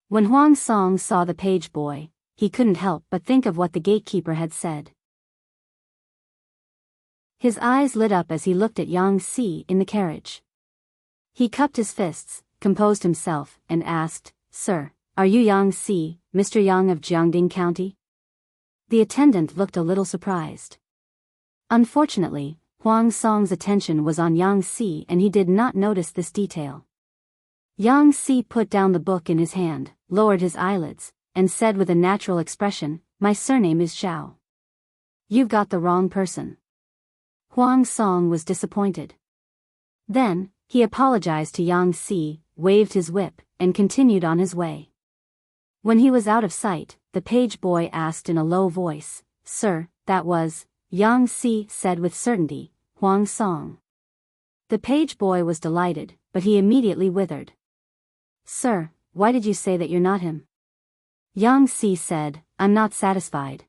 When Huang Song saw the page boy, he couldn't help but think of what the gatekeeper had said. His eyes lit up as he looked at Yang Si in the carriage. He cupped his fists, composed himself, and asked, "Sir, are you Yang Si, Mr. Yang of Jiangding County?" The attendant looked a little surprised. Unfortunately, Huang Song's attention was on Yang Si and he did not notice this detail. Yang Si put down the book in his hand, lowered his eyelids, and said with a natural expression, "My surname is Xiao." "You've got the wrong person." Huang Song was disappointed. Then, he apologized to Yang Si, waved his whip, and continued on his way. When he was out of sight, the page boy asked in a low voice, "Sir, that was..." Yang Si said with certainty, "Huang Song." The page boy was delighted, but he immediately withered. "Sir, why did you say that you're not him?" Yang Si said, "I'm not satisfied.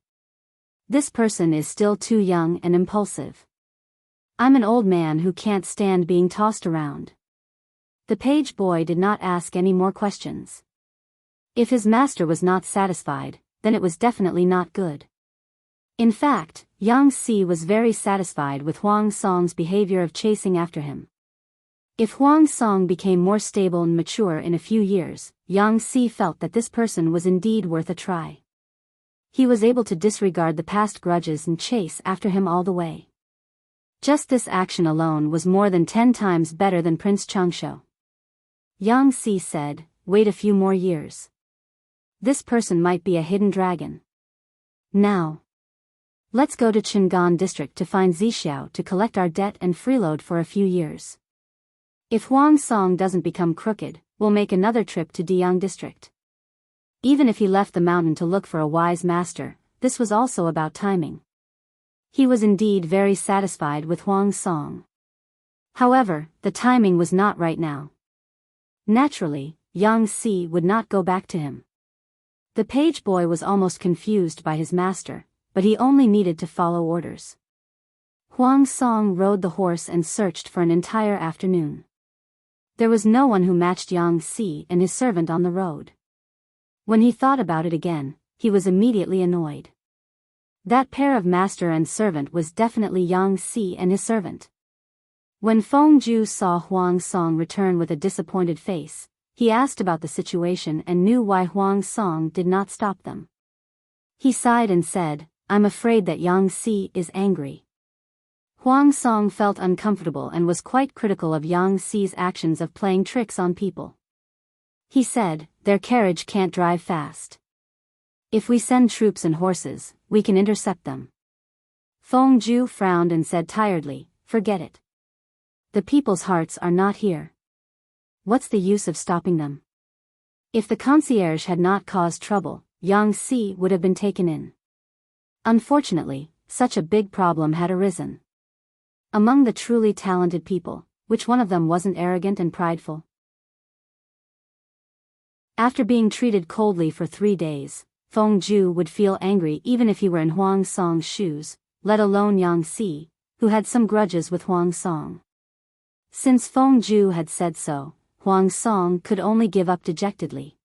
This person is still too young and impulsive. I'm an old man who can't stand being tossed around." The page boy did not ask any more questions. If his master was not satisfied, then it was definitely not good. In fact, Yang Si was very satisfied with Huang Song's behavior of chasing after him. If Huang Song became more stable and mature in a few years, Yang Si felt that this person was indeed worth a try. He was able to disregard the past grudges and chase after him all the way. Just this action alone was more than 10 times better than Prince Changsho. Yang Si said, "Wait a few more years. This person might be a hidden dragon. Now, let's go to Qingan district to find Zixiao to collect our debt and freeload for a few years. If Huang Song doesn't become crooked, we'll make another trip to Diyang district." Even if he left the mountain to look for a wise master, this was also about timing. He was indeed very satisfied with Huang Song. However, the timing was not right now. Naturally, Yang Si would not go back to him. The page boy was almost confused by his master, but he only needed to follow orders. Huang Song rode the horse and searched for an entire afternoon. There was no one who matched Yang Si and his servant on the road. When he thought about it again, he was immediately annoyed. That pair of master and servant was definitely Yang Si and his servant. When Feng Ju saw Huang Song return with a disappointed face, he asked about the situation and knew why Huang Song did not stop them. He sighed and said, "I'm afraid that Yang Si is angry." Huang Song felt uncomfortable and was quite critical of Yang Si's actions of playing tricks on people. He said, "Their carriage can't drive fast. If we send troops and horses, we can intercept them." Feng Ju frowned and said tiredly, "Forget it. The people's hearts are not here. What's the use of stopping them?" If the concierge had not caused trouble, Yang Si would have been taken in. Unfortunately, such a big problem had arisen. Among the truly talented people, which one of them wasn't arrogant and prideful? After being treated coldly for 3 days, Feng Ju would feel angry even if he were in Huang Song's shoes, let alone Yang Si, who had some grudges with Huang Song. Since Feng Ju had said so, Huang Song could only give up dejectedly.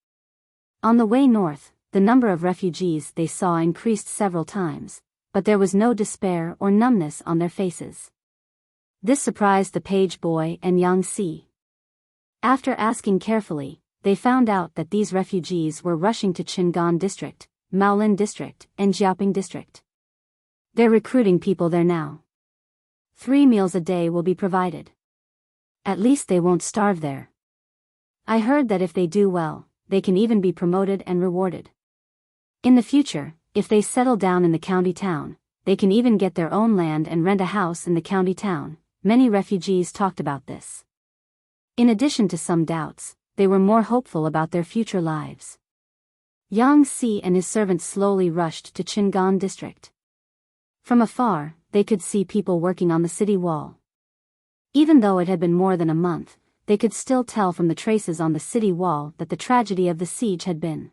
On the way north, the number of refugees they saw increased several times, but there was no despair or numbness on their faces. This surprised the page boy and Yang Si. After asking carefully, they found out that these refugees were rushing to Qingan district, Maolin district, and Jiaoping district. They're recruiting people there now. 3 meals a day will be provided. At least they won't starve there. I heard that if they do well, they can even be promoted and rewarded. In the future, if they settle down in the county town, they can even get their own land and rent a house in the county town. Many refugees talked about this. In addition to some doubts, they were more hopeful about their future lives. Yang Si and his servants slowly rushed to Qingan district. From afar, they could see people working on the city wall. Even though it had been more than a month, they could still tell from the traces on the city wall that the tragedy of the siege had been.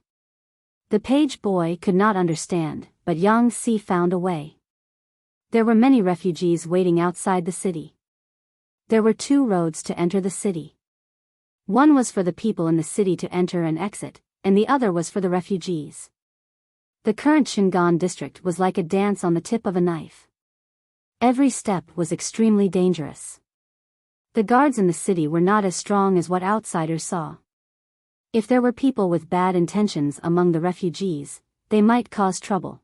The page boy could not understand, but Yang Si found a way. There were many refugees waiting outside the city. There were 2 roads to enter the city. One was for the people in the city to enter and exit, and the other was for the refugees. The current Qingan district was like a dance on the tip of a knife. Every step was extremely dangerous. The guards in the city were not as strong as what outsiders saw. If there were people with bad intentions among the refugees, they might cause trouble.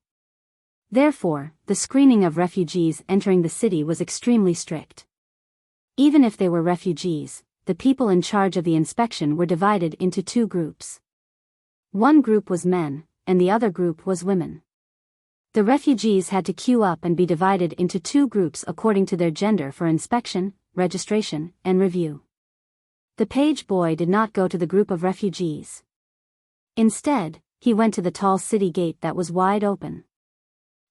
Therefore, the screening of refugees entering the city was extremely strict. Even if they were refugees, the people in charge of the inspection were divided into two groups. One group was men, and the other group was women. The refugees had to queue up and be divided into two groups according to their gender for inspection, registration, and review. The page boy did not go to the group of refugees. Instead, he went to the tall city gate that was wide open.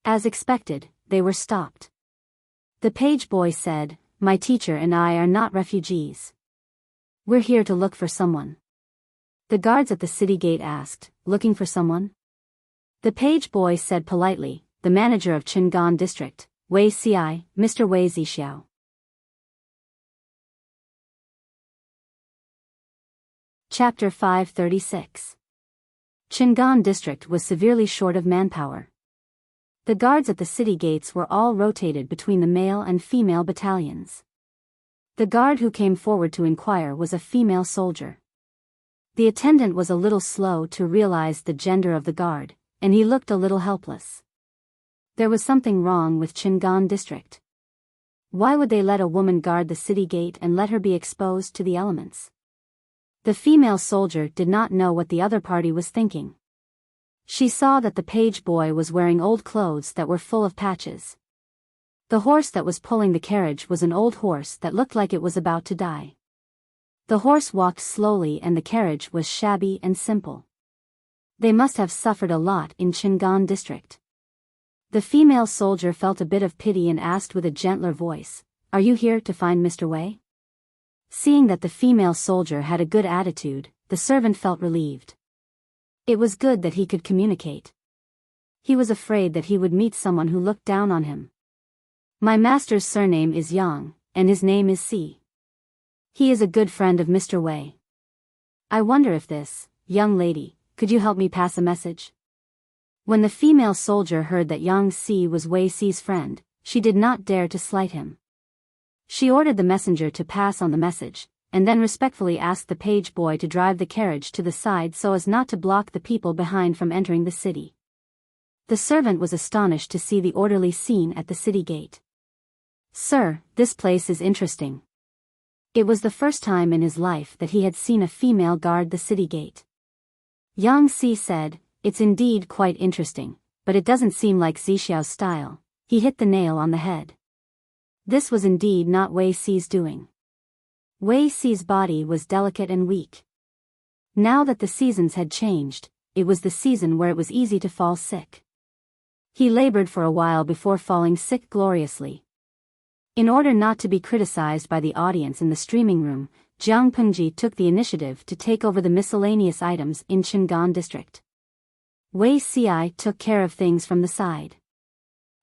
As expected, they were stopped. The page boy said, "My teacher and I are not refugees. We're here to look for someone." The guards at the city gate asked, "Looking for someone?" The page boy said politely, "The manager of Qingan district, Wei Ci, Mr. Wei Zixiao." Chapter 536. Qingan district was severely short of manpower. The guards at the city gates were all rotated between the male and female battalions. The guard who came forward to inquire was a female soldier. The attendant was a little slow to realize the gender of the guard, and he looked a little helpless. There was something wrong with Qingan district. Why would they let a woman guard the city gate and let her be exposed to the elements? The female soldier did not know what the other party was thinking. She saw that the page boy was wearing old clothes that were full of patches. The horse that was pulling the carriage was an old horse that looked like it was about to die. The horse walked slowly and the carriage was shabby and simple. They must have suffered a lot in Qingan district. The female soldier felt a bit of pity and asked with a gentler voice, "Are you here to find Mr. Wei?" Seeing that the female soldier had a good attitude, the servant felt relieved. It was good that he could communicate. He was afraid that he would meet someone who looked down on him. "My master's surname is Yang, and his name is Si. He is a good friend of Mr. Wei. I wonder if this, young lady, could you help me pass a message?" When the female soldier heard that Yang Si was Wei Si's friend, she did not dare to slight him. She ordered the messenger to pass on the message, and then respectfully asked the page boy to drive the carriage to the side so as not to block the people behind from entering the city. The servant was astonished to see the orderly scene at the city gate. "Sir, this place is interesting." It was the first time in his life that he had seen a female guard the city gate. Yang Si said, "It's indeed quite interesting, but it doesn't seem like Zixiao's style." He hit the nail on the head. This was indeed not Wei Si's doing. Wei Si's body was delicate and weak. Now that the seasons had changed, it was the season where it was easy to fall sick. He labored for a while before falling sick gloriously. In order not to be criticized by the audience in the streaming room, Jiang Pengji took the initiative to take over the miscellaneous items in Qingan district. Wei Ci took care of things from the side.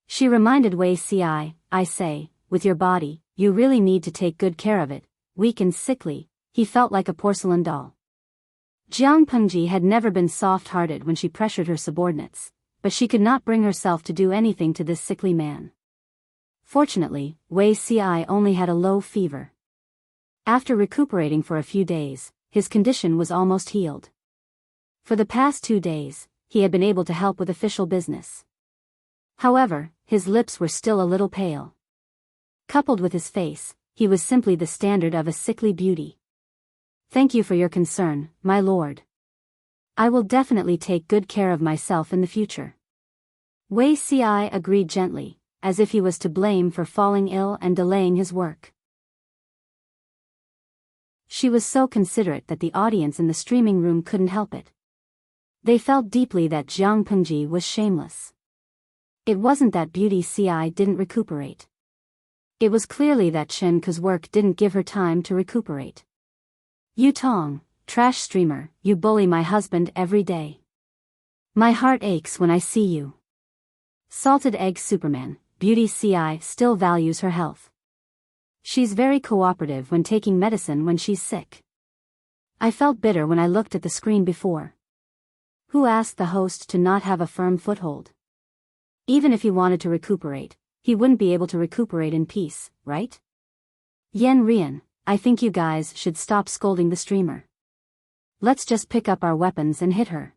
She reminded Wei Ci, "I say, with your body, you really need to take good care of it." Weak and sickly, he felt like a porcelain doll. Jiang Pengji had never been soft-hearted when she pressured her subordinates, but she could not bring herself to do anything to this sickly man. Fortunately, Wei Ci only had a low fever. After recuperating for a few days, his condition was almost healed. For the past 2 days, he had been able to help with official business. However, his lips were still a little pale. Coupled with his face, he was simply the standard of a sickly beauty. "Thank you for your concern, my lord. I will definitely take good care of myself in the future." Wei Ci agreed gently, as if he was to blame for falling ill and delaying his work. She was so considerate that the audience in the streaming room couldn't help it. They felt deeply that Jiang Pengji was shameless. It wasn't that Beauty Ci didn't recuperate. It was clearly that Chen Ke's work didn't give her time to recuperate. "You Tong, trash streamer, you bully my husband every day. My heart aches when I see you." Salted Egg Superman, Beauty Ci still values her health. She's very cooperative when taking medicine when she's sick. I felt bitter when I looked at the screen before. Who asked the host to not have a firm foothold? Even if he wanted to recuperate, he wouldn't be able to recuperate in peace, right? Yen Rian, I think you guys should stop scolding the streamer. Let's just pick up our weapons and hit her.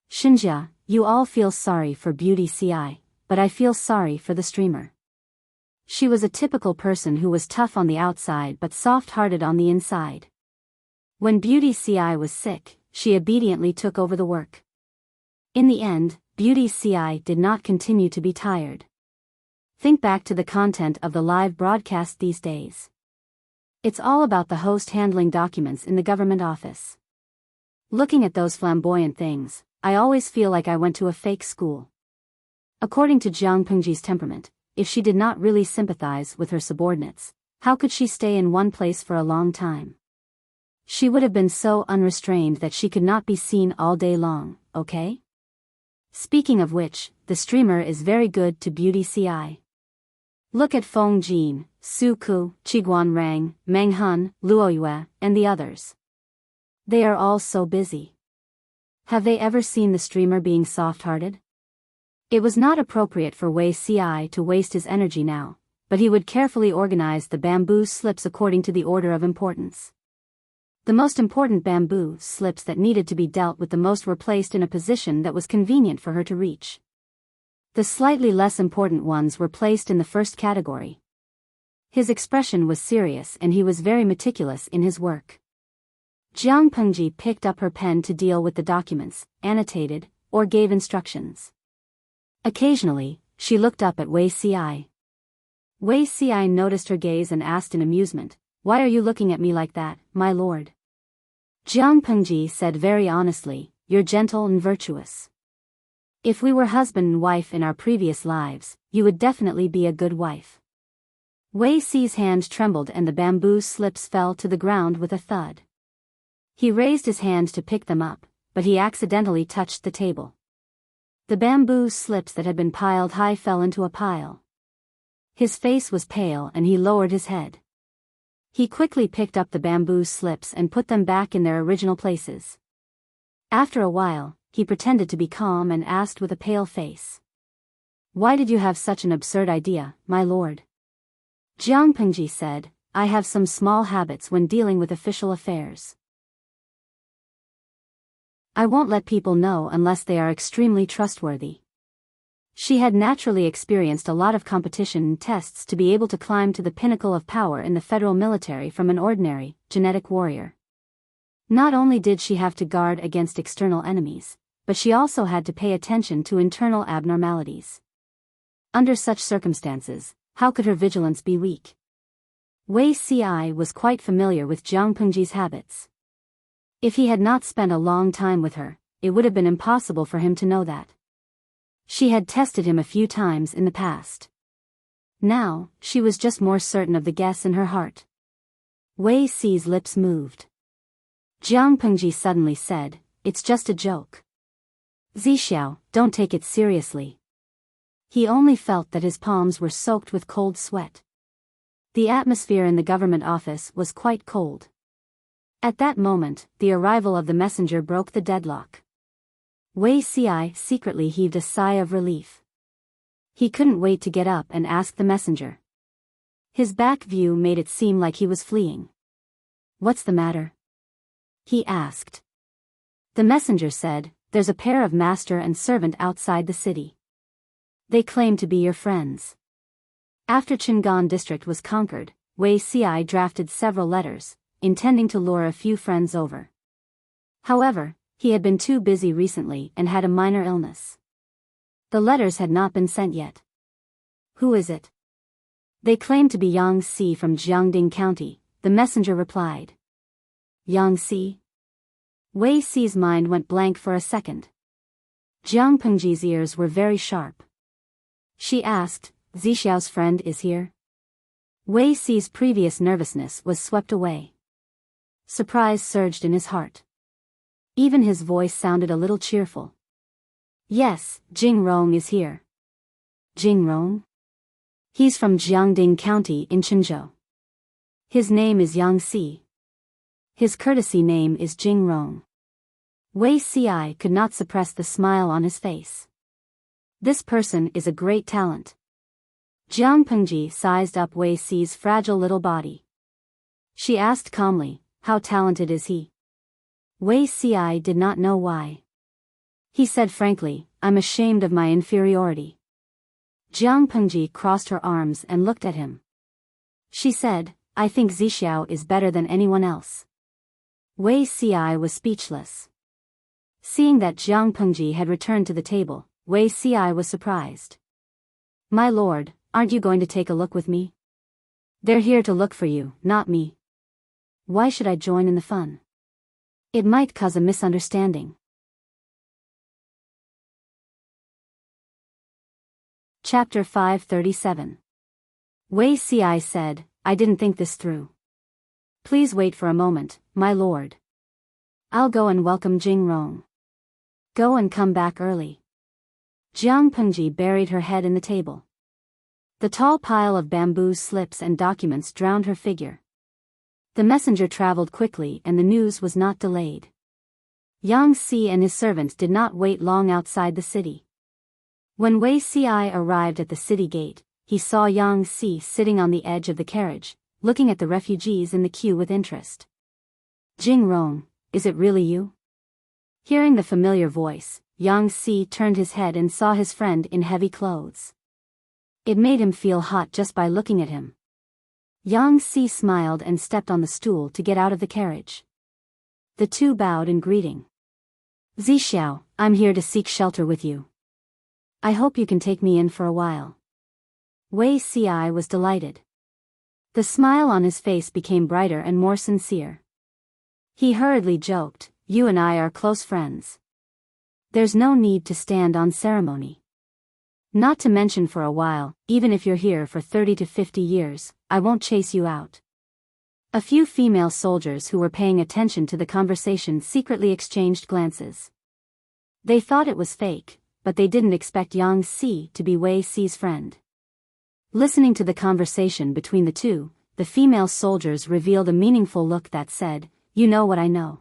Shinja, you all feel sorry for Beauty CI, but I feel sorry for the streamer. She was a typical person who was tough on the outside but soft-hearted on the inside. When Beauty CI was sick, she obediently took over the work. In the end, Beauty CI did not continue to be tired. Think back to the content of the live broadcast these days. It's all about the host handling documents in the government office. Looking at those flamboyant things, I always feel like I went to a fake school. According to Jiang Pengji's temperament, if she did not really sympathize with her subordinates, how could she stay in one place for a long time? She would have been so unrestrained that she could not be seen all day long, okay? Speaking of which, the streamer is very good to Beauty CI. Look at Feng Jin, Su Ku, Qiguan Rang, Meng Hun, Luo Yue, and the others. They are all so busy. Have they ever seen the streamer being soft-hearted? It was not appropriate for Wei Ci to waste his energy now, but he would carefully organize the bamboo slips according to the order of importance. The most important bamboo slips that needed to be dealt with the most were placed in a position that was convenient for her to reach. The slightly less important ones were placed in the first category. His expression was serious and he was very meticulous in his work. Jiang Pengji picked up her pen to deal with the documents, annotated, or gave instructions. Occasionally, she looked up at Wei Ci. Wei Ci noticed her gaze and asked in amusement, "Why are you looking at me like that, my lord?" Jiang Pengji said very honestly, "You're gentle and virtuous. If we were husband and wife in our previous lives, you would definitely be a good wife." Wei Ci's hand trembled and the bamboo slips fell to the ground with a thud. He raised his hand to pick them up, but he accidentally touched the table. The bamboo slips that had been piled high fell into a pile. His face was pale and he lowered his head. He quickly picked up the bamboo slips and put them back in their original places. After a while, he pretended to be calm and asked with a pale face, "Why did you have such an absurd idea, my lord?" Jiang Pengji said, "I have some small habits when dealing with official affairs. I won't let people know unless they are extremely trustworthy." She had naturally experienced a lot of competition and tests to be able to climb to the pinnacle of power in the federal military from an ordinary, genetic warrior. Not only did she have to guard against external enemies, but she also had to pay attention to internal abnormalities. Under such circumstances, how could her vigilance be weak? Wei Ci was quite familiar with Jiang Pengji's habits. If he had not spent a long time with her, it would have been impossible for him to know that. She had tested him a few times in the past. Now, she was just more certain of the guess in her heart. Wei Ci's lips moved. Jiang Pengji suddenly said, "It's just a joke. Zixiao, don't take it seriously." He only felt that his palms were soaked with cold sweat. The atmosphere in the government office was quite cold. At that moment, the arrival of the messenger broke the deadlock. Wei Ci secretly heaved a sigh of relief. He couldn't wait to get up and ask the messenger. His back view made it seem like he was fleeing. "What's the matter?" he asked. The messenger said, "There's a pair of master and servant outside the city. They claim to be your friends." After Qingan district was conquered, Wei Ci drafted several letters, intending to lure a few friends over. However, he had been too busy recently and had a minor illness. The letters had not been sent yet. "Who is it?" "They claim to be Yang Si from Jiangding County," the messenger replied. Yang Si? Wei Ci's mind went blank for a second. Jiang Pengji's ears were very sharp. She asked, "Zixiao's friend is here?" Wei Ci's previous nervousness was swept away. Surprise surged in his heart. Even his voice sounded a little cheerful. "Yes, Jing Rong is here." "Jing Rong? He's from Jiangding County in Qinzhou. His name is Yang Si. His courtesy name is Jing Rong." Wei Ci could not suppress the smile on his face. This person is a great talent. Jiang Pengji sized up Wei Ci's fragile little body. She asked calmly, how talented is he? Wei Ci did not know why. He said frankly, I'm ashamed of my inferiority. Jiang Pengji crossed her arms and looked at him. She said, I think Zixiao is better than anyone else. Wei Ci was speechless. Seeing that Jiang Pengji had returned to the table, Wei Ci was surprised. My lord, aren't you going to take a look with me? They're here to look for you, not me. Why should I join in the fun? It might cause a misunderstanding. Chapter 537. Wei Ci said, I didn't think this through. Please wait for a moment, my lord. I'll go and welcome Jing Rong. Go and come back early. Jiang Pengji buried her head in the table. The tall pile of bamboo slips and documents drowned her figure. The messenger traveled quickly and the news was not delayed. Yang Si and his servants did not wait long outside the city. When Wei Ci arrived at the city gate, he saw Yang Si sitting on the edge of the carriage, looking at the refugees in the queue with interest. Jing Rong, is it really you? Hearing the familiar voice, Yang Si turned his head and saw his friend in heavy clothes. It made him feel hot just by looking at him. Yang Si smiled and stepped on the stool to get out of the carriage. The two bowed in greeting. Zixiao, I'm here to seek shelter with you. I hope you can take me in for a while. Wei Ci was delighted. The smile on his face became brighter and more sincere. He hurriedly joked, you and I are close friends. There's no need to stand on ceremony. Not to mention for a while, even if you're here for 30 to 50 years, I won't chase you out. A few female soldiers who were paying attention to the conversation secretly exchanged glances. They thought it was fake, but they didn't expect Yang Si to be Wei Ci's friend. Listening to the conversation between the two, the female soldiers revealed a meaningful look that said, you know what I know.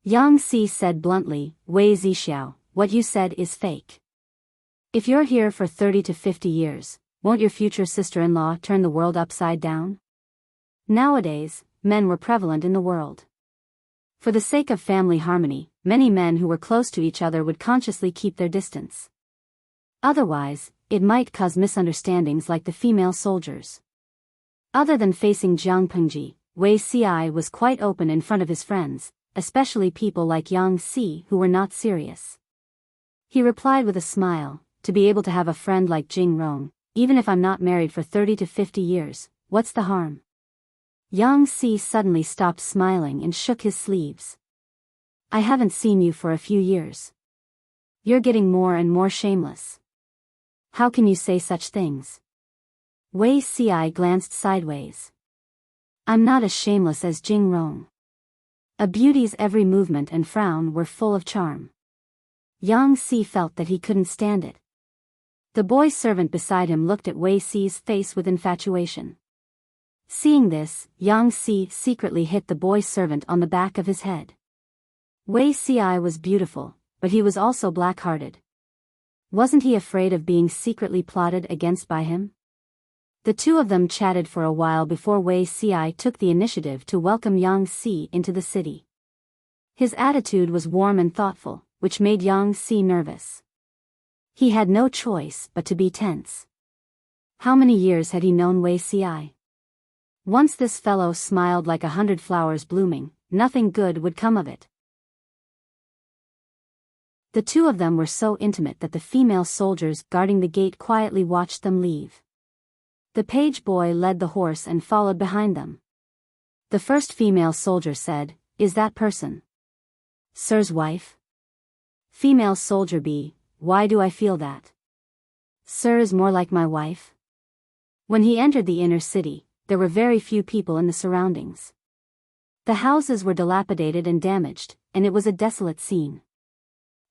Yang Si said bluntly, Wei Zixiao, what you said is fake. If you're here for 30 to 50 years, won't your future sister-in-law turn the world upside down? Nowadays, men were prevalent in the world. For the sake of family harmony, many men who were close to each other would consciously keep their distance. Otherwise, it might cause misunderstandings like the female soldiers. Other than facing Jiang Pengji, Wei Ci was quite open in front of his friends, especially people like Yang Si who were not serious. He replied with a smile, to be able to have a friend like Jing Rong, even if I'm not married for 30 to 50 years, what's the harm? Yang Si suddenly stopped smiling and shook his sleeves. I haven't seen you for a few years. You're getting more and more shameless. How can you say such things? Wei Ci glanced sideways. I'm not as shameless as Jing Rong. A beauty's every movement and frown were full of charm. Yang Si felt that he couldn't stand it. The boy servant beside him looked at Wei Ci's face with infatuation. Seeing this, Yang Si secretly hit the boy servant on the back of his head. Wei Ci was beautiful, but he was also black-hearted. Wasn't he afraid of being secretly plotted against by him? The two of them chatted for a while before Wei Ci took the initiative to welcome Yang Si into the city. His attitude was warm and thoughtful, which made Yang Si nervous. He had no choice but to be tense. How many years had he known Wei Ci? Once this fellow smiled like 100 flowers blooming, nothing good would come of it. The two of them were so intimate that the female soldiers guarding the gate quietly watched them leave. The page boy led the horse and followed behind them. The first female soldier said, Is that person Sir's wife? Female soldier B, why do I feel that? Sir is more like my wife. When he entered the inner city, there were very few people in the surroundings. The houses were dilapidated and damaged, and it was a desolate scene.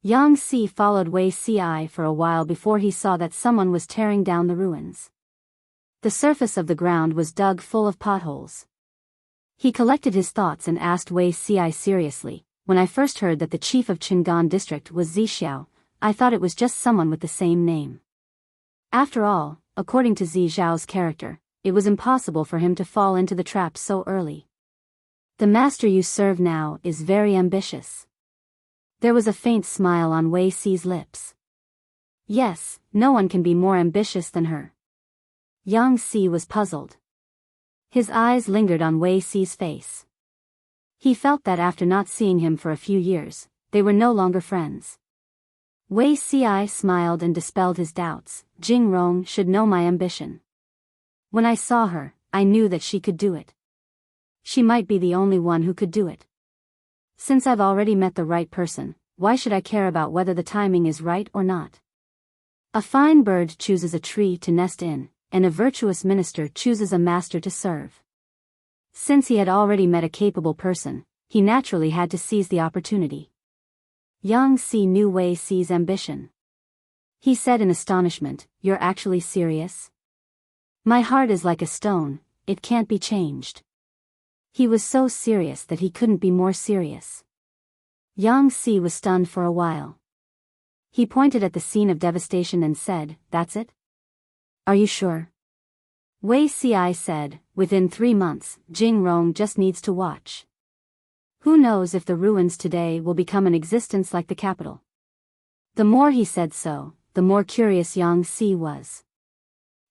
Yang Si followed Wei Ci for a while before he saw that someone was tearing down the ruins. The surface of the ground was dug full of potholes. He collected his thoughts and asked Wei Ci seriously, when I first heard that the chief of Qingan district was Zixiao, I thought it was just someone with the same name. After all, according to Zixiao's character, it was impossible for him to fall into the trap so early. The master you serve now is very ambitious. There was a faint smile on Wei Si's lips. Yes, no one can be more ambitious than her. Yang Si was puzzled. His eyes lingered on Wei Si's face. He felt that after not seeing him for a few years, they were no longer friends. Wei Si smiled and dispelled his doubts. Jing Rong should know my ambition. When I saw her, I knew that she could do it. She might be the only one who could do it. Since I've already met the right person, why should I care about whether the timing is right or not? A fine bird chooses a tree to nest in, and a virtuous minister chooses a master to serve. Since he had already met a capable person, he naturally had to seize the opportunity. Yang Si knew Wei Si's ambition. He said in astonishment, "You're actually serious? My heart is like a stone, it can't be changed." He was so serious that he couldn't be more serious. Yang Si was stunned for a while. He pointed at the scene of devastation and said, "That's it? Are you sure?" Wei Si said, "Within 3 months, Jing Rong just needs to watch. Who knows if the ruins today will become an existence like the capital." The more he said so, the more curious Yang Si was.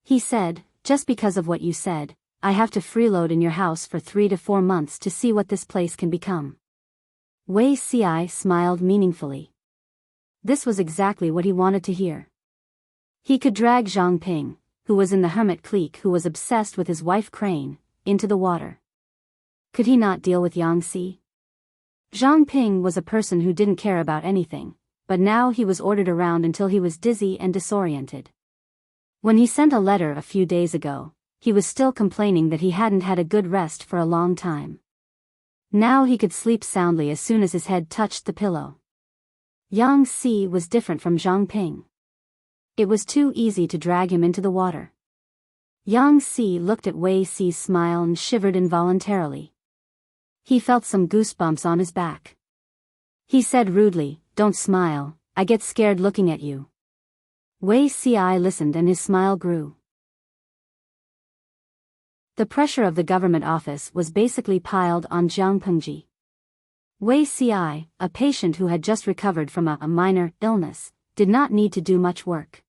He said, "Just because of what you said, I have to freeload in your house for 3 to 4 months to see what this place can become." Wei Si smiled meaningfully. This was exactly what he wanted to hear. He could drag Zhang Ping, who was in the hermit clique who was obsessed with his wife Crane, into the water. Could he not deal with Yang Si? Zhang Ping was a person who didn't care about anything, but now he was ordered around until he was dizzy and disoriented. When he sent a letter a few days ago, he was still complaining that he hadn't had a good rest for a long time. Now he could sleep soundly as soon as his head touched the pillow. Yang Si was different from Zhang Ping. It was too easy to drag him into the water. Yang Si looked at Wei Si's smile and shivered involuntarily. He felt some goosebumps on his back. He said rudely, "Don't smile, I get scared looking at you." Wei Si listened and his smile grew. The pressure of the government office was basically piled on Jiang Pengji. Wei Si, a patient who had just recovered from a minor illness, did not need to do much work.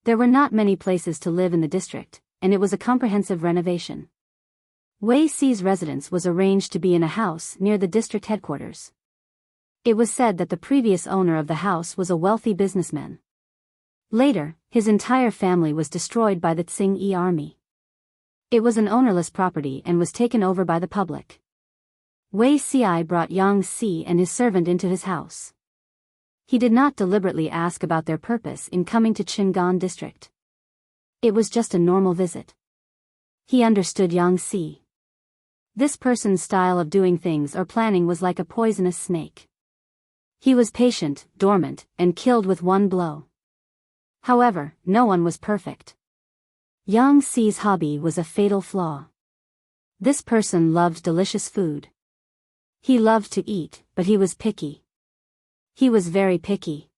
There were not many places to live in the district, and it was a comprehensive renovation. Wei Si's residence was arranged to be in a house near the district headquarters. It was said that the previous owner of the house was a wealthy businessman. Later, his entire family was destroyed by the Tsing-Yi army. It was an ownerless property and was taken over by the public. Wei Si brought Yang Si and his servant into his house. He did not deliberately ask about their purpose in coming to Qingan district. It was just a normal visit. He understood Yang Si. This person's style of doing things or planning was like a poisonous snake. He was patient, dormant, and killed with one blow. However, no one was perfect. Yang Si's hobby was a fatal flaw. This person loved delicious food. He loved to eat, but he was picky. He was very picky.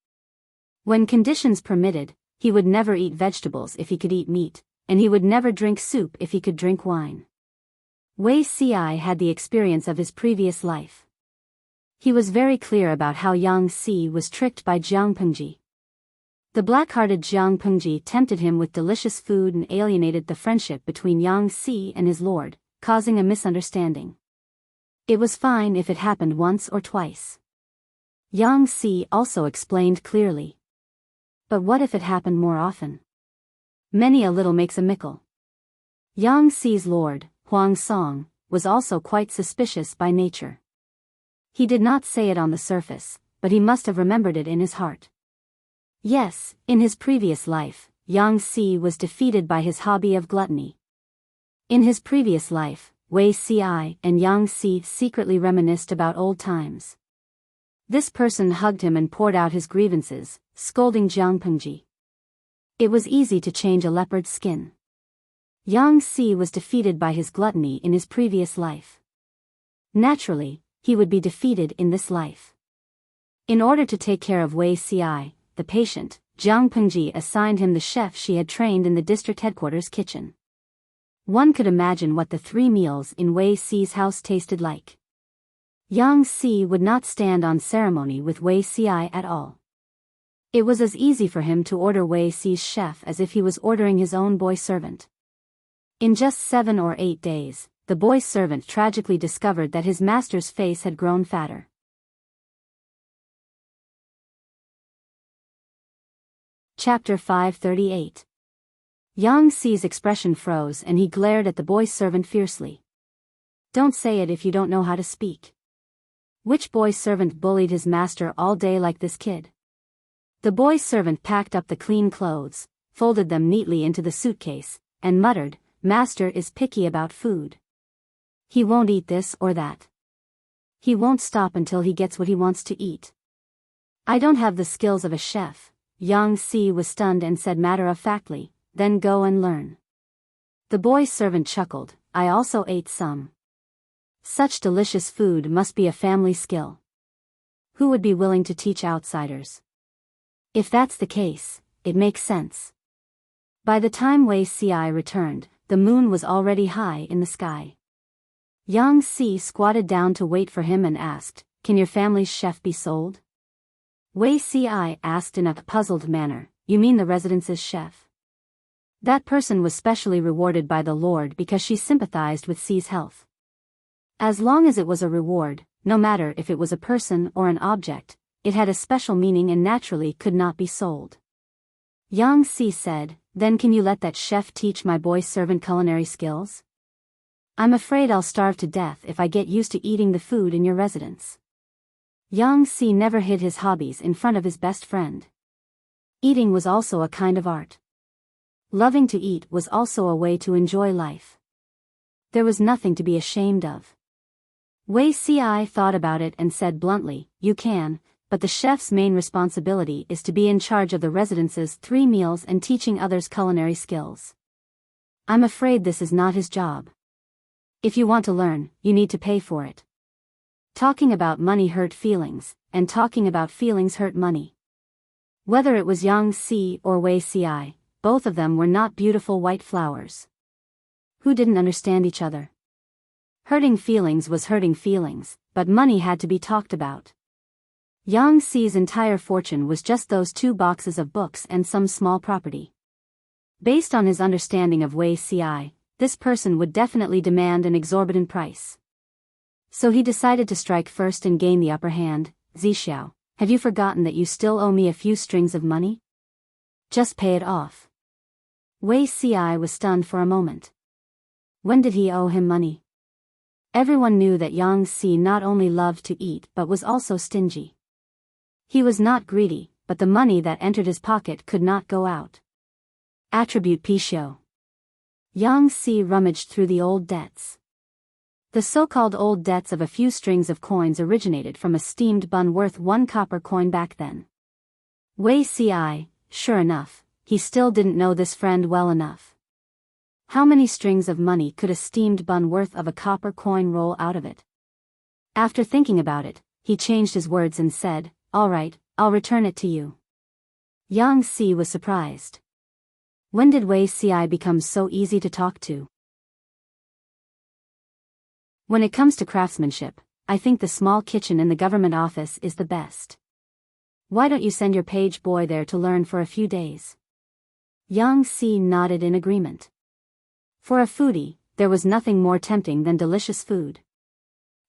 When conditions permitted, he would never eat vegetables if he could eat meat, and he would never drink soup if he could drink wine. Wei Si had the experience of his previous life. He was very clear about how Yang Si was tricked by Jiang Pengji. The black-hearted Jiang Pengji tempted him with delicious food and alienated the friendship between Yang Si and his lord, causing a misunderstanding. It was fine if it happened once or twice. Yang Si also explained clearly. But what if it happened more often? Many a little makes a mickle. Yang Si's lord, Huang Song, was also quite suspicious by nature. He did not say it on the surface, but he must have remembered it in his heart. Yes, in his previous life, Yang Si was defeated by his hobby of gluttony. In his previous life, Wei Si and Yang Si secretly reminisced about old times. This person hugged him and poured out his grievances, scolding Jiang Pengji. It was easy to change a leopard's skin. Yang Si was defeated by his gluttony in his previous life. Naturally, he would be defeated in this life. In order to take care of Wei Si, the patient, Jiang Pengji assigned him the chef she had trained in the district headquarters kitchen. One could imagine what the 3 meals in Wei Si's house tasted like. Yang Si would not stand on ceremony with Wei Si at all. It was as easy for him to order Wei Si's chef as if he was ordering his own boy servant. In just 7 or 8 days, the boy servant tragically discovered that his master's face had grown fatter. Chapter 538. Yang Si's expression froze and he glared at the boy servant fiercely. Don't say it if you don't know how to speak. Which boy servant bullied his master all day like this kid? The boy servant packed up the clean clothes, folded them neatly into the suitcase, and muttered, Master is picky about food. He won't eat this or that. He won't stop until he gets what he wants to eat. I don't have the skills of a chef. Yang Si was stunned and said matter-of-factly, then go and learn. The boy servant chuckled, I also ate some. Such delicious food must be a family skill. Who would be willing to teach outsiders? If that's the case, it makes sense. By the time Wei Si returned, the moon was already high in the sky. Yang Si squatted down to wait for him and asked, Can your family's chef be sold? Wei Si asked in a puzzled manner, You mean the residence's chef? That person was specially rewarded by the Lord because she sympathized with Si's health. As long as it was a reward, no matter if it was a person or an object, it had a special meaning and naturally could not be sold. Yang Si said, Then can you let that chef teach my boy servant culinary skills? I'm afraid I'll starve to death if I get used to eating the food in your residence. Yang Si never hid his hobbies in front of his best friend. Eating was also a kind of art. Loving to eat was also a way to enjoy life. There was nothing to be ashamed of. Wei Si thought about it and said bluntly, You can, but the chef's main responsibility is to be in charge of the residence's 3 meals and teaching others culinary skills. I'm afraid this is not his job. If you want to learn, you need to pay for it. Talking about money hurt feelings, and talking about feelings hurt money. Whether it was Yang Si or Wei Si, both of them were not beautiful white flowers. Who didn't understand each other? Hurting feelings was hurting feelings, but money had to be talked about. Yang Si's entire fortune was just those 2 boxes of books and some small property. Based on his understanding of Wei Si, this person would definitely demand an exorbitant price. So he decided to strike first and gain the upper hand. Zixiao, have you forgotten that you still owe me a few strings of money? Just pay it off. Wei Si was stunned for a moment. When did he owe him money? Everyone knew that Yang Si not only loved to eat but was also stingy. He was not greedy, but the money that entered his pocket could not go out. Attribute Pishio. Yang Si rummaged through the old debts. The so-called old debts of a few strings of coins originated from a steamed bun worth 1 copper coin back then. Wei Si, sure enough, he still didn't know this friend well enough. How many strings of money could a steamed bun worth of a copper coin roll out of it? After thinking about it, he changed his words and said, All right, I'll return it to you. Yang Si was surprised. When did Wei Si become so easy to talk to? When it comes to craftsmanship, I think the small kitchen in the government office is the best. Why don't you send your page boy there to learn for a few days? Yang Si nodded in agreement. For a foodie, there was nothing more tempting than delicious food.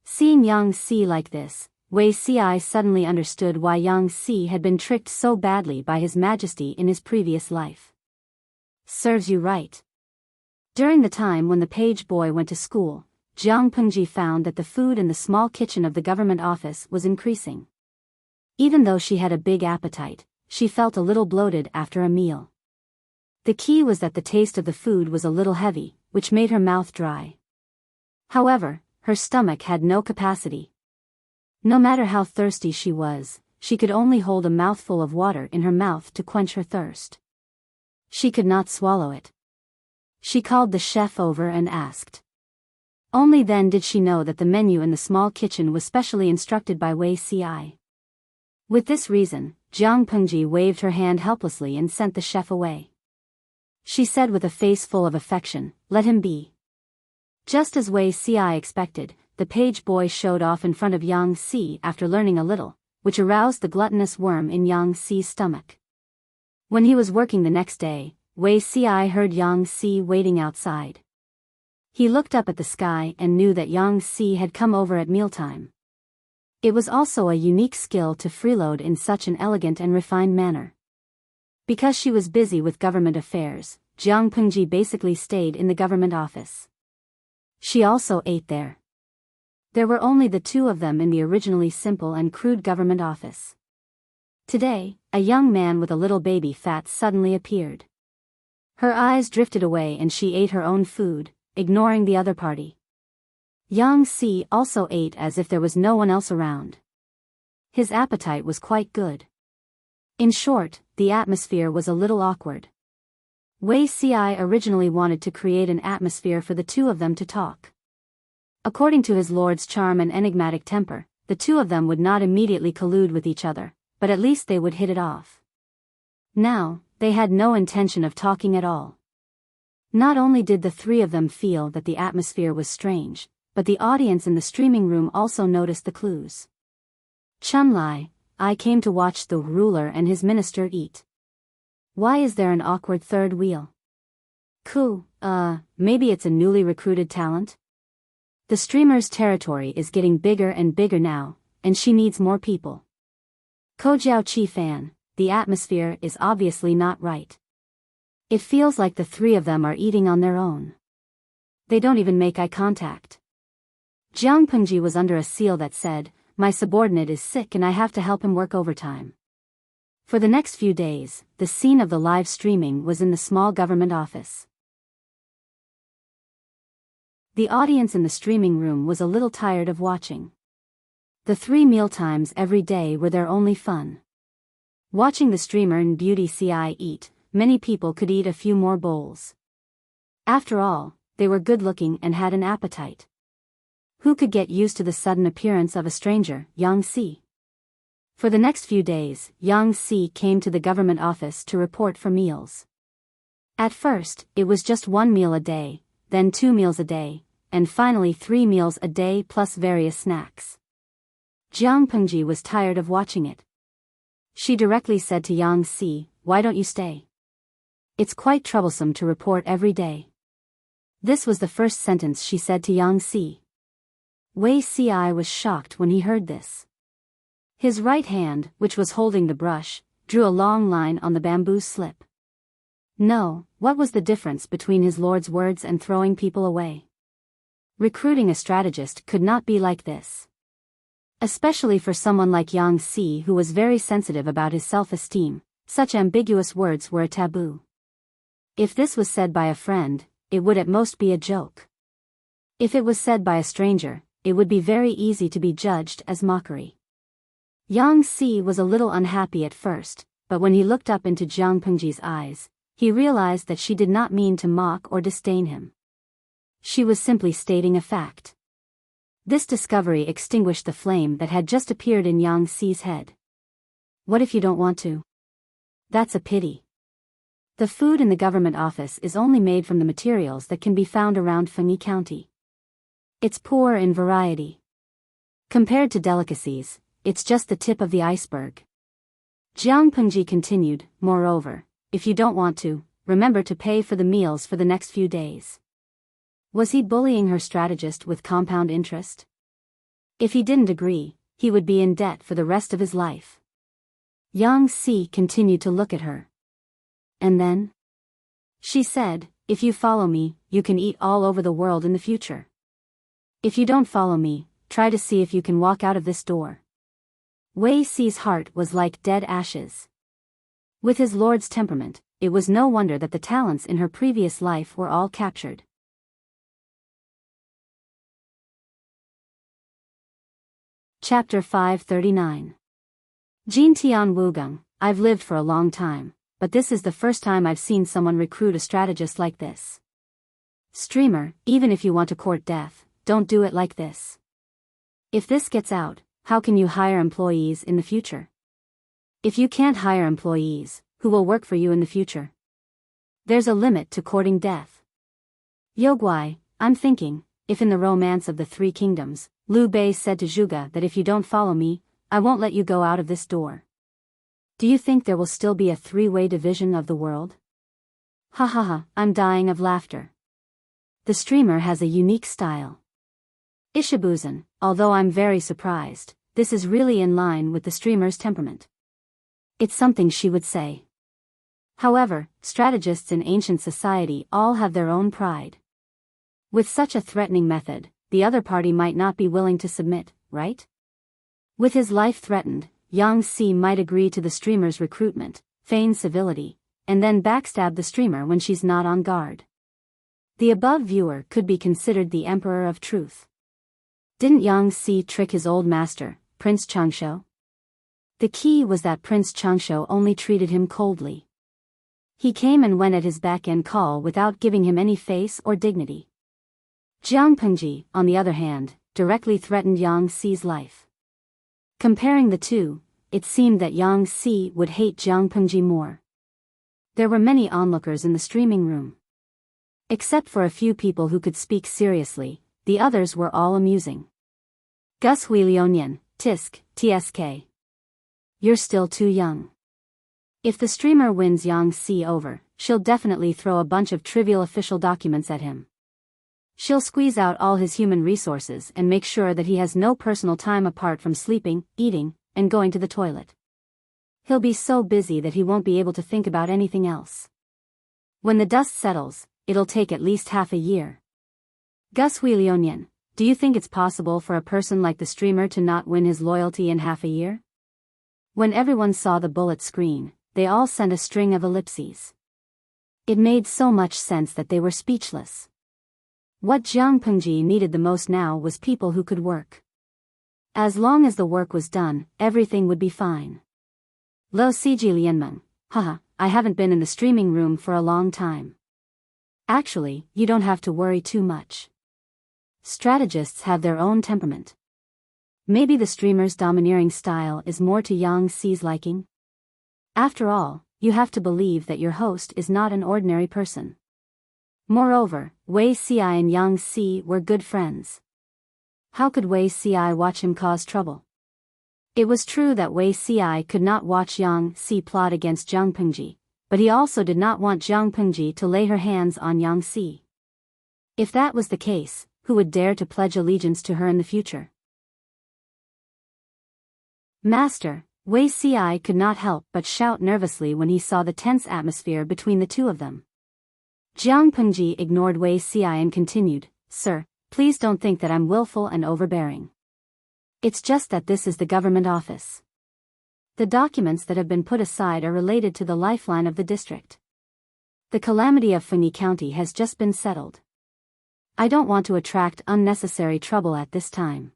Seeing Yang Si like this, Wei Si suddenly understood why Yang Si had been tricked so badly by His Majesty in his previous life. Serves you right. During the time when the page boy went to school, Jiang Pengji found that the food in the small kitchen of the government office was increasing. Even though she had a big appetite, she felt a little bloated after a meal. The key was that the taste of the food was a little heavy, which made her mouth dry. However, her stomach had no capacity. No matter how thirsty she was, she could only hold a mouthful of water in her mouth to quench her thirst. She could not swallow it. She called the chef over and asked. Only then did she know that the menu in the small kitchen was specially instructed by Wei Si. With this reason, Jiang Pengji waved her hand helplessly and sent the chef away. She said with a face full of affection, let him be. Just as Wei Ci expected, the page boy showed off in front of Yang Si after learning a little, which aroused the gluttonous worm in Yang Si's stomach. When he was working the next day, Wei Ci heard Yang Si waiting outside. He looked up at the sky and knew that Yang Si had come over at mealtime. It was also a unique skill to freeload in such an elegant and refined manner. Because she was busy with government affairs, Jiang Pengji basically stayed in the government office. She also ate there. There were only the two of them in the originally simple and crude government office. Today, a young man with a little baby fat suddenly appeared. Her eyes drifted away and she ate her own food, ignoring the other party. Yang Si also ate as if there was no one else around. His appetite was quite good. In short, the atmosphere was a little awkward. Wei Ci originally wanted to create an atmosphere for the two of them to talk. According to his lord's charm and enigmatic temper, the two of them would not immediately collude with each other, but at least they would hit it off. Now, they had no intention of talking at all. Not only did the three of them feel that the atmosphere was strange, but the audience in the streaming room also noticed the clues. Chunlai, I came to watch the ruler and his minister eat. Why is there an awkward third wheel? Maybe it's a newly recruited talent? The streamer's territory is getting bigger and bigger now, and she needs more people. Kojiao Chi fan, the atmosphere is obviously not right. It feels like the three of them are eating on their own. They don't even make eye contact. Jiang Pengji was under a seal that said, my subordinate is sick and I have to help him work overtime. For the next few days, the scene of the live streaming was in the small government office. The audience in the streaming room was a little tired of watching. The 3 mealtimes every day were their only fun. Watching the streamer and Beauty Ci eat, many people could eat a few more bowls. After all, they were good-looking and had an appetite. Who could get used to the sudden appearance of a stranger, Yang Si? For the next few days, Yang Si came to the government office to report for meals. At first, it was just 1 meal a day, then 2 meals a day, and finally 3 meals a day plus various snacks. Jiang Pengji was tired of watching it. She directly said to Yang Si, why don't you stay? It's quite troublesome to report every day. This was the first sentence she said to Yang Si. Wei Ci was shocked when he heard this. His right hand, which was holding the brush, drew a long line on the bamboo slip. No, what was the difference between his lord's words and throwing people away? Recruiting a strategist could not be like this. Especially for someone like Yang Si who was very sensitive about his self-esteem, such ambiguous words were a taboo. If this was said by a friend, it would at most be a joke. If it was said by a stranger, it would be very easy to be judged as mockery. Yang Si was a little unhappy at first, but when he looked up into Jiang Pengji's eyes, he realized that she did not mean to mock or disdain him. She was simply stating a fact. This discovery extinguished the flame that had just appeared in Yang Si's head. What if you don't want to? That's a pity. The food in the government office is only made from the materials that can be found around Fengyi County. It's poor in variety. Compared to delicacies, it's just the tip of the iceberg. Jiang Pengji continued, moreover, if you don't want to, remember to pay for the meals for the next few days. Was he bullying her strategist with compound interest? If he didn't agree, he would be in debt for the rest of his life. Yang Si continued to look at her. And then? She said, if you follow me, you can eat all over the world in the future. If you don't follow me, try to see if you can walk out of this door. Wei Ci's heart was like dead ashes. With his lord's temperament, it was no wonder that the talents in her previous life were all captured. Chapter 539. Jin Tian Wugang, I've lived for a long time, but this is the first time I've seen someone recruit a strategist like this. Streamer, even if you want to court death, don't do it like this. If this gets out, how can you hire employees in the future? If you can't hire employees, who will work for you in the future? There's a limit to courting death. Yoguai, I'm thinking, if in the romance of the Three Kingdoms, Liu Bei said to Zhuge that if you don't follow me, I won't let you go out of this door. Do you think there will still be a three-way division of the world? Ha ha ha, I'm dying of laughter. The streamer has a unique style. Ishibuzen, although I'm very surprised, this is really in line with the streamer's temperament. It's something she would say. However, strategists in ancient society all have their own pride. With such a threatening method, the other party might not be willing to submit, right? With his life threatened, Yang Si might agree to the streamer's recruitment, feign civility, and then backstab the streamer when she's not on guard. The above viewer could be considered the emperor of truth. Didn't Yang Si trick his old master, Prince Changsho? The key was that Prince Changsho only treated him coldly. He came and went at his beck and call without giving him any face or dignity. Jiang Pengji, on the other hand, directly threatened Yang Si's life. Comparing the two, it seemed that Yang Si would hate Jiang Pengji more. There were many onlookers in the streaming room. Except for a few people who could speak seriously, the others were all amusing. Gus Huilionyan, Tisk, TSK. You're still too young. If the streamer wins Yang Si over, she'll definitely throw a bunch of trivial official documents at him. She'll squeeze out all his human resources and make sure that he has no personal time apart from sleeping, eating, and going to the toilet. He'll be so busy that he won't be able to think about anything else. When the dust settles, it'll take at least half a year. Gus Huilionyan, do you think it's possible for a person like the streamer to not win his loyalty in half a year? When everyone saw the bullet screen, they all sent a string of ellipses. It made so much sense that they were speechless. What Jiang Pengji needed the most now was people who could work. As long as the work was done, everything would be fine. Lo Siji Lianmeng, haha, I haven't been in the streaming room for a long time. Actually, you don't have to worry too much. Strategists have their own temperament. Maybe the streamer's domineering style is more to Yang Si's liking? After all, you have to believe that your host is not an ordinary person. Moreover, Wei Si and Yang Si were good friends. How could Wei Si watch him cause trouble? It was true that Wei Si could not watch Yang Si plot against Jiang Pengji, but he also did not want Jiang Pengji to lay her hands on Yang Si. If that was the case, who would dare to pledge allegiance to her in the future? Master, Wei Si could not help but shout nervously when he saw the tense atmosphere between the two of them. Jiang Pengji ignored Wei Si and continued, Sir, please don't think that I'm willful and overbearing. It's just that this is the government office. The documents that have been put aside are related to the lifeline of the district. The calamity of Fengyi County has just been settled. I don't want to attract unnecessary trouble at this time.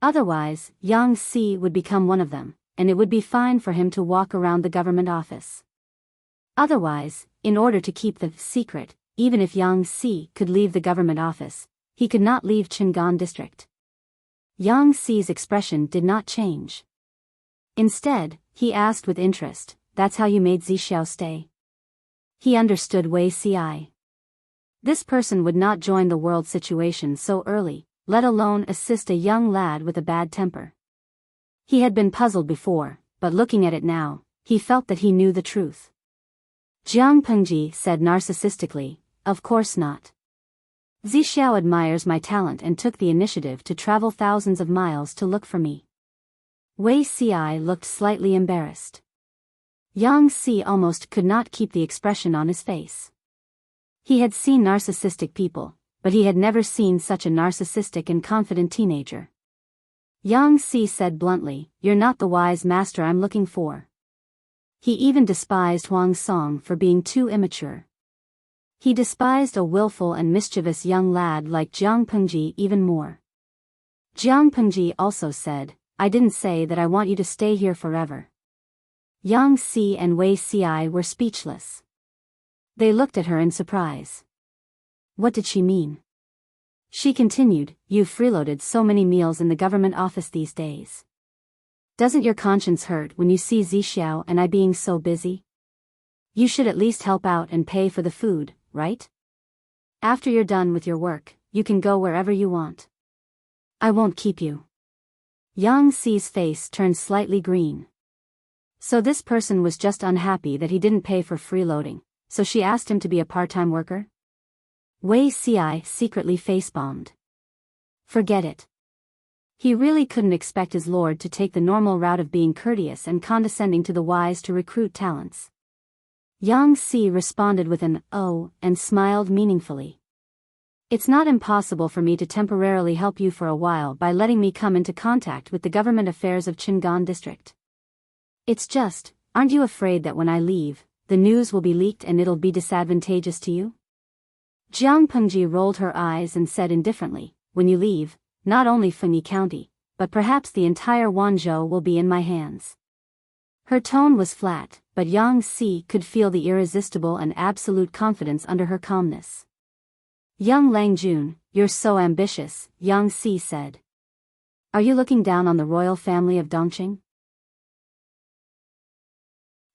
Otherwise, Yang Si would become one of them, and it would be fine for him to walk around the government office. Otherwise, in order to keep the secret, even if Yang Si could leave the government office, he could not leave Qingan district. Yang Si's expression did not change. Instead, he asked with interest, That's how you made Zixiao stay? He understood Wei Si. This person would not join the world situation so early, let alone assist a young lad with a bad temper. He had been puzzled before, but looking at it now, he felt that he knew the truth. Jiang Pengji said narcissistically, Of course not. Zixiao admires my talent and took the initiative to travel thousands of miles to look for me. Wei Si looked slightly embarrassed. Yang Si almost could not keep the expression on his face. He had seen narcissistic people, but he had never seen such a narcissistic and confident teenager. Yang Si said bluntly, You're not the wise master I'm looking for. He even despised Huang Song for being too immature. He despised a willful and mischievous young lad like Jiang Pengji even more. Jiang Pengji also said, I didn't say that I want you to stay here forever. Yang Si and Wei Si were speechless. They looked at her in surprise. What did she mean? She continued, You've freeloaded so many meals in the government office these days. Doesn't your conscience hurt when you see Zixiao and I being so busy? You should at least help out and pay for the food, right? After you're done with your work, you can go wherever you want. I won't keep you. Yang Xi's face turned slightly green. So this person was just unhappy that he didn't pay for freeloading, so she asked him to be a part-time worker? Wei Xi secretly face-bombed. Forget it. He really couldn't expect his lord to take the normal route of being courteous and condescending to the wise to recruit talents. Yang Xi responded with an "oh" and smiled meaningfully. It's not impossible for me to temporarily help you for a while by letting me come into contact with the government affairs of Qingan District. It's just, aren't you afraid that when I leave, the news will be leaked and it'll be disadvantageous to you? Jiang Pengji rolled her eyes and said indifferently, when you leave, not only Fengyi County, but perhaps the entire Wanzhou will be in my hands. Her tone was flat, but Yang Xi could feel the irresistible and absolute confidence under her calmness. Young Langjun, you're so ambitious, Yang Xi said. Are you looking down on the royal family of Dongqing?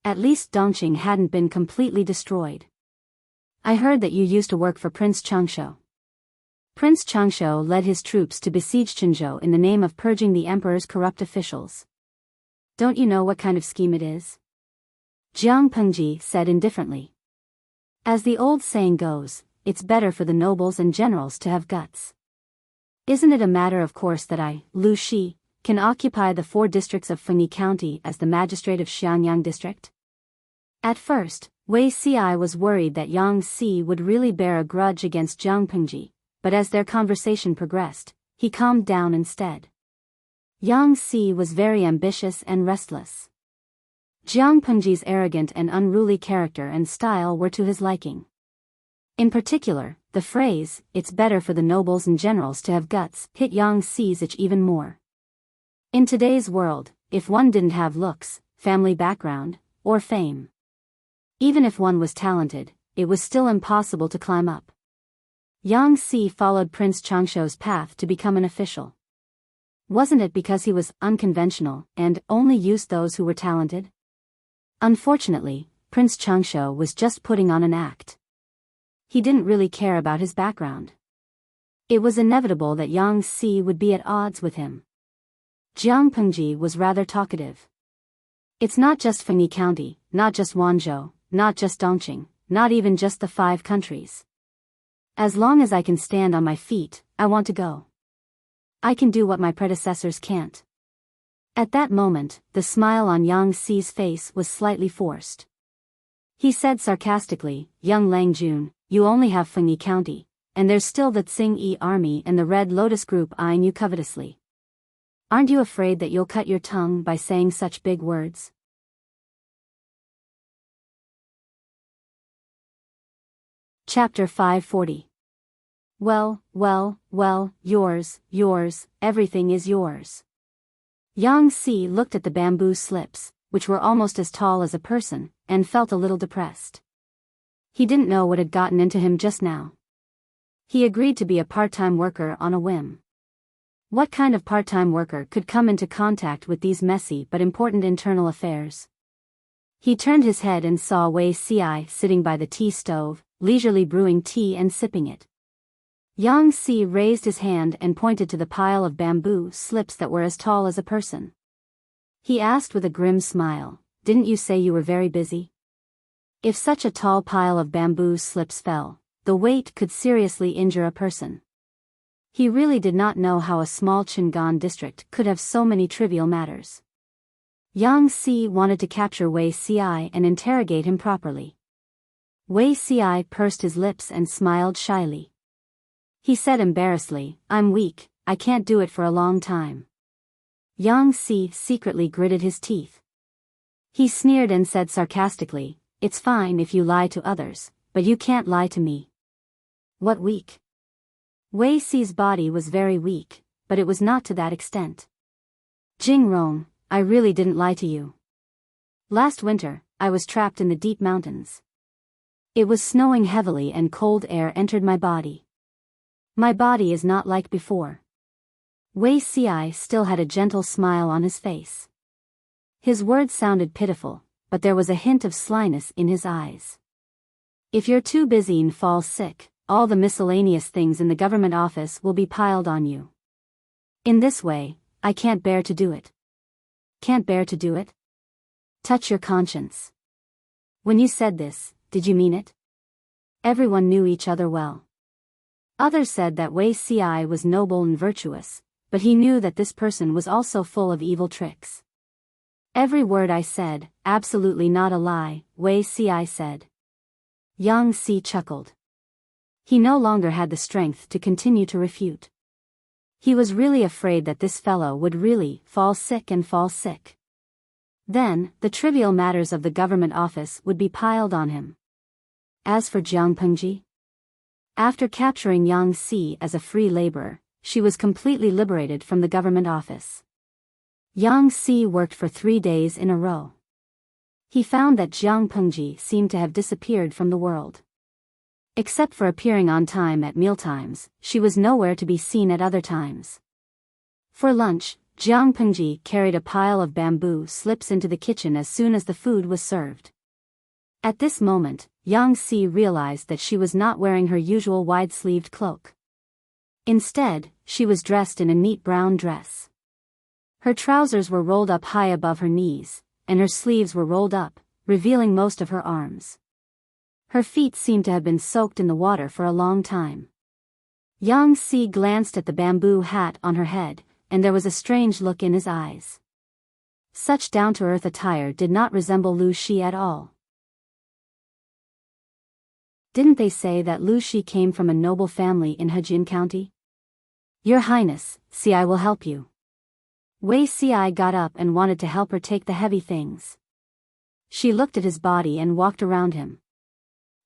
At least Dongqing hadn't been completely destroyed. I heard that you used to work for Prince Changsho. Prince Changsho led his troops to besiege Qinzhou in the name of purging the emperor's corrupt officials. Don't you know what kind of scheme it is? Jiang Pengji said indifferently. As the old saying goes, it's better for the nobles and generals to have guts. Isn't it a matter of course that I, Lu Shi, can occupy the 4 districts of Fengyi County as the magistrate of Xiangyang District? At first, Wei Xi was worried that Yang Xi would really bear a grudge against Jiang Pengji, but as their conversation progressed, he calmed down instead. Yang Xi was very ambitious and restless. Jiang Pengji's arrogant and unruly character and style were to his liking. In particular, the phrase, "it's better for the nobles and generals to have guts," hit Yang Xi's itch even more. In today's world, if one didn't have looks, family background, or fame, even if one was talented, it was still impossible to climb up. Yang Xi followed Prince Changsho's path to become an official. Wasn't it because he was unconventional and only used those who were talented? Unfortunately, Prince Changsho was just putting on an act. He didn't really care about his background. It was inevitable that Yang Xi would be at odds with him. Jiang Pengji was rather talkative. It's not just Fengyi County, not just Wanzhou, not just Dongqing, not even just the 5 countries. As long as I can stand on my feet, I want to go. I can do what my predecessors can't. At that moment, the smile on Yang Xi's face was slightly forced. He said sarcastically, "Young Langjun, you only have Fengyi County, and there's still the Tsing-Yi army and the Red Lotus group eyeing you covetously. Aren't you afraid that you'll cut your tongue by saying such big words?" Chapter 540. Well, yours, everything is yours. Yang Xi looked at the bamboo slips, which were almost as tall as a person, and felt a little depressed. He didn't know what had gotten into him just now. He agreed to be a part-time worker on a whim. What kind of part-time worker could come into contact with these messy but important internal affairs? He turned his head and saw Wei Xi sitting by the tea stove, leisurely brewing tea and sipping it. Yang Xi raised his hand and pointed to the pile of bamboo slips that were as tall as a person. He asked with a grim smile, "Didn't you say you were very busy?" If such a tall pile of bamboo slips fell, the weight could seriously injure a person. He really did not know how a small Qingan district could have so many trivial matters. Yang Xi wanted to capture Wei Xi and interrogate him properly. Wei Xi pursed his lips and smiled shyly. He said embarrassedly, "I'm weak, I can't do it for a long time." Yang Xi secretly gritted his teeth. He sneered and said sarcastically, "It's fine if you lie to others, but you can't lie to me." What weak? Wei Xi's body was very weak, but it was not to that extent. "Jing Rong, I really didn't lie to you. Last winter, I was trapped in the deep mountains. It was snowing heavily and cold air entered my body. My body is not like before." Wei Xi still had a gentle smile on his face. His words sounded pitiful, but there was a hint of slyness in his eyes. "If you're too busy and fall sick, all the miscellaneous things in the government office will be piled on you. In this way, I can't bear to do it. Can't bear to do it? Touch your conscience. When you said this, did you mean it? Everyone knew each other well. Others said that Wei Ci was noble and virtuous, but he knew that this person was also full of evil tricks. Every word I said, absolutely not a lie, Wei Ci said. Yang Si chuckled. He no longer had the strength to continue to refute. He was really afraid that this fellow would really fall sick. Then, the trivial matters of the government office would be piled on him. As for Jiang Pengji, after capturing Yang Si as a free laborer, she was completely liberated from the government office. Yang Si worked for 3 days in a row. He found that Jiang Pengji seemed to have disappeared from the world. Except for appearing on time at mealtimes, she was nowhere to be seen at other times. For lunch, Jiang Pengji carried a pile of bamboo slips into the kitchen as soon as the food was served. At this moment, Yang Si realized that she was not wearing her usual wide-sleeved cloak. Instead, she was dressed in a neat brown dress. Her trousers were rolled up high above her knees, and her sleeves were rolled up, revealing most of her arms. Her feet seemed to have been soaked in the water for a long time. Yang Si glanced at the bamboo hat on her head, and there was a strange look in his eyes. Such down-to-earth attire did not resemble Lu Shi at all. Didn't they say that Lu Shi came from a noble family in Hejin County? Your Highness, Ci will help you. Wei Ci got up and wanted to help her take the heavy things. She looked at his body and walked around him.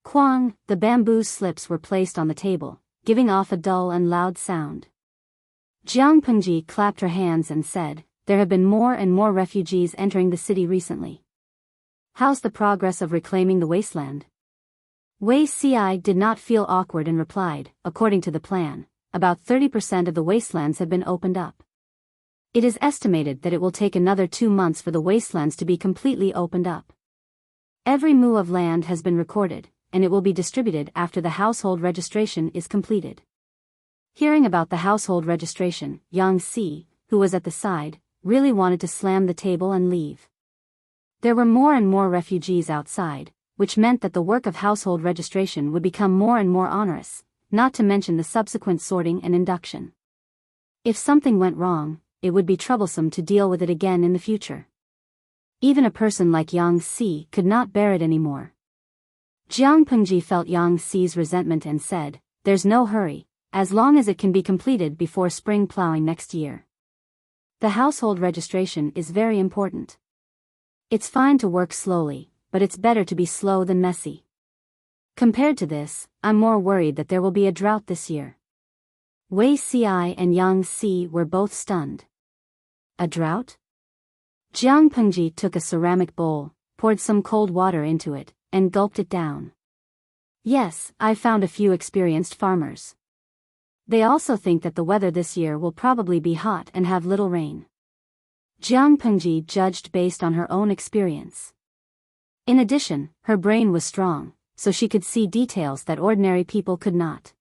Quang, the bamboo slips were placed on the table, giving off a dull and loud sound. Jiang Pengji clapped her hands and said, "There have been more and more refugees entering the city recently. How's the progress of reclaiming the wasteland?" Wei Ci did not feel awkward and replied, "According to the plan, about 30% of the wastelands have been opened up. It is estimated that it will take another 2 months for the wastelands to be completely opened up. Every mu of land has been recorded, and it will be distributed after the household registration is completed." Hearing about the household registration, Yang Si, who was at the side, really wanted to slam the table and leave. There were more and more refugees outside, which meant that the work of household registration would become more and more onerous, not to mention the subsequent sorting and induction. If something went wrong, it would be troublesome to deal with it again in the future. Even a person like Yang Si could not bear it anymore. Jiang Pengji felt Yang Si's resentment and said, "There's no hurry, as long as it can be completed before spring plowing next year. The household registration is very important. It's fine to work slowly, but it's better to be slow than messy. Compared to this, I'm more worried that there will be a drought this year." Wei Ci and Yang Si were both stunned. A drought? Jiang Pengji took a ceramic bowl, poured some cold water into it, and gulped it down. "Yes, I've found a few experienced farmers. They also think that the weather this year will probably be hot and have little rain." Jiang Pengji judged based on her own experience. In addition, her brain was strong, so she could see details that ordinary people could not.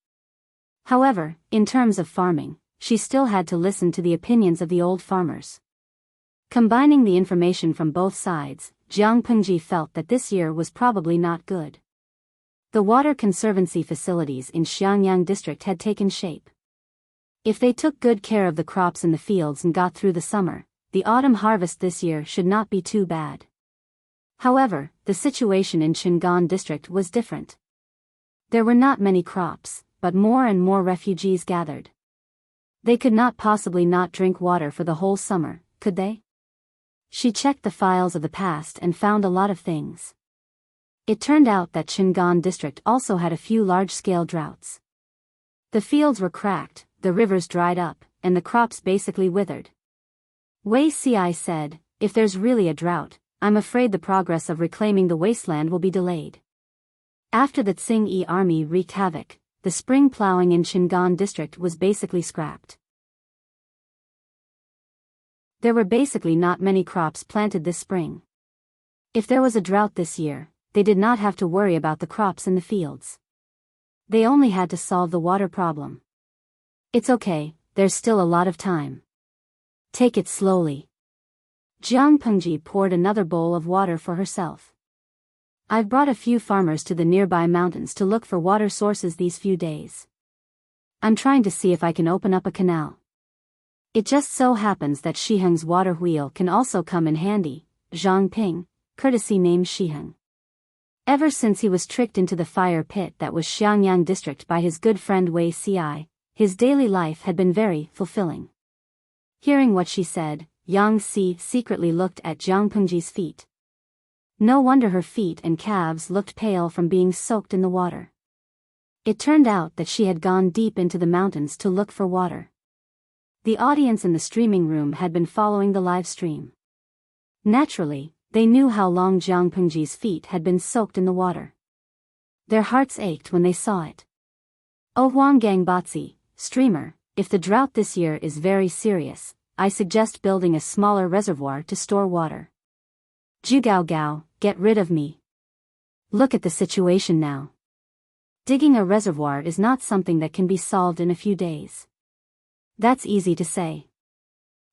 However, in terms of farming, she still had to listen to the opinions of the old farmers. Combining the information from both sides, Jiang Pengji felt that this year was probably not good. The water conservancy facilities in Xiangyang district had taken shape. If they took good care of the crops in the fields and got through the summer, the autumn harvest this year should not be too bad. However, the situation in Qingan district was different. There were not many crops, but more and more refugees gathered. They could not possibly not drink water for the whole summer, could they? She checked the files of the past and found a lot of things. It turned out that Qingan district also had a few large-scale droughts. The fields were cracked, the rivers dried up, and the crops basically withered. Wei Ci said, "If there's really a drought, I'm afraid the progress of reclaiming the wasteland will be delayed." After the Tsing-Yi army wreaked havoc, the spring plowing in Qingan district was basically scrapped. There were basically not many crops planted this spring. If there was a drought this year, they did not have to worry about the crops in the fields. They only had to solve the water problem. It's okay, there's still a lot of time. Take it slowly. Jiang Pengji poured another bowl of water for herself. I've brought a few farmers to the nearby mountains to look for water sources these few days. I'm trying to see if I can open up a canal. It just so happens that Shiheng's water wheel can also come in handy. Zhang Ping, courtesy named Shiheng. Ever since he was tricked into the fire pit that was Xiangyang district by his good friend Wei Ci, his daily life had been very fulfilling. Hearing what she said, Yang Si secretly looked at Jiang Pengji's feet. No wonder her feet and calves looked pale from being soaked in the water. It turned out that she had gone deep into the mountains to look for water. The audience in the streaming room had been following the live stream. Naturally, they knew how long Jiang Pengji's feet had been soaked in the water. Their hearts ached when they saw it. Oh Huanggang Batzi, streamer, if the drought this year is very serious, I suggest building a smaller reservoir to store water. Zhugao Gao, get rid of me. Look at the situation now. Digging a reservoir is not something that can be solved in a few days. That's easy to say.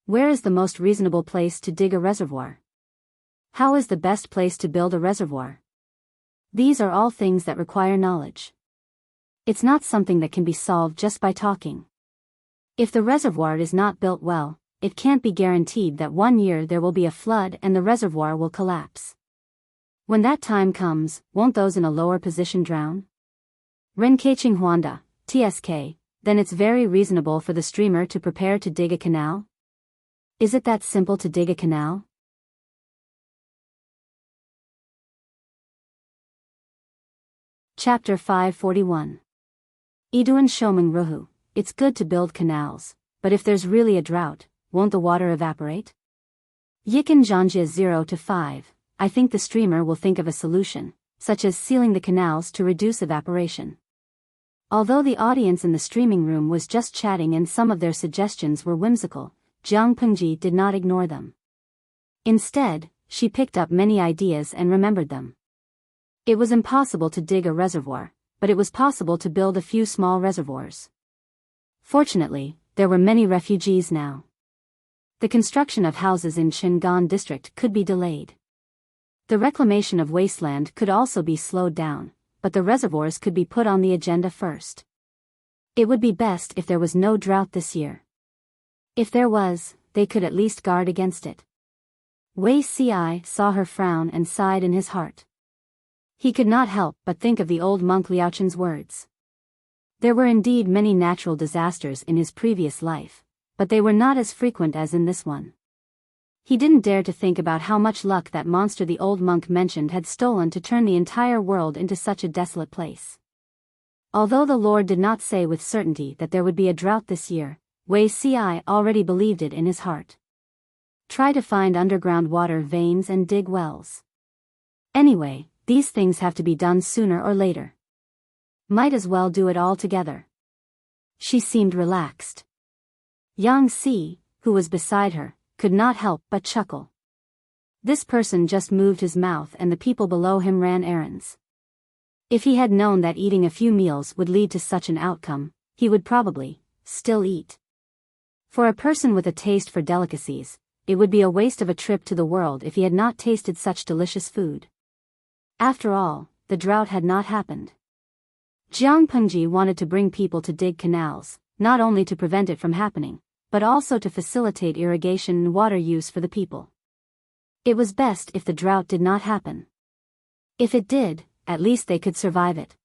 Where is the most reasonable place to dig a reservoir? How is the best place to build a reservoir? These are all things that require knowledge. It's not something that can be solved just by talking. If the reservoir is not built well, it can't be guaranteed that one year there will be a flood and the reservoir will collapse. When that time comes, won't those in a lower position drown? Renkaiching Huanda, TSK, then it's very reasonable for the streamer to prepare to dig a canal? Is it that simple to dig a canal? Chapter 541. Iduan Shomeng Ruhu, it's good to build canals, but if there's really a drought, won't the water evaporate? Yikan Zhangjia 0 to 5, I think the streamer will think of a solution, such as sealing the canals to reduce evaporation. Although the audience in the streaming room was just chatting and some of their suggestions were whimsical, Jiang Pengji did not ignore them. Instead, she picked up many ideas and remembered them. It was impossible to dig a reservoir, but it was possible to build a few small reservoirs. Fortunately, there were many refugees now. The construction of houses in Qingan district could be delayed. The reclamation of wasteland could also be slowed down, but the reservoirs could be put on the agenda first. It would be best if there was no drought this year. If there was, they could at least guard against it. Wei Ci saw her frown and sighed in his heart. He could not help but think of the old monk Liaochen's words. There were indeed many natural disasters in his previous life, but they were not as frequent as in this one. He didn't dare to think about how much luck that monster the old monk mentioned had stolen to turn the entire world into such a desolate place. Although the Lord did not say with certainty that there would be a drought this year, Wei Ci already believed it in his heart. Try to find underground water veins and dig wells. Anyway, these things have to be done sooner or later. Might as well do it all together. She seemed relaxed. Yang Si, who was beside her, could not help but chuckle. This person just moved his mouth and the people below him ran errands. If he had known that eating a few meals would lead to such an outcome, he would probably still eat. For a person with a taste for delicacies, it would be a waste of a trip to the world if he had not tasted such delicious food. After all, the drought had not happened. Jiang Pengji wanted to bring people to dig canals, not only to prevent it from happening, but also to facilitate irrigation and water use for the people. It was best if the drought did not happen. If it did, at least they could survive it.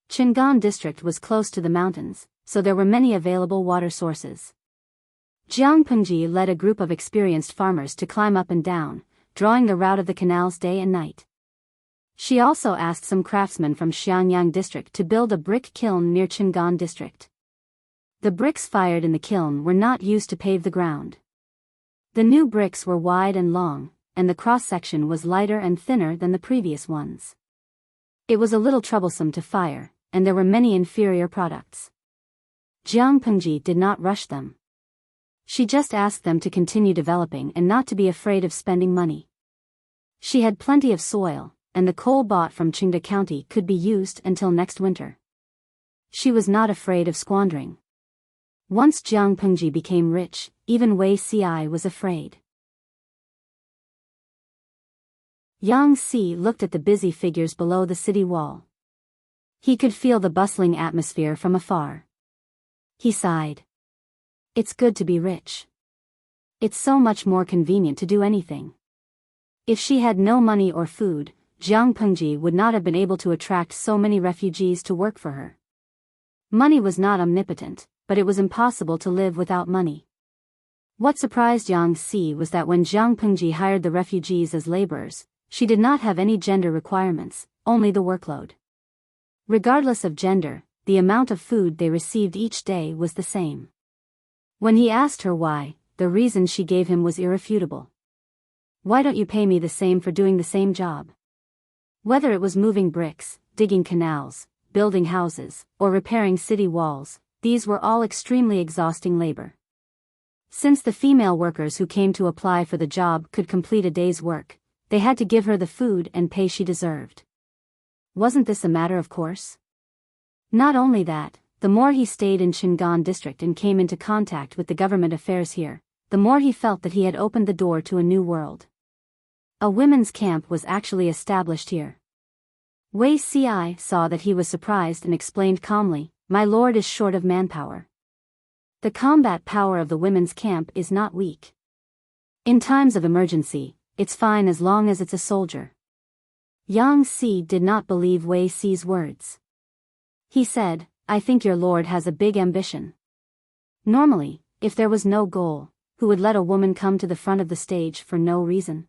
Qingan district was close to the mountains, so there were many available water sources. Jiang Pengji led a group of experienced farmers to climb up and down, drawing the route of the canals day and night. She also asked some craftsmen from Xiangyang district to build a brick kiln near Qingan district. The bricks fired in the kiln were not used to pave the ground. The new bricks were wide and long, and the cross-section was lighter and thinner than the previous ones. It was a little troublesome to fire, and there were many inferior products. Jiang Pengji did not rush them. She just asked them to continue developing and not to be afraid of spending money. She had plenty of soil, and the coal bought from Qingda County could be used until next winter. She was not afraid of squandering. Once Jiang Pengji became rich, even Wei Ci was afraid. Yang Si looked at the busy figures below the city wall. He could feel the bustling atmosphere from afar. He sighed. It's good to be rich. It's so much more convenient to do anything. If she had no money or food, Jiang Pengji would not have been able to attract so many refugees to work for her. Money was not omnipotent, but it was impossible to live without money. What surprised Yang Si was that when Jiang Pengji hired the refugees as laborers, she did not have any gender requirements, only the workload. Regardless of gender, the amount of food they received each day was the same. When he asked her why, the reason she gave him was irrefutable. Why don't you pay me the same for doing the same job? Whether it was moving bricks, digging canals, building houses, or repairing city walls, these were all extremely exhausting labor. Since the female workers who came to apply for the job could complete a day's work, they had to give her the food and pay she deserved. Wasn't this a matter of course? Not only that, the more he stayed in Qingan district and came into contact with the government affairs here, the more he felt that he had opened the door to a new world. A women's camp was actually established here. Wei Ci saw that he was surprised and explained calmly, "My lord is short of manpower. The combat power of the women's camp is not weak. In times of emergency, it's fine as long as it's a soldier." Yang Si did not believe Wei Ci's words. He said, "I think your lord has a big ambition." Normally, if there was no goal, who would let a woman come to the front of the stage for no reason?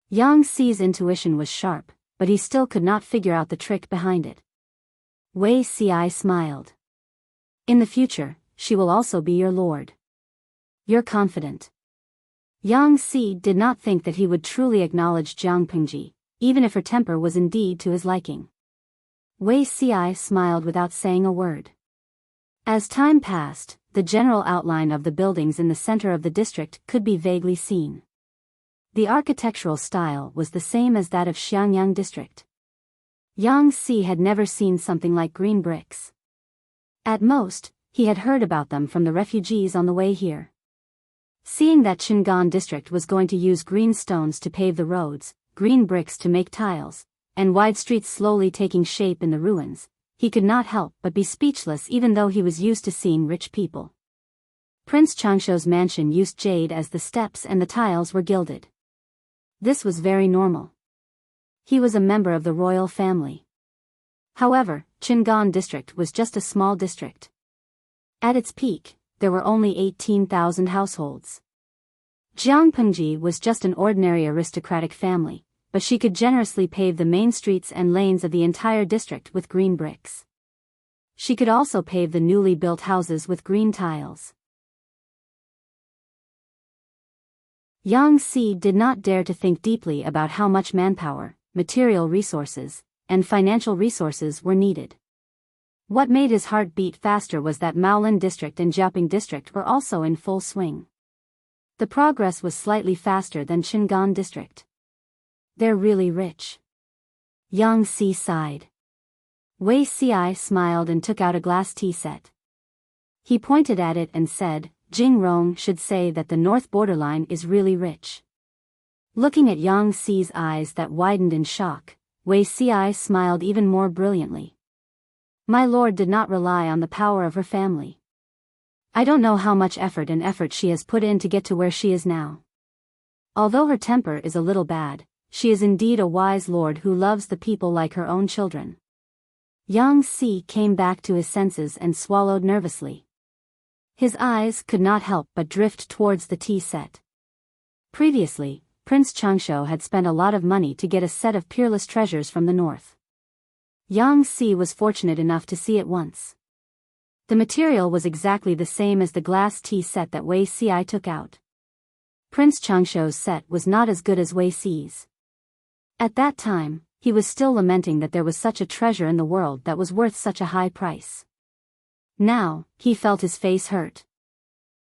Yang Si's intuition was sharp, but he still could not figure out the trick behind it. Wei Ci smiled. "In the future, she will also be your lord. You're confident." Yang Si did not think that he would truly acknowledge Jiang Pengji, even if her temper was indeed to his liking. Wei Ci smiled without saying a word. As time passed, the general outline of the buildings in the center of the district could be vaguely seen. The architectural style was the same as that of Xiangyang district. Yang Si had never seen something like green bricks. At most, he had heard about them from the refugees on the way here. Seeing that Qingan district was going to use green stones to pave the roads, green bricks to make tiles, and wide streets slowly taking shape in the ruins, he could not help but be speechless even though he was used to seeing rich people. Prince Changshuo's mansion used jade as the steps and the tiles were gilded. This was very normal. He was a member of the royal family. However, Qingan district was just a small district. At its peak, there were only 18,000 households. Jiang Pengji was just an ordinary aristocratic family, but she could generously pave the main streets and lanes of the entire district with green bricks. She could also pave the newly built houses with green tiles. Yang Si did not dare to think deeply about how much manpower, material resources, and financial resources were needed. What made his heart beat faster was that Maolin district and Jiaoping district were also in full swing. The progress was slightly faster than Qingan district. They're really rich. Yang Si sighed. Wei Ci smiled and took out a glass tea set. He pointed at it and said, "Jing Rong should say that the north borderline is really rich." Looking at Yang Si's eyes that widened in shock, Wei Ci smiled even more brilliantly. "My lord did not rely on the power of her family. I don't know how much effort she has put in to get to where she is now. Although her temper is a little bad, she is indeed a wise lord who loves the people like her own children." Yang Si came back to his senses and swallowed nervously. His eyes could not help but drift towards the tea set. Previously, Prince Changshuo had spent a lot of money to get a set of peerless treasures from the north. Yang Si was fortunate enough to see it once. The material was exactly the same as the glass tea set that Wei Ci took out. Prince Changshuo's set was not as good as Wei Ci's. At that time, he was still lamenting that there was such a treasure in the world that was worth such a high price. Now, he felt his face hurt.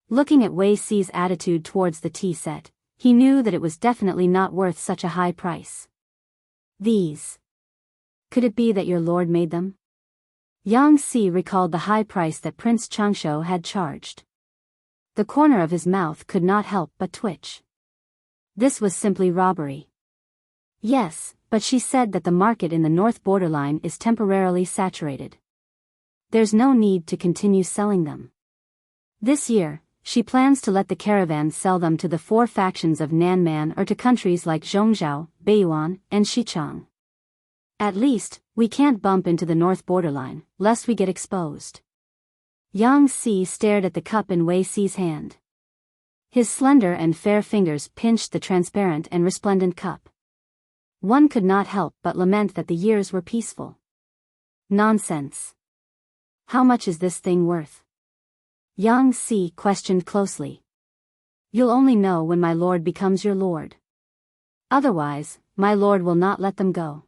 Looking at Wei Ci's attitude towards the tea set, he knew that it was definitely not worth such a high price. "These. Could it be that your lord made them?" Yang Si recalled the high price that Prince Changsho had charged. The corner of his mouth could not help but twitch. This was simply robbery. Yes, but she said that the market in the north borderline is temporarily saturated. There's no need to continue selling them. This year, she plans to let the caravan sell them to the 4 factions of Nanman or to countries like Zhongzhou, Beiyuan, and Xichang. At least, we can't bump into the north borderline, lest we get exposed. Yang Si stared at the cup in Wei Si's hand. His slender and fair fingers pinched the transparent and resplendent cup. One could not help but lament that the years were peaceful. Nonsense. How much is this thing worth? Yang Si questioned closely. You'll only know when my lord becomes your lord. Otherwise, my lord will not let them go.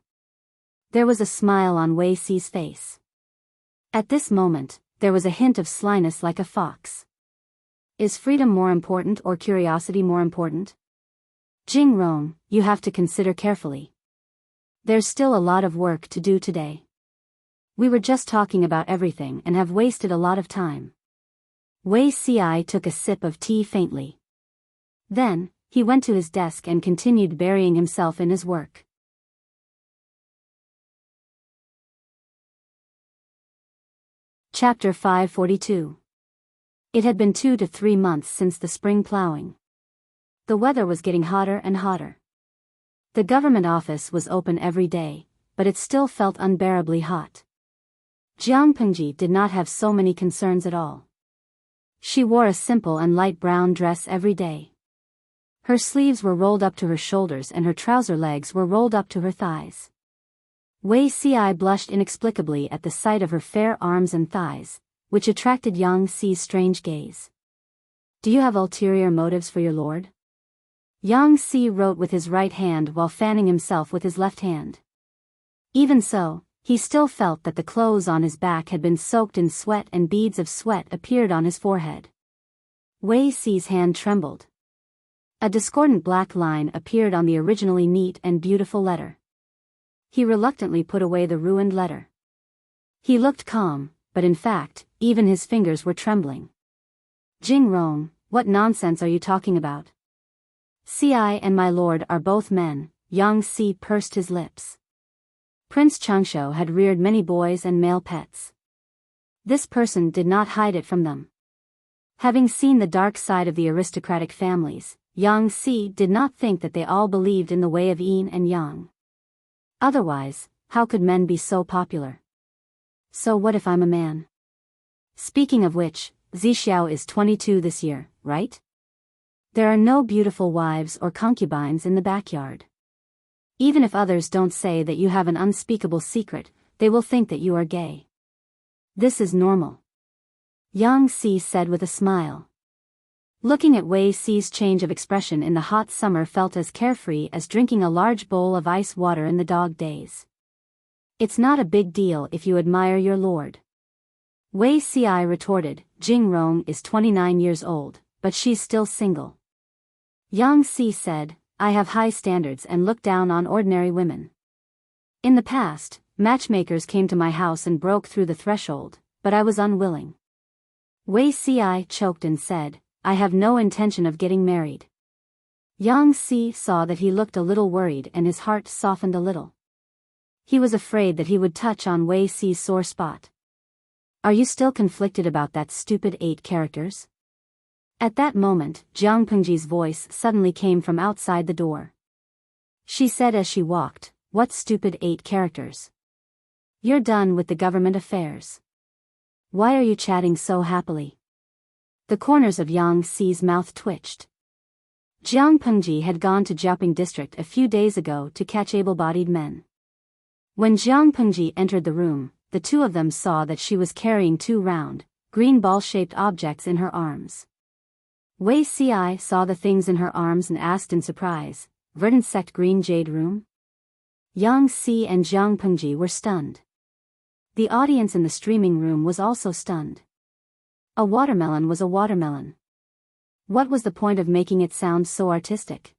There was a smile on Wei Si's face. At this moment, there was a hint of slyness like a fox. Is freedom more important or curiosity more important? Jing Rong, you have to consider carefully. There's still a lot of work to do today. We were just talking about everything and have wasted a lot of time. Wei Si took a sip of tea faintly. Then, he went to his desk and continued burying himself in his work. Chapter 542. It had been 2 to 3 months since the spring plowing. The weather was getting hotter and hotter. The government office was open every day, but it still felt unbearably hot. Jiang Pengji did not have so many concerns at all. She wore a simple and light brown dress every day. Her sleeves were rolled up to her shoulders and her trouser legs were rolled up to her thighs. Wei Si blushed inexplicably at the sight of her fair arms and thighs, which attracted Yang Si's strange gaze. Do you have ulterior motives for your lord? Yang Si wrote with his right hand while fanning himself with his left hand. Even so, he still felt that the clothes on his back had been soaked in sweat and beads of sweat appeared on his forehead. Wei Si's hand trembled. A discordant black line appeared on the originally neat and beautiful letter. He reluctantly put away the ruined letter. He looked calm, but in fact, even his fingers were trembling. Jing Rong, what nonsense are you talking about? Si and my lord are both men. Yang Si pursed his lips. Prince Changsho had reared many boys and male pets. This person did not hide it from them. Having seen the dark side of the aristocratic families, Yang Si did not think that they all believed in the way of yin and yang. Otherwise, how could men be so popular? So what if I'm a man? Speaking of which, Zixiao is 22 this year, right? There are no beautiful wives or concubines in the backyard. Even if others don't say that you have an unspeakable secret, they will think that you are gay. This is normal. Yang Si said with a smile. Looking at Wei Si's change of expression in the hot summer felt as carefree as drinking a large bowl of ice water in the dog days. It's not a big deal if you admire your lord. Wei Si retorted, Jing Rong is 29 years old, but she's still single. Yang Si said, I have high standards and look down on ordinary women. In the past, matchmakers came to my house and broke through the threshold, but I was unwilling. Wei Si choked and said, I have no intention of getting married. Yang Si saw that he looked a little worried and his heart softened a little. He was afraid that he would touch on Wei Si's sore spot. Are you still conflicted about that stupid 8 characters? At that moment, Jiang Pengji's voice suddenly came from outside the door. She said as she walked, what stupid 8 characters? You're done with the government affairs. Why are you chatting so happily? The corners of Yang Si's mouth twitched. Jiang Pengji had gone to Jiaoping district a few days ago to catch able-bodied men. When Jiang Pengji entered the room, the two of them saw that she was carrying 2 round, green ball-shaped objects in her arms. Wei Si saw the things in her arms and asked in surprise, Verdant Sect Green Jade Room? Yang Si and Jiang Pengji were stunned. The audience in the streaming room was also stunned. A watermelon was a watermelon. What was the point of making it sound so artistic?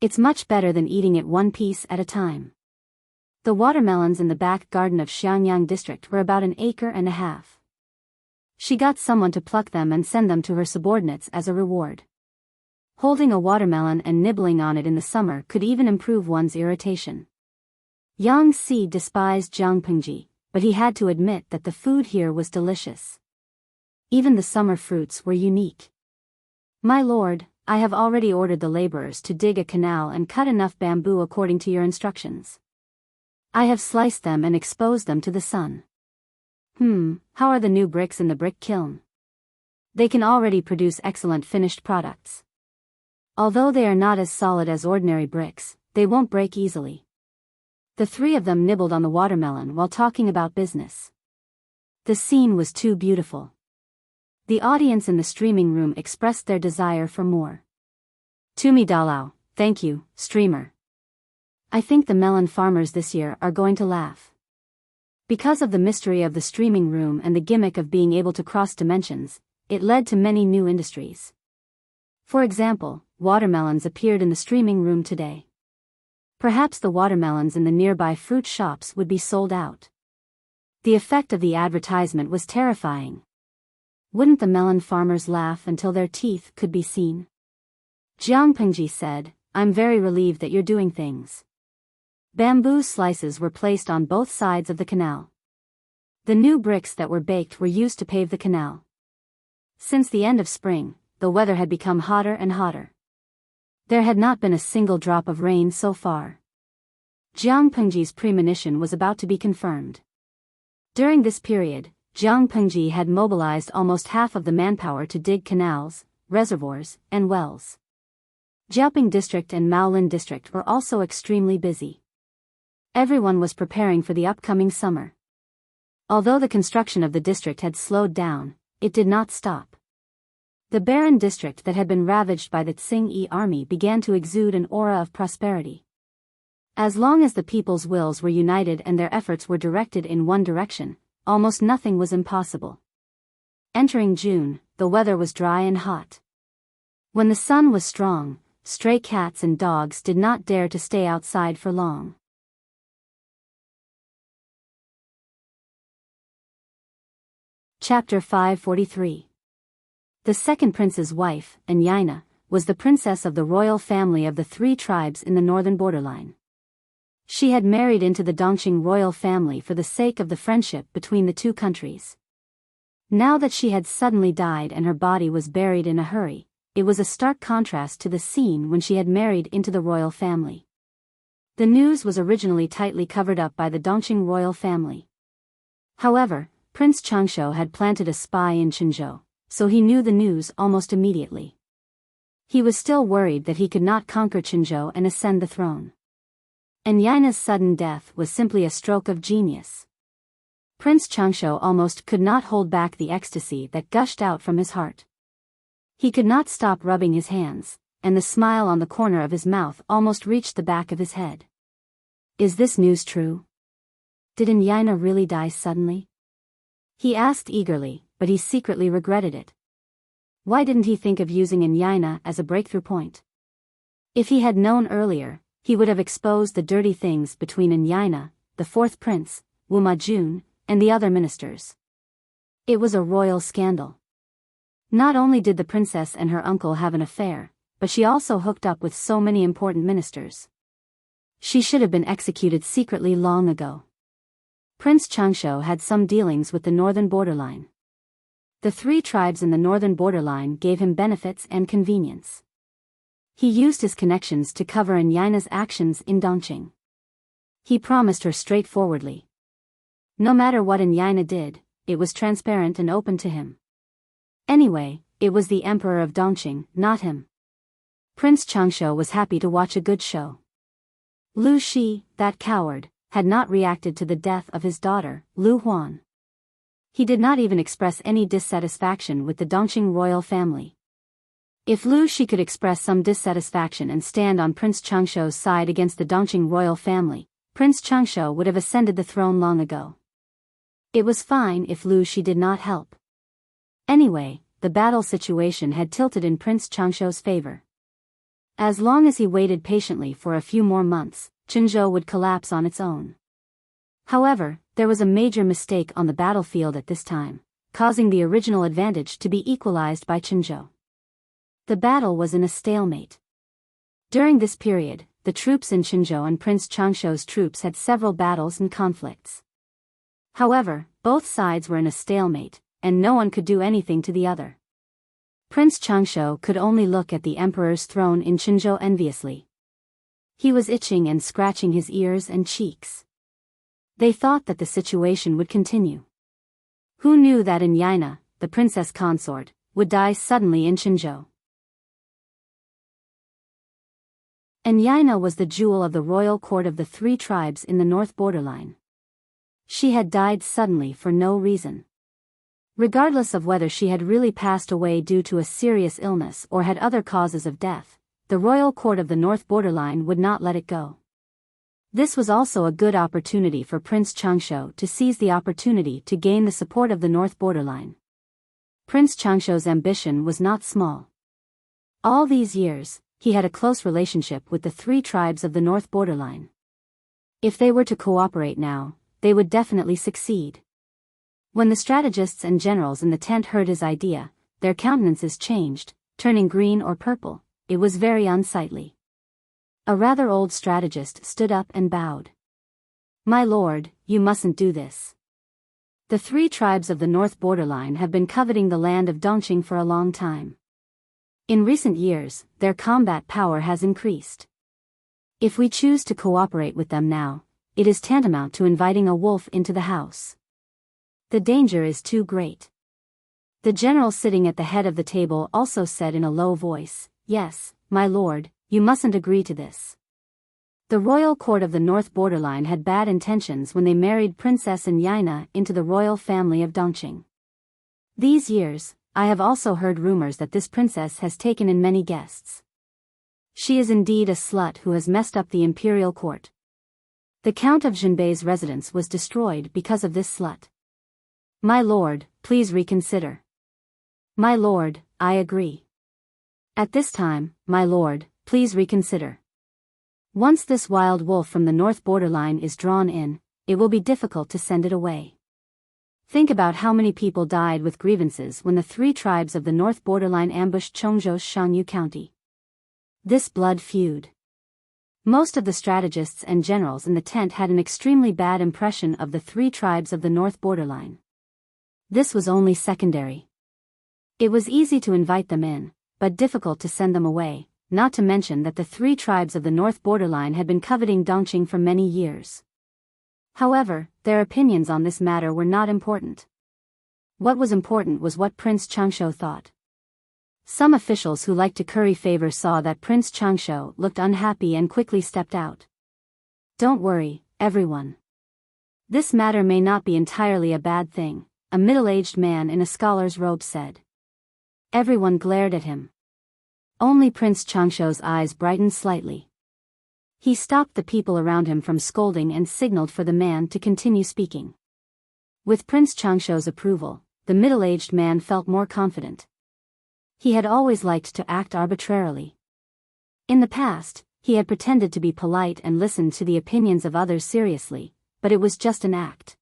It's much better than eating it one piece at a time. The watermelons in the back garden of Xiangyang district were about 1.5 acres. She got someone to pluck them and send them to her subordinates as a reward. Holding a watermelon and nibbling on it in the summer could even improve one's irritation. Yang Si despised Jiang Pengji, but he had to admit that the food here was delicious. Even the summer fruits were unique. My lord, I have already ordered the laborers to dig a canal and cut enough bamboo according to your instructions. I have sliced them and exposed them to the sun. How are the new bricks in the brick kiln? They can already produce excellent finished products. Although they are not as solid as ordinary bricks, they won't break easily. The three of them nibbled on the watermelon while talking about business. The scene was too beautiful. The audience in the streaming room expressed their desire for more. Tumi Dalao, thank you, streamer. I think the melon farmers this year are going to laugh. Because of the mystery of the streaming room and the gimmick of being able to cross dimensions, it led to many new industries. For example, watermelons appeared in the streaming room today. Perhaps the watermelons in the nearby fruit shops would be sold out. The effect of the advertisement was terrifying. Wouldn't the melon farmers laugh until their teeth could be seen? Jiang Pengji said, I'm very relieved that you're doing things. Bamboo slices were placed on both sides of the canal. The new bricks that were baked were used to pave the canal. Since the end of spring, the weather had become hotter and hotter. There had not been a single drop of rain so far. Jiang Pengji's premonition was about to be confirmed. During this period, Jiang Pengji had mobilized almost half of the manpower to dig canals, reservoirs, and wells. Jiaoping District and Maolin District were also extremely busy. Everyone was preparing for the upcoming summer. Although the construction of the district had slowed down, it did not stop. The barren district that had been ravaged by the Tsing-Yi army began to exude an aura of prosperity. As long as the people's wills were united and their efforts were directed in one direction, almost nothing was impossible. Entering June, the weather was dry and hot. When the sun was strong, stray cats and dogs did not dare to stay outside for long. Chapter 543. The second prince's wife, Anyina, was the princess of the royal family of the three tribes in the northern borderline. She had married into the Dongqing royal family for the sake of the friendship between the two countries. Now that she had suddenly died and her body was buried in a hurry, it was a stark contrast to the scene when she had married into the royal family. The news was originally tightly covered up by the Dongqing royal family. However, Prince Changshu had planted a spy in Qinzhou, so he knew the news almost immediately. He was still worried that he could not conquer Qinzhou and ascend the throne. Anyina's sudden death was simply a stroke of genius. Prince Changshu almost could not hold back the ecstasy that gushed out from his heart. He could not stop rubbing his hands, and the smile on the corner of his mouth almost reached the back of his head. Is this news true? Did Anyina really die suddenly? He asked eagerly, but he secretly regretted it. Why didn't he think of using Anyina as a breakthrough point? If he had known earlier, he would have exposed the dirty things between Anyina, the fourth prince, Wu Majun, and the other ministers. It was a royal scandal. Not only did the princess and her uncle have an affair, but she also hooked up with so many important ministers. She should have been executed secretly long ago. Prince Changshu had some dealings with the northern borderline. The three tribes in the northern borderline gave him benefits and convenience. He used his connections to cover Anyina's actions in Dongqing. He promised her straightforwardly. No matter what Anyina did, it was transparent and open to him. Anyway, it was the emperor of Dongqing, not him. Prince Changshu was happy to watch a good show. Lu Shi, that coward, had not reacted to the death of his daughter, Lu Huan. He did not even express any dissatisfaction with the Dongqing royal family. If Lu Shi could express some dissatisfaction and stand on Prince Changshu's side against the Dongqing royal family, Prince Changshu would have ascended the throne long ago. It was fine if Lu Shi did not help. Anyway, the battle situation had tilted in Prince Changshu's favor. As long as he waited patiently for a few more months, Qinzhou would collapse on its own. However, there was a major mistake on the battlefield at this time, causing the original advantage to be equalized by Chinzhou. The battle was in a stalemate. During this period, the troops in Chinzhou and Prince Changshou's troops had several battles and conflicts. However, both sides were in a stalemate, and no one could do anything to the other. Prince Changshou could only look at the emperor's throne in Chinzhou enviously. He was itching and scratching his ears and cheeks. They thought that the situation would continue. Who knew that in Yaina, the princess consort, would die suddenly in Chinzhou? And Yaina was the jewel of the royal court of the three tribes in the north borderline. She had died suddenly for no reason. Regardless of whether she had really passed away due to a serious illness or had other causes of death, the royal court of the north borderline would not let it go. This was also a good opportunity for Prince Changshou to seize the opportunity to gain the support of the north borderline. Prince Changshou's ambition was not small. All these years, he had a close relationship with the three tribes of the north borderline. If they were to cooperate now, they would definitely succeed. When the strategists and generals in the tent heard his idea, their countenances changed, turning green or purple. It was very unsightly. A rather old strategist stood up and bowed. "My lord, you mustn't do this. The three tribes of the north borderline have been coveting the land of Dongqing for a long time. In recent years, their combat power has increased. If we choose to cooperate with them now, it is tantamount to inviting a wolf into the house. The danger is too great." The general sitting at the head of the table also said in a low voice, "Yes, my lord, you mustn't agree to this. The royal court of the north borderline had bad intentions when they married Princess Yaina into the royal family of Dongqing. These years, I have also heard rumors that this princess has taken in many guests. She is indeed a slut who has messed up the imperial court. The Count of Jinbei's residence was destroyed because of this slut. My lord, please reconsider." "My lord, I agree. At this time, my lord, please reconsider. Once this wild wolf from the north borderline is drawn in, it will be difficult to send it away. Think about how many people died with grievances when the three tribes of the north borderline ambushed Chongzhou's Shangyu County. This blood feud. Most of the strategists and generals in the tent had an extremely bad impression of the three tribes of the north borderline. This was only secondary. It was easy to invite them in, but difficult to send them away, not to mention that the three tribes of the north borderline had been coveting Dongqing for many years. However, their opinions on this matter were not important. What was important was what Prince Changshou thought. Some officials who liked to curry favor saw that Prince Changshou looked unhappy and quickly stepped out. "Don't worry, everyone. This matter may not be entirely a bad thing," a middle-aged man in a scholar's robe said. Everyone glared at him. Only Prince Changshou's eyes brightened slightly. He stopped the people around him from scolding and signaled for the man to continue speaking. With Prince Changshou's approval, the middle-aged man felt more confident. He had always liked to act arbitrarily. In the past, he had pretended to be polite and listened to the opinions of others seriously, but it was just an act.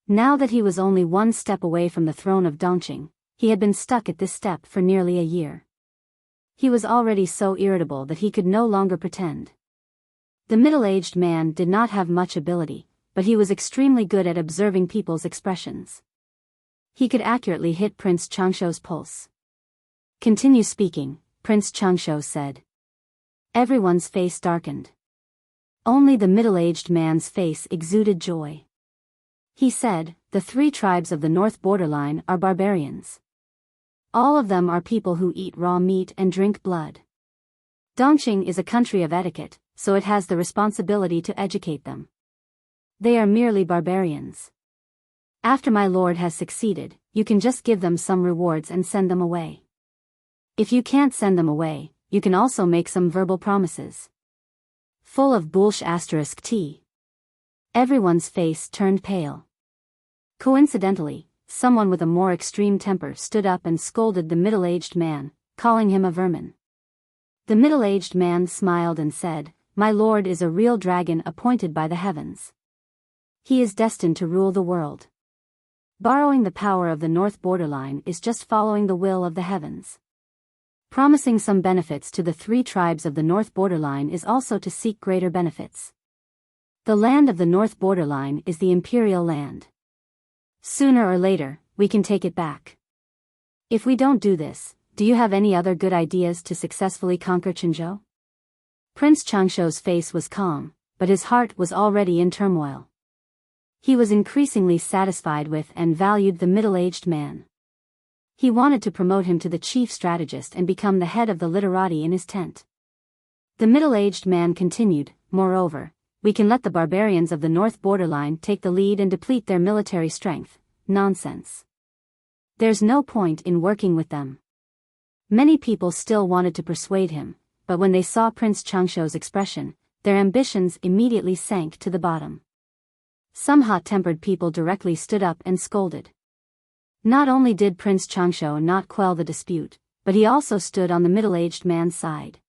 Now that he was only one step away from the throne of Dongqing, he had been stuck at this step for nearly a year. He was already so irritable that he could no longer pretend. The middle-aged man did not have much ability, but he was extremely good at observing people's expressions. He could accurately hit Prince Changshou's pulse. "Continue speaking," Prince Changshou said. Everyone's face darkened. Only the middle-aged man's face exuded joy. He said, "The three tribes of the north borderline are barbarians. All of them are people who eat raw meat and drink blood. Dongqing is a country of etiquette, so it has the responsibility to educate them. They are merely barbarians. After my lord has succeeded, you can just give them some rewards and send them away. If you can't send them away, you can also make some verbal promises." Full of **T. Everyone's face turned pale. Coincidentally, someone with a more extreme temper stood up and scolded the middle-aged man, calling him a vermin. The middle-aged man smiled and said, my lord is a real dragon appointed by the heavens. He is destined to rule the world. Borrowing the power of the north borderline is just following the will of the heavens. Promising some benefits to the 3 tribes of the north borderline is also to seek greater benefits. The land of the north borderline is the imperial land. Sooner or later, we can take it back. If we don't do this, do you have any other good ideas to successfully conquer Qinzhou? Prince Changshuo's face was calm, but his heart was already in turmoil. He was increasingly satisfied with and valued the middle-aged man. He wanted to promote him to the chief strategist and become the head of the literati in his tent. The middle-aged man continued, moreover, we can let the barbarians of the north borderline take the lead and deplete their military strength. Nonsense. There's no point in working with them. Many people still wanted to persuade him, but when they saw Prince Changshuo's expression, their ambitions immediately sank to the bottom. Some hot-tempered people directly stood up and scolded. Not only did Prince Changshuo not quell the dispute, but he also stood on the middle-aged man's side.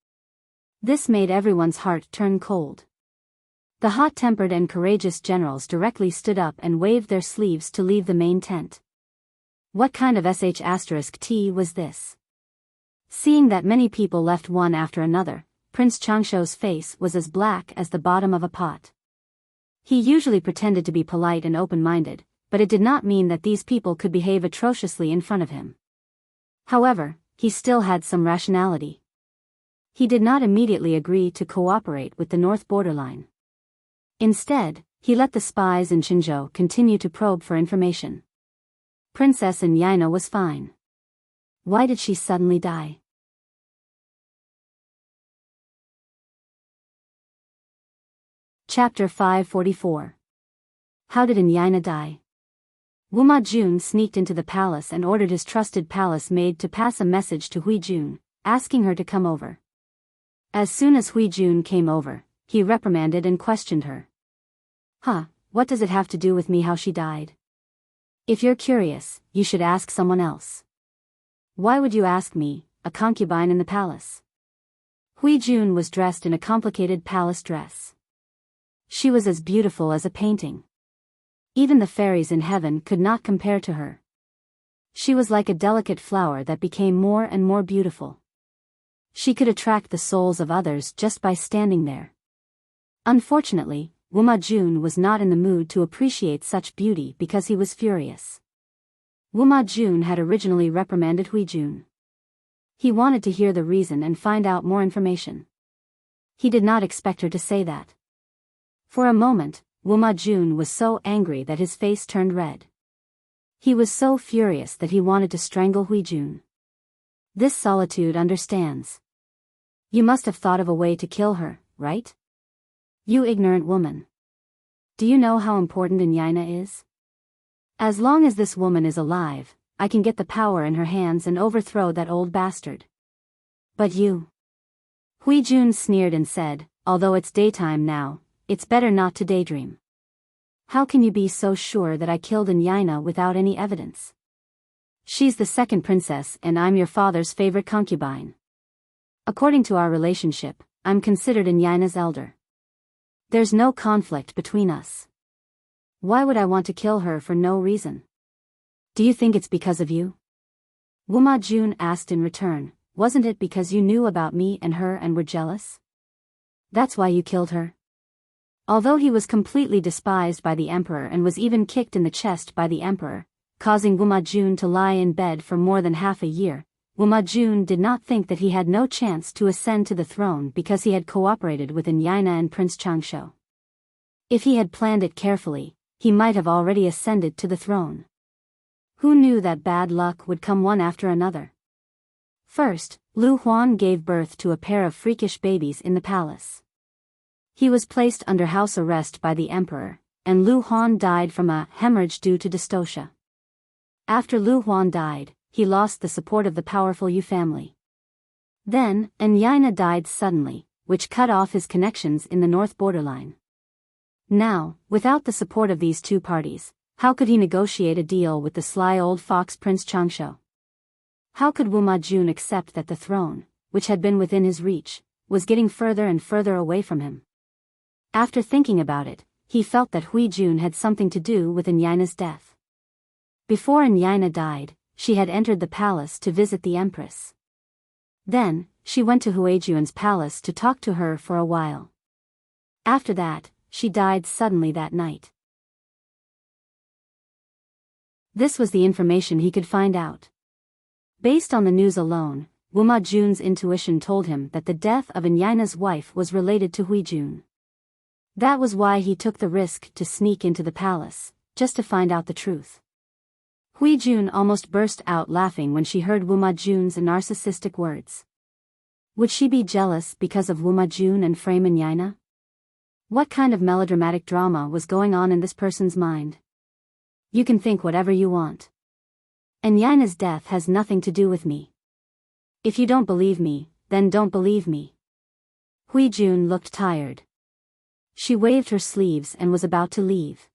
This made everyone's heart turn cold. The hot-tempered and courageous generals directly stood up and waved their sleeves to leave the main tent. What kind of sh*t was this? Seeing that many people left one after another, Prince Changshuo's face was as black as the bottom of a pot. He usually pretended to be polite and open-minded, but it did not mean that these people could behave atrociously in front of him. However, he still had some rationality. He did not immediately agree to cooperate with the north borderline. Instead, he let the spies in Qinzhou continue to probe for information. Princess Yaina was fine. Why did she suddenly die? Chapter 544. How did Yaina die? Wu Majun sneaked into the palace and ordered his trusted palace maid to pass a message to Hui Jun, asking her to come over. As soon as Hui Jun came over, he reprimanded and questioned her. What does it have to do with me how she died? If you're curious, you should ask someone else. Why would you ask me, a concubine in the palace? Hui Jun was dressed in a complicated palace dress. She was as beautiful as a painting. Even the fairies in heaven could not compare to her. She was like a delicate flower that became more and more beautiful. She could attract the souls of others just by standing there. Unfortunately, Wu Majun was not in the mood to appreciate such beauty because he was furious. Wu Majun had originally reprimanded Hui Jun. He wanted to hear the reason and find out more information. He did not expect her to say that. For a moment, Wu Majun was so angry that his face turned red. He was so furious that he wanted to strangle Hui Jun. This solitude understands. You must have thought of a way to kill her, right? You ignorant woman. Do you know how important Yaina is? As long as this woman is alive, I can get the power in her hands and overthrow that old bastard. But you. Hui Jun sneered and said, although it's daytime now, it's better not to daydream. How can you be so sure that I killed Yaina without any evidence? She's the second princess and I'm your father's favorite concubine. According to our relationship, I'm considered Yaina's elder. There's no conflict between us. Why would I want to kill her for no reason? Do you think it's because of you? Wu Majun asked in return, wasn't it because you knew about me and her and were jealous? That's why you killed her? Although he was completely despised by the emperor and was even kicked in the chest by the emperor, causing Wu Majun to lie in bed for more than half a year, Wu Majun did not think that he had no chance to ascend to the throne because he had cooperated with Yaina and Prince Changshuo. If he had planned it carefully, he might have already ascended to the throne. Who knew that bad luck would come one after another? First, Lu Huan gave birth to a pair of freakish babies in the palace. He was placed under house arrest by the emperor, and Lu Huan died from a hemorrhage due to dystocia. After Lu Huan died, he lost the support of the powerful Yu family. Then, Yaina died suddenly, which cut off his connections in the north borderline. Now, without the support of these two parties, how could he negotiate a deal with the sly old fox Prince Changshuo? How could Wu Majun accept that the throne, which had been within his reach, was getting further and further away from him. After thinking about it, he felt that Hui Jun had something to do with Anyaina's death. Before Anyaina died, she had entered the palace to visit the empress. Then, she went to Huijun's palace to talk to her for a while. After that, she died suddenly that night. This was the information he could find out. Based on the news alone, Wuma Jun's intuition told him that the death of Anyaina's wife was related to Hui Jun. That was why he took the risk to sneak into the palace, just to find out the truth. Hui Jun almost burst out laughing when she heard Wuma Jun's narcissistic words. Would she be jealous because of Wuma Jun and Frame Anyaina? What kind of melodramatic drama was going on in this person's mind? You can think whatever you want. Anyaina's death has nothing to do with me. If you don't believe me, then don't believe me. Hui Jun looked tired. She waved her sleeves and was about to leave.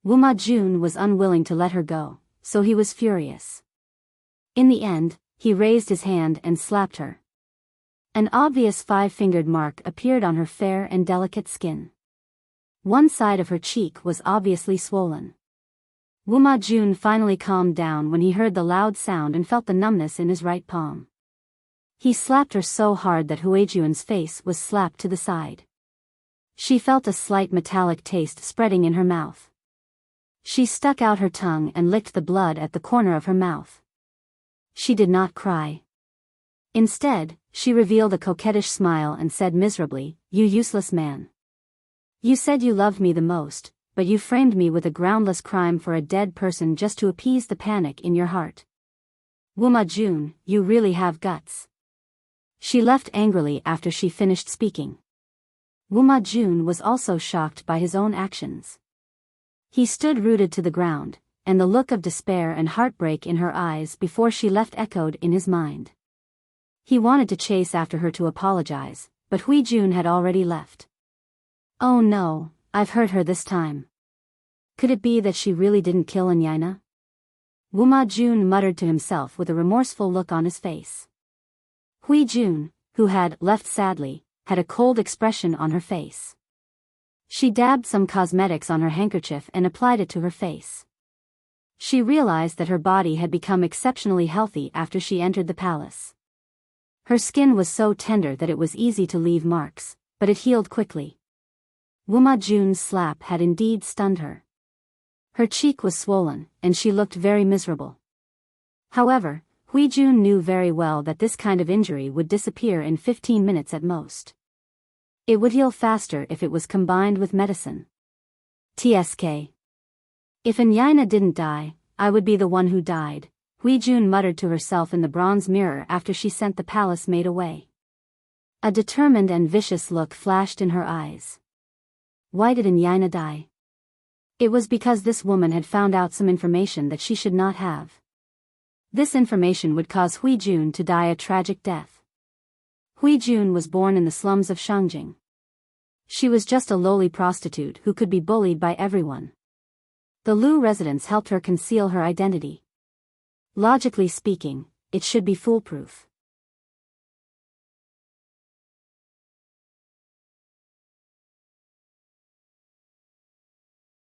Wuma Jun was unwilling to let her go, so he was furious. In the end, he raised his hand and slapped her. An obvious five-fingered mark appeared on her fair and delicate skin. One side of her cheek was obviously swollen. Wuma Jun finally calmed down when he heard the loud sound and felt the numbness in his right palm. He slapped her so hard that Huijun's face was slapped to the side. She felt a slight metallic taste spreading in her mouth. She stuck out her tongue and licked the blood at the corner of her mouth. She did not cry. Instead, she revealed a coquettish smile and said miserably, "You useless man. You said you loved me the most, but you framed me with a groundless crime for a dead person just to appease the panic in your heart. Wuma Jun, you really have guts." She left angrily after she finished speaking. Wuma Jun was also shocked by his own actions. He stood rooted to the ground, and the look of despair and heartbreak in her eyes before she left echoed in his mind. He wanted to chase after her to apologize, but Hui Jun had already left. Oh no, I've hurt her this time. Could it be that she really didn't kill Anyaina? Wuma Jun muttered to himself with a remorseful look on his face. Hui Jun, who had left sadly, had a cold expression on her face. She dabbed some cosmetics on her handkerchief and applied it to her face. She realized that her body had become exceptionally healthy after she entered the palace. Her skin was so tender that it was easy to leave marks, but it healed quickly. Wuma Jun's slap had indeed stunned her. Her cheek was swollen, and she looked very miserable. However, Hui Jun knew very well that this kind of injury would disappear in 15 minutes at most. It would heal faster if it was combined with medicine. TSK. If Anyaina didn't die, I would be the one who died, Hui Jun muttered to herself in the bronze mirror after she sent the palace maid away. A determined and vicious look flashed in her eyes. Why did Anyaina die? It was because this woman had found out some information that she should not have. This information would cause Hui Jun to die a tragic death. Hui Jun was born in the slums of Shangjing. She was just a lowly prostitute who could be bullied by everyone. The Lu residents helped her conceal her identity. Logically speaking, it should be foolproof.